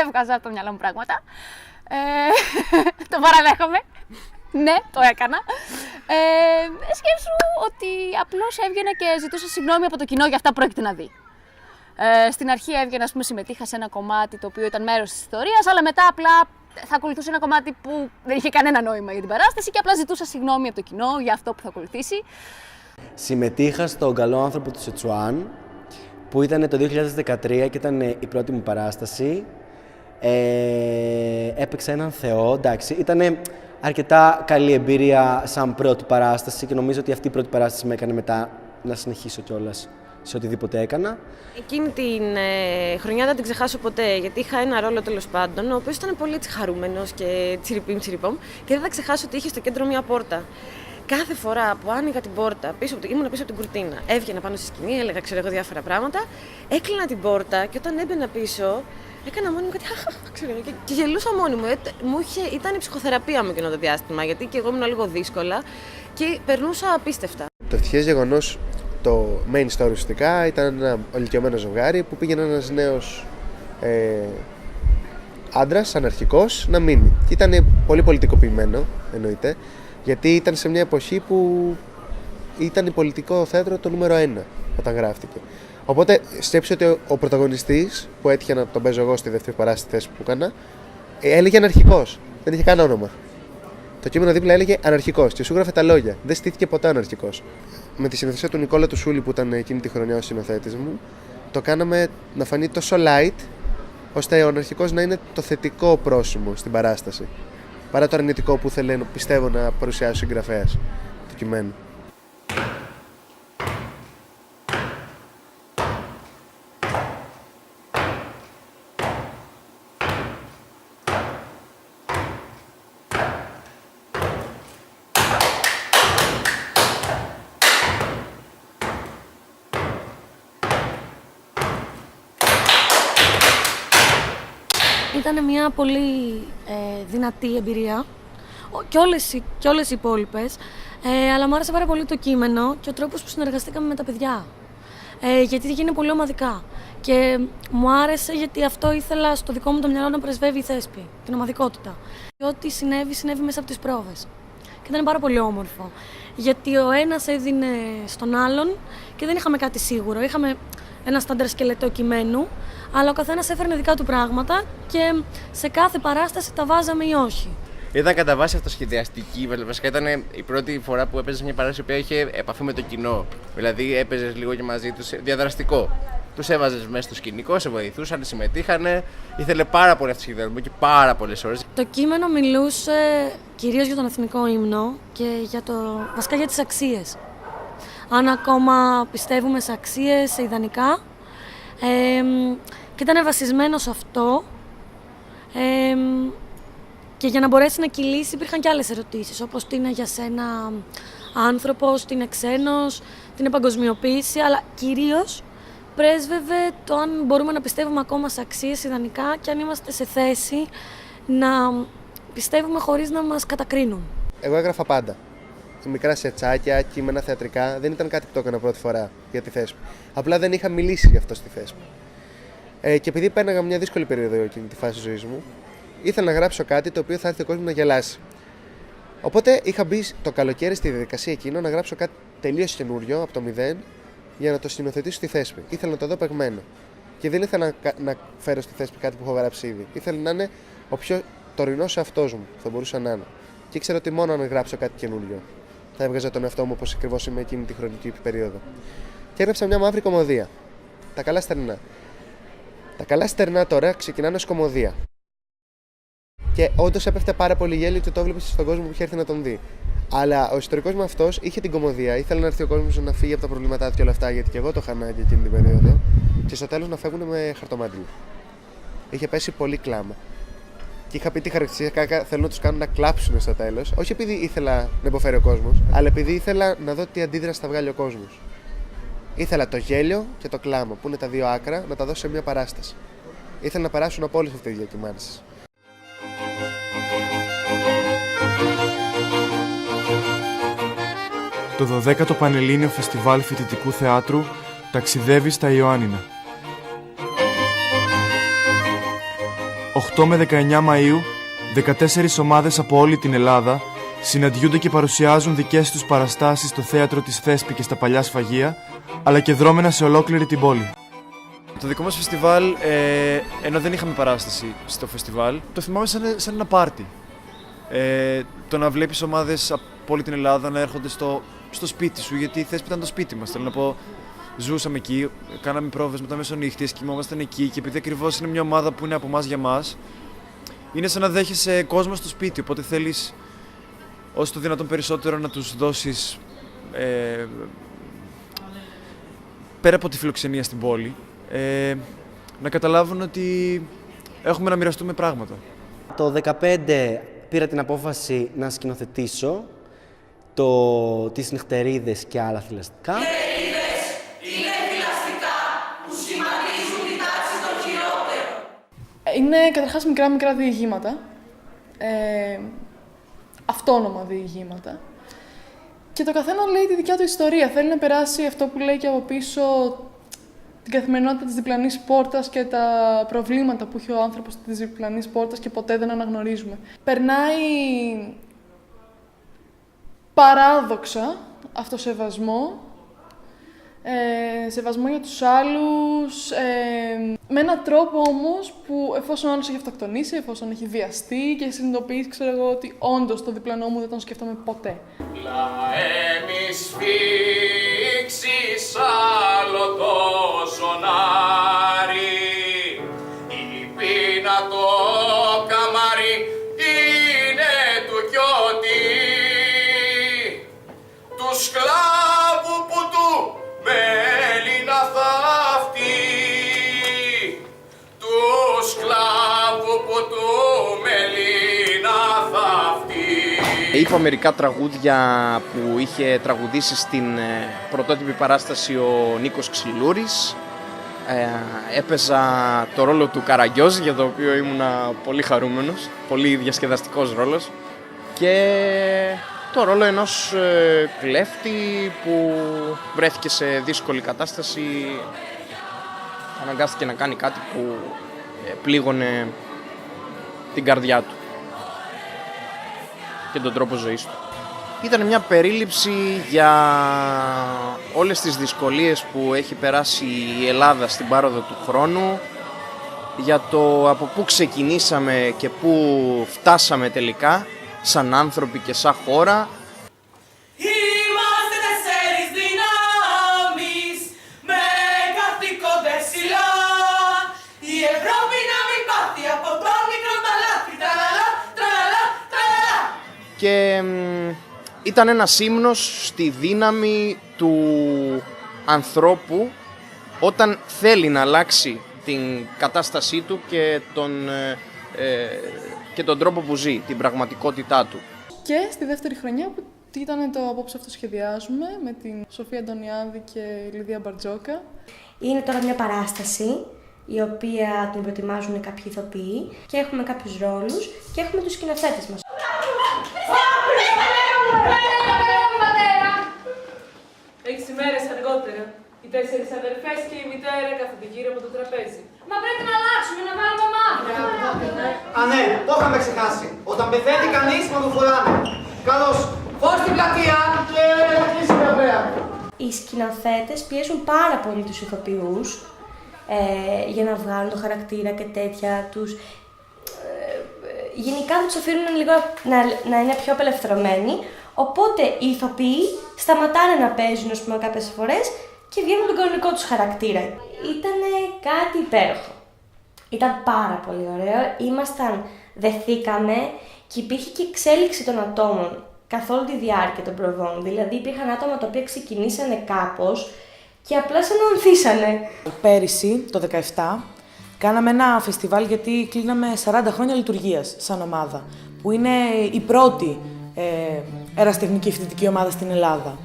Έβγαζα από το μυαλό μου πράγματα. Το παραδέχομαι. Ναι, το έκανα. Σκέψου ότι απλώς έβγαινα και ζητούσα συγγνώμη από το κοινό για αυτά που πρόκειται να δει. Στην αρχή έβγαινα, ας πούμε, συμμετείχα σε ένα κομμάτι το οποίο ήταν μέρος της ιστορίας, αλλά μετά απλά θα ακολουθούσε ένα κομμάτι που δεν είχε κανένα νόημα για την παράσταση και απλά ζητούσα συγγνώμη από το κοινό για αυτό που θα ακολουθήσει. Συμμετείχα στον Καλό Άνθρωπο του Σετσουάν, που ήταν το 2013 και ήταν η πρώτη μου παράσταση. Έπαιξα έναν θεό, εντάξει, ήταν αρκετά καλή εμπειρία σαν πρώτη παράσταση και νομίζω ότι αυτή η πρώτη παράσταση με έκανε μετά να συνεχίσω κιόλας σε οτιδήποτε έκανα. Εκείνη την χρονιά δεν την ξεχάσω ποτέ, γιατί είχα ένα ρόλο τέλος πάντων, ο οποίος ήταν πολύ χαρούμενος και τσιριπίμ και δεν θα ξεχάσω ότι είχε στο κέντρο μια πόρτα. Κάθε φορά που άνοιγα την πόρτα, ήμουν πίσω από την κουρτίνα, έβγαινα πάνω στη σκηνή, έλεγα ξέρω εγώ διάφορα πράγματα, έκλεινα την πόρτα και όταν έμπαινα πίσω, έκανα μόνη μου κάτι και γελούσα μόνη μου. Ήταν η ψυχοθεραπεία μου εκείνο το διάστημα, γιατί και εγώ ήμουν λίγο δύσκολα και περνούσα απίστευτα. Το ευτυχές γεγονός, το main story ουσιαστικά, ήταν ένα ηλικιωμένο ζευγάρι που πήγαινε ένας νέος άντρας, αναρχικός, να μείνει. Και ήταν πολύ πολιτικοποιημένο, εννοείται, γιατί ήταν σε μια εποχή που ήταν πολιτικό θέατρο το νούμερο 1 όταν γράφτηκε. Οπότε σκέψου ότι ο πρωταγωνιστής που έτυχε να τον παίζω εγώ στη δεύτερη παράσταση θέση που έκανα, έλεγε αναρχικός. Δεν είχε καν όνομα. Το κείμενο δίπλα έλεγε αναρχικός και σου γράφε τα λόγια. Δεν στήθηκε ποτέ αναρχικός. Με τη συνεργασία του Νικόλα του Σούλη, που ήταν εκείνη τη χρονιά ο συνθέτης μου, το κάναμε να φανεί τόσο light, ώστε ο αναρχικός να είναι το θετικό πρόσημο στην παράσταση. Παρά το αρνητικό που θέλει, πιστεύω, να παρουσιάσει ο συγγραφέας του κειμένου. Ήταν μια πολύ δυνατή εμπειρία και όλες οι υπόλοιπες, αλλά μου άρεσε πάρα πολύ το κείμενο και ο τρόπος που συνεργαστήκαμε με τα παιδιά, γιατί γίνεται πολύ ομαδικά και μου άρεσε γιατί αυτό ήθελα στο δικό μου το μυαλό να πρεσβεύει η Θέσπη, την ομαδικότητα. Και ό,τι συνέβη μέσα από τις πρόβες και ήταν πάρα πολύ όμορφο, γιατί ο ένας έδινε στον άλλον και δεν είχαμε κάτι σίγουρο, είχαμε ένα στάνταρ σκελετό κειμένου, αλλά ο καθένας έφερνε δικά του πράγματα και σε κάθε παράσταση τα βάζαμε ή όχι. Ήταν κατά βάση αυτοσχεδιαστική. Βασικά ήταν η πρώτη φορά που έπαιζε μια παράσταση που είχε επαφή με το κοινό. Δηλαδή έπαιζε λίγο και μαζί του, διαδραστικό. Του έβαζε μέσα στο σκηνικό, σε βοηθούσαν, συμμετείχαν. Ήθελε πάρα πολύ αυτοσχεδιασμό και πάρα πολλές ώρες. Το κείμενο μιλούσε κυρίως για τον εθνικό ύμνο και βασικά για τις αξίες. Αν ακόμα πιστεύουμε σε αξίες, σε ιδανικά. Και ήταν βασισμένο σε αυτό. Και για να μπορέσει να κυλήσει υπήρχαν και άλλες ερωτήσεις, όπως τι είναι για σένα άνθρωπος, τι είναι ξένος, τι είναι παγκοσμιοποίηση, αλλά κυρίως πρέσβευε το αν μπορούμε να πιστεύουμε ακόμα σε αξίες ιδανικά και αν είμαστε σε θέση να πιστεύουμε χωρίς να μας κατακρίνουν. Εγώ έγραφα πάντα. Μικρά σετσάκια, κείμενα θεατρικά, δεν ήταν κάτι που το έκανα πρώτη φορά για τη Θέσπη. Απλά δεν είχα μιλήσει γι' αυτό στη Θέσπη. Και επειδή πέρναγα μια δύσκολη περίοδο εκείνη τη φάση της ζωής μου, ήθελα να γράψω κάτι το οποίο θα έρθει ο κόσμος να γελάσει. Οπότε είχα μπει το καλοκαίρι στη διαδικασία εκείνο να γράψω κάτι τελείως καινούριο από το μηδέν για να το σκηνοθετήσω στη Θέσπη. Ήθελα να το δω παιγμένο. Και δεν ήθελα να φέρω στη Θέσπη κάτι που έχω γράψει ήδη. Ήθελα να είναι ο πιο τωρινός εαυτός μου που θα μπορούσα να είναι. Και ήξερα ότι μόνο αν γράψω κάτι καινούριο θα έβγαζα τον εαυτό μου όπως ακριβώς είμαι εκείνη τη χρονική περίοδο. Και έγραψα μια μαύρη κωμωδία. Τα καλά στερνά. Τα καλά στερνά τώρα ξεκινάνε ως κωμωδία. Και όντως έπεφτε πάρα πολύ γέλιο και το έβλεπε στον κόσμο που είχε έρθει να τον δει. Αλλά ο ιστορικός μου αυτός είχε την κωμωδία. Ήθελε να έρθει ο κόσμος να φύγει από τα προβλήματά του και όλα αυτά, γιατί και εγώ το είχα ανάγκη εκείνη την περίοδο. Και στο τέλος να φεύγουν με χαρτομάτιλο. Είχε πέσει πολύ κλάμα. Και είχα πει τη χαρακτηριστικά θέλω να τους κάνω να κλάψουν στο τέλος. Όχι επειδή ήθελα να υποφέρει ο κόσμος, αλλά επειδή ήθελα να δω τι αντίδραση θα βγάλει ο κόσμος. Ήθελα το γέλιο και το κλάμα, που είναι τα δύο άκρα, να τα δώσω σε μια παράσταση. Ήθελα να περάσουν από όλες αυτές τις διακυμάνσεις. Το 12ο Πανελλήνιο Φεστιβάλ Φοιτητικού Θεάτρου ταξιδεύει στα Ιωάννινα. 8 με 19 Μαΐου, 14 ομάδες από όλη την Ελλάδα συναντιούνται και παρουσιάζουν δικές τους παραστάσεις στο θέατρο της Θέσπη και στα παλιά σφαγεία, αλλά και δρόμενα σε ολόκληρη την πόλη. Το δικό μας φεστιβάλ, ενώ δεν είχαμε παράσταση στο φεστιβάλ, το θυμάμαι σαν ένα πάρτι. Το να βλέπεις ομάδες από όλη την Ελλάδα να έρχονται στο σπίτι σου, γιατί η Θέσπη ήταν το σπίτι μας. Θέλω να πω, ζούσαμε εκεί, κάναμε πρόβες μετά μεσονύχτες, κοιμόμασταν εκεί και επειδή ακριβώς είναι μια ομάδα που είναι από εμάς για μας, είναι σαν να δέχεσαι κόσμο στο σπίτι, οπότε θέλεις όσο το δυνατόν περισσότερο να τους δώσεις πέρα από τη φιλοξενία στην πόλη, να καταλάβουν ότι έχουμε να μοιραστούμε πράγματα. Το 2015 πήρα την απόφαση να σκηνοθετήσω τις νυχτερίδες και άλλα θηλαστικά. Νυχτερίδες είναι θηλαστικά που σχηματίζουν την τάξη των χειρότερων. Είναι καταρχάς μικρά διηγήματα, αυτόνομα διηγήματα. Και το καθένα λέει τη δικιά του ιστορία. Θέλει να περάσει αυτό που λέει και από πίσω την καθημερινότητα της διπλανής πόρτας και τα προβλήματα που έχει ο άνθρωπος της διπλανής πόρτας και ποτέ δεν αναγνωρίζουμε. Περνάει παράδοξα αυτοσεβασμό, σεβασμό για τους άλλους, με έναν τρόπο όμως που εφόσον ο άλλος έχει αυτοκτονήσει, εφόσον έχει βιαστεί και συνειδητοποιήσει, ξέρω εγώ, ότι όντως το διπλανό μου δεν τον σκέφτομαι ποτέ. Λαέ σφίξεις άλλο το ζωνάρι, η πείνα το καμάρι είναι του κιότι, του σκλάβου που του μέλει να θαυτεί, του σκλάβου που του μέλει να θαυτεί. Είπα μερικά τραγούδια που είχε τραγουδήσει στην πρωτότυπη παράσταση ο Νίκος Ξυλούρης. Έπαιζα το ρόλο του Καραγκιόζη, για το οποίο ήμουνα πολύ χαρούμενος, πολύ διασκεδαστικός ρόλος. Και το ρόλο ενός κλέφτη που βρέθηκε σε δύσκολη κατάσταση, αναγκάστηκε να κάνει κάτι που πλήγωνε την καρδιά του και τον τρόπο ζωής του. Ήταν μια περίληψη για όλες τις δυσκολίες που έχει περάσει η Ελλάδα στην πάροδο του χρόνου, για το από πού ξεκινήσαμε και πού φτάσαμε τελικά σαν άνθρωποι και σαν χώρα. Είμαστε 4 δυνάμεις με καθήκοντες ψηλά. Η Ευρώπη να μην πάθει από τον μικρό ταλάτι. Τραλαλά, τραλαλά, τραλαλά. Και ήταν ένας ύμνος στη δύναμη του ανθρώπου όταν θέλει να αλλάξει την κατάστασή του και τον τρόπο που ζει, την πραγματικότητά του. Και στη δεύτερη χρονιά που ήταν το απόψε αυτό σχεδιάζουμε με την Σοφία Αντωνιάδη και Λιδία Μπαρτζόκα. Είναι τώρα μια παράσταση η οποία την προετοιμάζουν κάποιοι ηθοποιοί και έχουμε κάποιους ρόλους και έχουμε τους σκηνοθέτες μας. Έξι μέρες αργότερα, οι 4 αδερφές και η μητέρα κάθονται γύρω από το τραπέζι. Μα πρέπει να αλλάξουμε, να βάλουμε μαύρα. Α, ναι, το είχαμε ξεχάσει. Όταν πεθαίνει κανείς, μα το φοράνε. Καλώς, φως στην πλατεία και κλείσει βέβαια. Οι σκηνοθέτες πιέζουν πάρα πολύ τους ηθοποιούς για να βγάλουν το χαρακτήρα και τέτοια τους. Γενικά θα τους αφήνουν λίγο να είναι πιο απελευθερωμένοι, οπότε οι ηθοποιοί σταματάνε να παίζουν κάποιες φορές και βγαίνουν τον κανονικό τους χαρακτήρα. Ήταν κάτι υπέροχο. Ήταν πάρα πολύ ωραίο, δεθήκαμε και υπήρχε και εξέλιξη των ατόμων καθ' όλη τη διάρκεια των προβών. Δηλαδή υπήρχαν άτομα τα οποία ξεκινήσανε κάπως και απλά σαν να ανθίσανε. Πέρυσι, το 2017, κάναμε ένα φεστιβάλ γιατί κλείναμε 40 χρόνια λειτουργίας σαν ομάδα, που είναι η πρώτη ερασιτεχνική φοιτητική ομάδα στην Ελλάδα.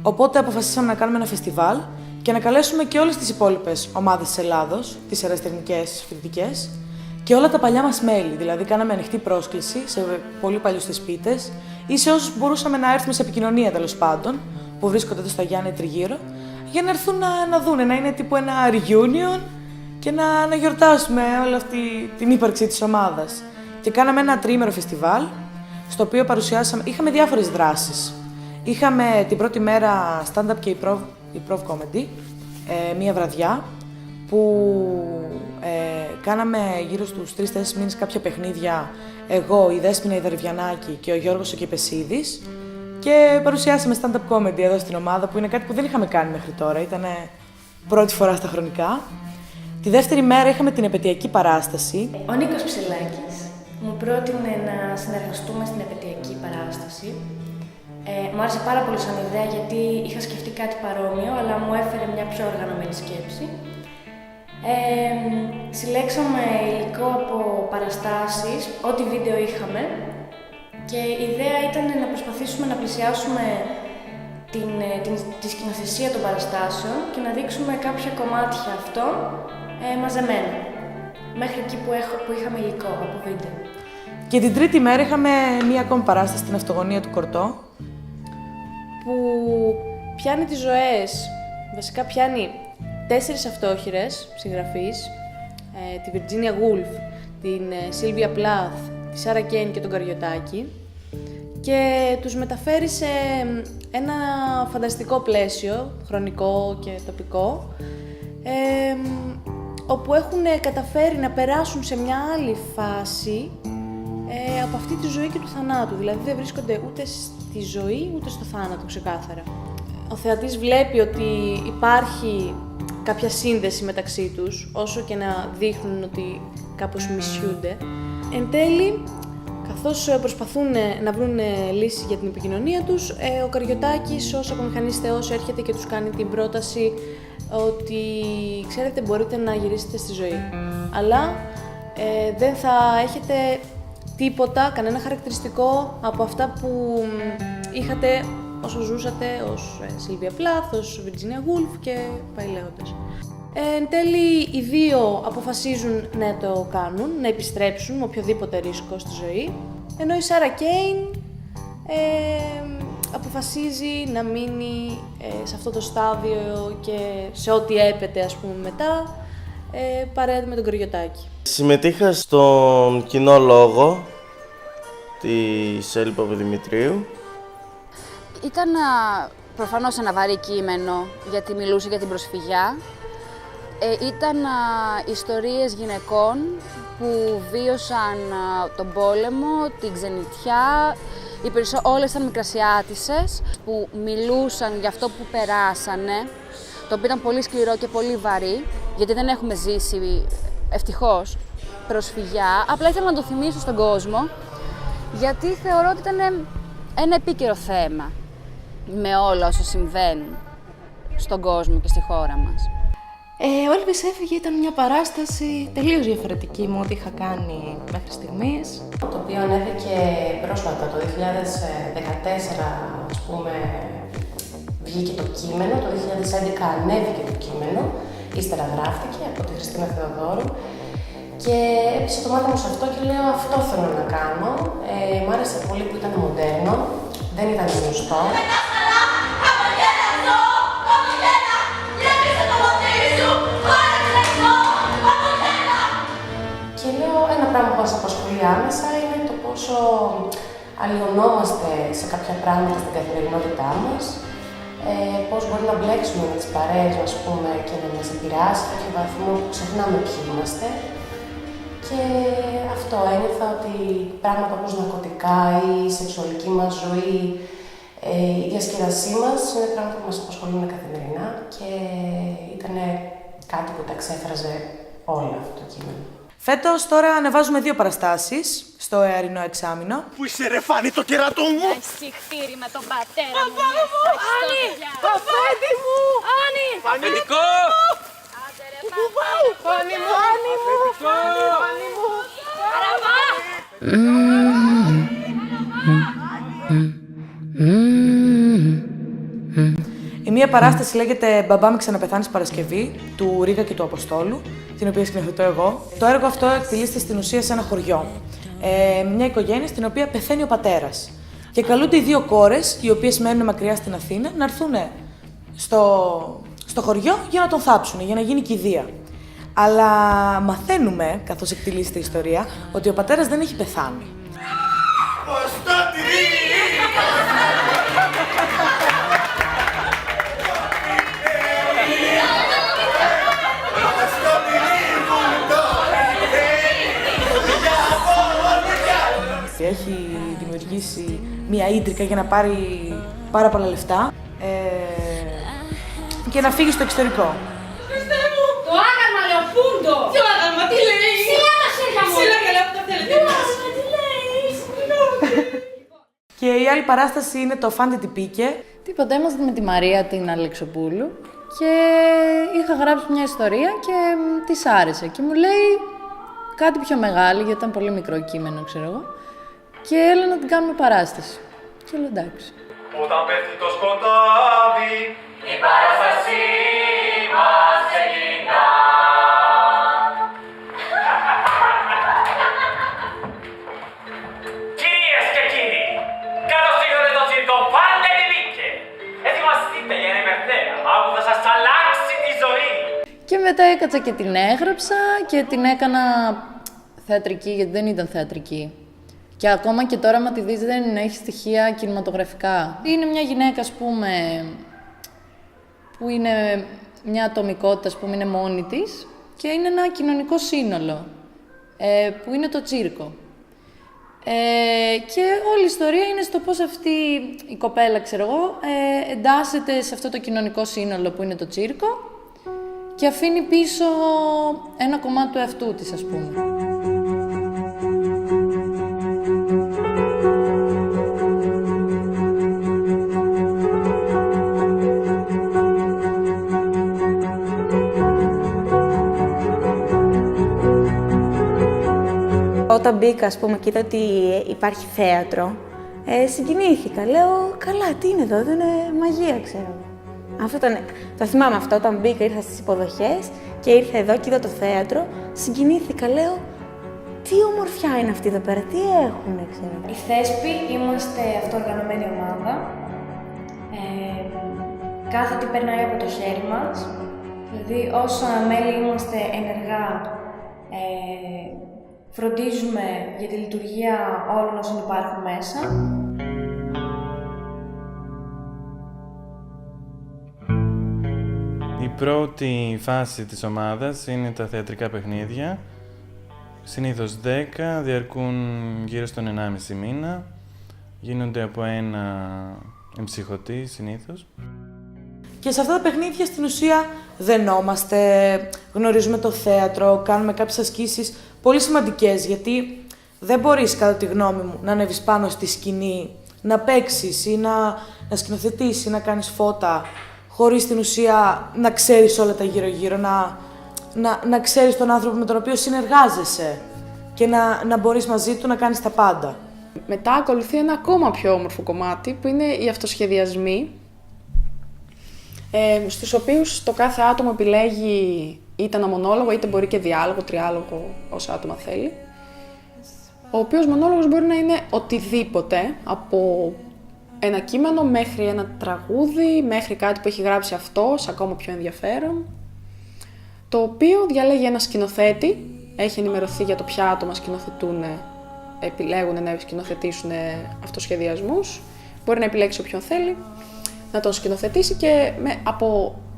Οπότε αποφασίσαμε να κάνουμε ένα φεστιβάλ και να καλέσουμε και όλες τις υπόλοιπες ομάδες της Ελλάδος, τις ερασιτεχνικές φοιτητικές, και όλα τα παλιά μας μέλη. Δηλαδή, κάναμε ανοιχτή πρόσκληση σε πολύ παλιούς θεσπίτες ή σε όσους μπορούσαμε να έρθουμε σε επικοινωνία, τέλος πάντων, που βρίσκονται εδώ στο Γιάννη Τριγύρω, για να έρθουν να δούνε, να είναι τύπου ένα reunion και να γιορτάσουμε όλη αυτή την ύπαρξη της ομάδας. Και κάναμε ένα τριήμερο φεστιβάλ, στο οποίο παρουσιάσαμε, είχαμε διάφορες δράσεις. Είχαμε την πρώτη μέρα stand-up και improv comedy, μία βραδιά, που κάναμε γύρω στους 3-4 μήνες κάποια παιχνίδια, εγώ, η Δέσποινα η Δαρβιανάκη και ο Γιώργος ο Κεπεσίδης, και παρουσιάσαμε stand-up comedy εδώ στην ομάδα, που είναι κάτι που δεν είχαμε κάνει μέχρι τώρα, ήταν πρώτη φορά στα χρονικά. Τη δεύτερη μέρα είχαμε την επαιτειακή παράσταση. Ο Νίκος Ψηλάκης μου πρότεινε να συνεργαστούμε στην επαιτειακή παράσταση. Μου άρεσε πάρα πολύ σαν ιδέα γιατί είχα σκεφτεί κάτι παρόμοιο, αλλά μου έφερε μια πιο οργανωμένη σκέψη. Συλλέξαμε υλικό από παραστάσεις, ό,τι βίντεο είχαμε, και η ιδέα ήταν να προσπαθήσουμε να πλησιάσουμε τη σκηνοθεσία των παραστάσεων και να δείξουμε κάποια κομμάτια αυτών μαζεμένα, μέχρι εκεί που είχαμε υλικό από βίντεο. Και την τρίτη μέρα είχαμε μία ακόμη παράσταση στην Αυτογωνία του Κορτό, που πιάνει τις ζωές, βασικά πιάνει 4 αυτόχειρες συγγραφείς, τη Virginia Woolf, την Sylvia Plath, τη Sarah Kane και τον Καριωτάκη, και τους μεταφέρει σε ένα φανταστικό πλαίσιο, χρονικό και τοπικό, όπου έχουν καταφέρει να περάσουν σε μια άλλη φάση από αυτή τη ζωή και του θανάτου. Δηλαδή δεν βρίσκονται ούτε στη ζωή ούτε στο θάνατο, ξεκάθαρα. Ο θεατής βλέπει ότι υπάρχει κάποια σύνδεση μεταξύ τους, όσο και να δείχνουν ότι κάπως μισιούνται. Εν τέλει, καθώς προσπαθούν να βρουν λύση για την επικοινωνία τους, ο Καριωτάκης ως απομηχανής θεός έρχεται και τους κάνει την πρόταση ότι, ξέρετε, μπορείτε να γυρίσετε στη ζωή, αλλά δεν θα έχετε τίποτα, κανένα χαρακτηριστικό από αυτά που είχατε όσο ζούσατε ως Sylvia Plath, ως Virginia Woolf και πάει λέγοντας. Εν τέλει, οι δύο αποφασίζουν να το κάνουν, να επιστρέψουν με οποιοδήποτε ρίσκο στη ζωή, ενώ η Sarah Kane αποφασίζει να μείνει σε αυτό το στάδιο και σε ό,τι έπεται, ας πούμε, μετά, παρέα με τον Καριωτάκη. Συμμετείχα στον κοινό λόγο της Έλλη Παπαδημητρίου. Ήταν προφανώς ένα βαρύ κείμενο, γιατί μιλούσε για την προσφυγιά. Ήταν ιστορίες γυναικών που βίωσαν τον πόλεμο, την ξενιτιά. Όλες ήταν μικρασιάτισσες που μιλούσαν για αυτό που περάσανε, το οποίο ήταν πολύ σκληρό και πολύ βαρύ, γιατί δεν έχουμε ζήσει, ευτυχώς, προσφυγιά. Απλά ήθελα να το θυμίσω στον κόσμο, γιατί θεωρώ ότι ήταν ένα επίκαιρο θέμα με όλα όσα συμβαίνουν στον κόσμο και στη χώρα μας. Ο Έλβης έφυγε ήταν μια παράσταση τελείως διαφορετική με ό,τι είχα κάνει μέχρι στιγμής. Το οποίο ανέβηκε πρόσφατα, το 2014, ας πούμε, βγήκε το κείμενο, το 2011 ανέβηκε το κείμενο, ύστερα γράφτηκε από τη Χριστίνα Θεοδόρου και έπεισε το μάτι μου σε αυτό και λέω αυτό θέλω να κάνω. Μ' άρεσε πολύ που ήταν μοντέρνο, δεν ήταν γνωστό. Και λέω ένα πράγμα που μας απασχολεί άμεσα είναι το πόσο αλλοιωνόμαστε σε κάποια πράγματα στην καθημερινότητά μας, πώς μπορεί να μπλέξουμε με τις παρέες μας, πούμε, και να μας επηρεάσει σε κάποιο βαθμό που ξεχνάμε ποιοι είμαστε. Και αυτό ένιωθα ότι πράγματα όπως ναρκωτικά ή η σεξουαλική μας ζωή, η διασκεδασή μας είναι πράγματα που μας απασχολούν καθημερινά και ήταν κάτι που τα ξέφραζε όλα αυτό το κείμενο. Φέτος τώρα ανεβάζουμε 2 παραστάσεις στο εαρινό εξάμηνο. Πού είσαι ρε Φάνη, το κερατό μου! Εσύ χτύρι με τον πατέρα μου! Άννη! Αφέντη μου! Άννη! Αφεντικό! Πού πάω! Φάνη μου! Φάνη μου! Καραβά! Η μία παράσταση λέγεται «Μπαμπά με ξαναπεθάνεις Παρασκευή» του Ρίκα και του Αποστόλου, την οποία σκηνοθετώ εγώ. Το έργο αυτό εκτελείται στην ουσία σε ένα χωριό. Μια οικογένεια στην οποία πεθαίνει ο πατέρας. Και καλούνται οι 2 κόρες, οι οποίες μένουν μακριά στην Αθήνα, να έρθουν στο χωριό για να τον θάψουν, για να γίνει κηδεία. Αλλά μαθαίνουμε, καθώς εκτελείται η ιστορία, ότι ο πατέρας δεν έχει πεθάνει. Έχει δημιουργήσει μία ίντρικα για να πάρει πάρα πολλά λεφτά και να φύγει στο εξωτερικό. Χριστέ μου! Το άγαλμα Λεοπούντο! Ποιο άγαλμα, τι λέει! Σιλά τα χέρια μου! Σιλά καλά που τα θέλετε! Τι άγαλμα, τι λέει! Και η άλλη παράσταση είναι το Φάντε τι πήκε. Τίποτα, ήμασταν με τη Μαρία την Αλεξοπούλου και είχα γράψει μια ιστορία και της άρεσε και μου λέει κάτι πιο μεγάλη, γιατί ήταν πολύ μικρό κείμενο, ξέρω εγώ, και έλα να την κάνουμε παράσταση. Και λέω εντάξει. Όταν πέφτει το σκοτάδι, η παράστασή μας ξεκινά. Κυρίες και κύριοι, καλώς ήρθατε στο τσίρκο Φάντε τι πήκε. Ετοιμαστείτε για ένα υπερθέαμα που θα σας αλλάξει τη ζωή. Και μετά έκατσα και την έγραψα και την έκανα θεατρική, γιατί δεν ήταν θεατρική. Και ακόμα και τώρα, άμα τη δεις, δεν έχει στοιχεία κινηματογραφικά. Είναι μια γυναίκα, ας πούμε, που είναι μια ατομικότητα, ας πούμε, είναι μόνη της και είναι ένα κοινωνικό σύνολο, που είναι το τσίρκο. Και όλη η ιστορία είναι στο πώς αυτή η κοπέλα, ξέρω εγώ, εντάσσεται σε αυτό το κοινωνικό σύνολο που είναι το τσίρκο και αφήνει πίσω ένα κομμάτι του εαυτού της, ας πούμε. Όταν μπήκα, ας πούμε, και είδα ότι υπάρχει θέατρο, συγκινήθηκα. Λέω, καλά, τι είναι εδώ, δεν είναι μαγεία, ξέρω. Αυτό ήταν, το θυμάμαι αυτό, όταν μπήκα, ήρθα στις υποδοχές και ήρθα εδώ και είδα το θέατρο, συγκινήθηκα, λέω, τι ομορφιά είναι αυτή εδώ πέρα, τι έχουνε, ξέρω. Η Θέσπη είμαστε αυτοοργανωμένη ομάδα. Κάθε τι περνάει από το χέρι μας. Δηλαδή, όσα μέλη είμαστε ενεργά, φροντίζουμε για τη λειτουργία όλων όσων υπάρχουν μέσα. Η πρώτη φάση της ομάδας είναι τα θεατρικά παιχνίδια. Συνήθως 10, διαρκούν γύρω στον 1,5 μήνα. Γίνονται από ένα εμψυχωτή συνήθως. Και σε αυτά τα παιχνίδια στην ουσία δενόμαστε, γνωρίζουμε το θέατρο, κάνουμε κάποιες ασκήσεις πολύ σημαντικές, γιατί δεν μπορείς, κατά τη γνώμη μου, να ανέβεις πάνω στη σκηνή, να παίξεις ή να σκηνοθετήσεις ή να κάνεις φώτα, χωρίς στην ουσία να ξέρεις όλα τα γύρω-γύρω, να ξέρεις τον άνθρωπο με τον οποίο συνεργάζεσαι και να μπορείς μαζί του να κάνεις τα πάντα. Μετά ακολουθεί ένα ακόμα πιο όμορφο κομμάτι, που είναι οι αυτοσχεδιασμοί, στους οποίους το κάθε άτομο επιλέγει είτε ένα μονόλογο, είτε μπορεί και διάλογο, τριάλογο, όσα άτομα θέλει. Ο οποίος μονόλογος μπορεί να είναι οτιδήποτε, από ένα κείμενο μέχρι ένα τραγούδι, μέχρι κάτι που έχει γράψει αυτός, ακόμα πιο ενδιαφέρον, το οποίο διαλέγει ένα σκηνοθέτη, έχει ενημερωθεί για το ποια άτομα σκηνοθετούν, επιλέγουν να σκηνοθετήσουν αυτοσχεδιασμούς, μπορεί να επιλέξει όποιον θέλει, να τον σκηνοθετήσει και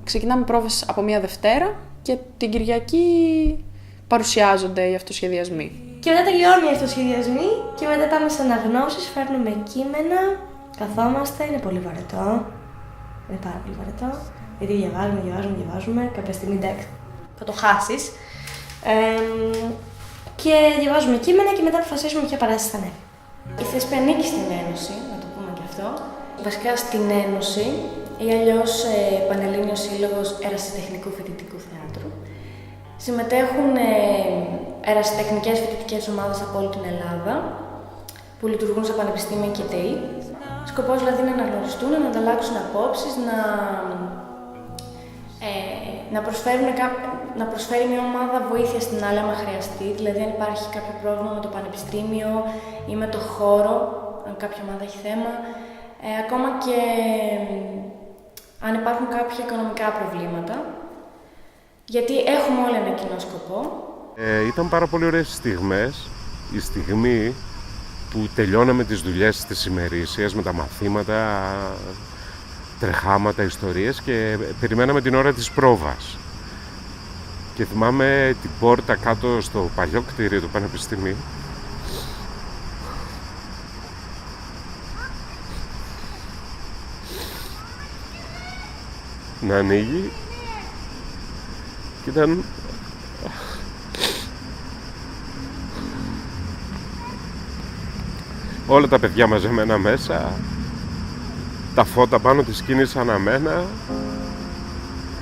ξεκινάμε πρόβες από μία Δευτέρα και την Κυριακή παρουσιάζονται οι αυτοσχεδιασμοί. Και μετά τελειώνουν οι αυτοσχεδιασμοί και μετά πάμε σε αναγνώσεις, φέρνουμε κείμενα, καθόμαστε, είναι πολύ βαρετό. Είναι πάρα πολύ βαρετό, γιατί διαβάζουμε, κάποια στιγμή εντάξει, θα το χάσεις. Και διαβάζουμε κείμενα και μετά αποφασίσουμε ποια παράσταση θα είναι. Η Θέσπη ανήκει στην Ένωση, να το πούμε και αυτό. Βασικά στην Ένωση ή αλλιώς Πανελλήνιος Σύλλογος Ερασιτεχνικού Φοιτητικού Θεάτρου. Συμμετέχουν ερασιτεχνικές φοιτητικές ομάδες από όλη την Ελλάδα που λειτουργούν σε πανεπιστήμια και ΤΕΗ. Σκοπός δηλαδή είναι να γνωριστούν, να ανταλλάξουν απόψεις, να προσφέρει μια ομάδα βοήθεια στην άλλη άμα χρειαστεί. Δηλαδή αν υπάρχει κάποιο πρόβλημα με το πανεπιστήμιο ή με το χώρο, αν κάποια ομάδα έχει θέμα. Ακόμα και αν υπάρχουν κάποια οικονομικά προβλήματα. Γιατί έχουμε όλοι ένα κοινό σκοπό. Ήταν πάρα πολύ ωραίες στιγμές. Η στιγμή που τελειώναμε τις δουλειές της ημερήσιας με τα μαθήματα, τρεχάματα, ιστορίες και περιμέναμε την ώρα της πρόβας. Και θυμάμαι την πόρτα κάτω στο παλιό κτίριο του Πανεπιστημίου. Να ανοίγει και ήταν... όλα τα παιδιά μαζεμένα μέσα, τα φώτα πάνω της σκηνής αναμένα,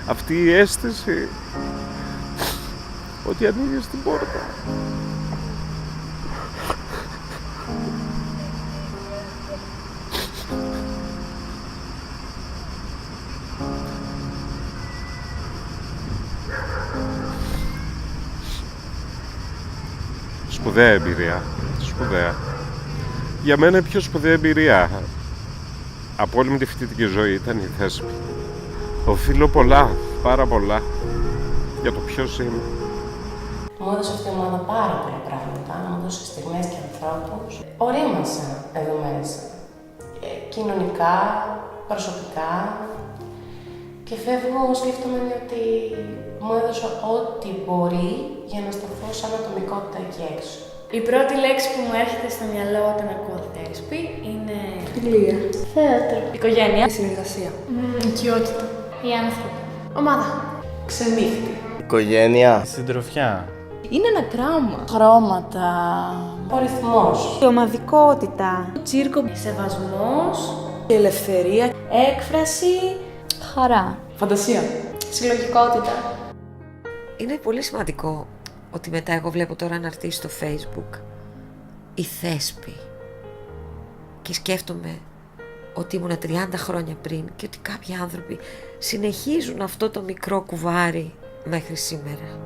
αυτή η αίσθηση ότι ανοίγει την πόρτα. Σπουδαία εμπειρία, σπουδαία. Για μένα η πιο σπουδαία εμπειρία από όλη μου τη φοιτητική ζωή ήταν η Θέσπη. Οφείλω πολλά, πάρα πολλά, για το ποιος είμαι. Μου έδωσε αυτή η ομάδα πάρα πολλά πράγματα, μου έδωσε στιγμές και ανθρώπους. Ορίμασα εδώ μέσα, κοινωνικά, προσωπικά. Και φεύγω σκέφτομαι ότι μου έδωσε ό,τι μπορεί για να σταθώ σαν ατομικότητα εκεί έξω. Η πρώτη λέξη που μου έρχεται στο μυαλό όταν ακούω Θέσπη είναι... Φιλία. Θέατρο. Οικογένεια. Συνεργασία. Οικειότητα. Οι άνθρωποι. Ομάδα. Ξενύχτη. Οικογένεια. Συντροφιά. Είναι ένα κράμα. Χρώματα. Ο ρυθμός. Η ομαδικότητα. Τσίρκο. Σεβασμός. Η ελευθερία. Έκφραση. Χαρά. Φαντασία. Συλλογικότητα. Είναι πολύ σημαντικό ότι μετά εγώ βλέπω τώρα να έρθει στο Facebook η Θέσπη και σκέφτομαι ότι ήμουνα 30 χρόνια πριν και ότι κάποιοι άνθρωποι συνεχίζουν αυτό το μικρό κουβάρι μέχρι σήμερα.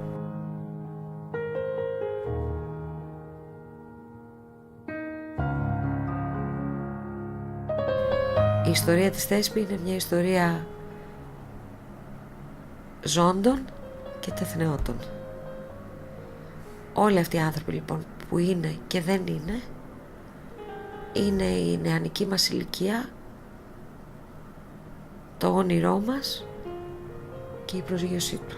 Η ιστορία της Θέσπη είναι μια ιστορία ζώντων και τεθνεώτων. Όλοι αυτοί οι άνθρωποι λοιπόν που είναι και δεν είναι η νεανική μας ηλικία, το όνειρό μας και η προσγείωσή του.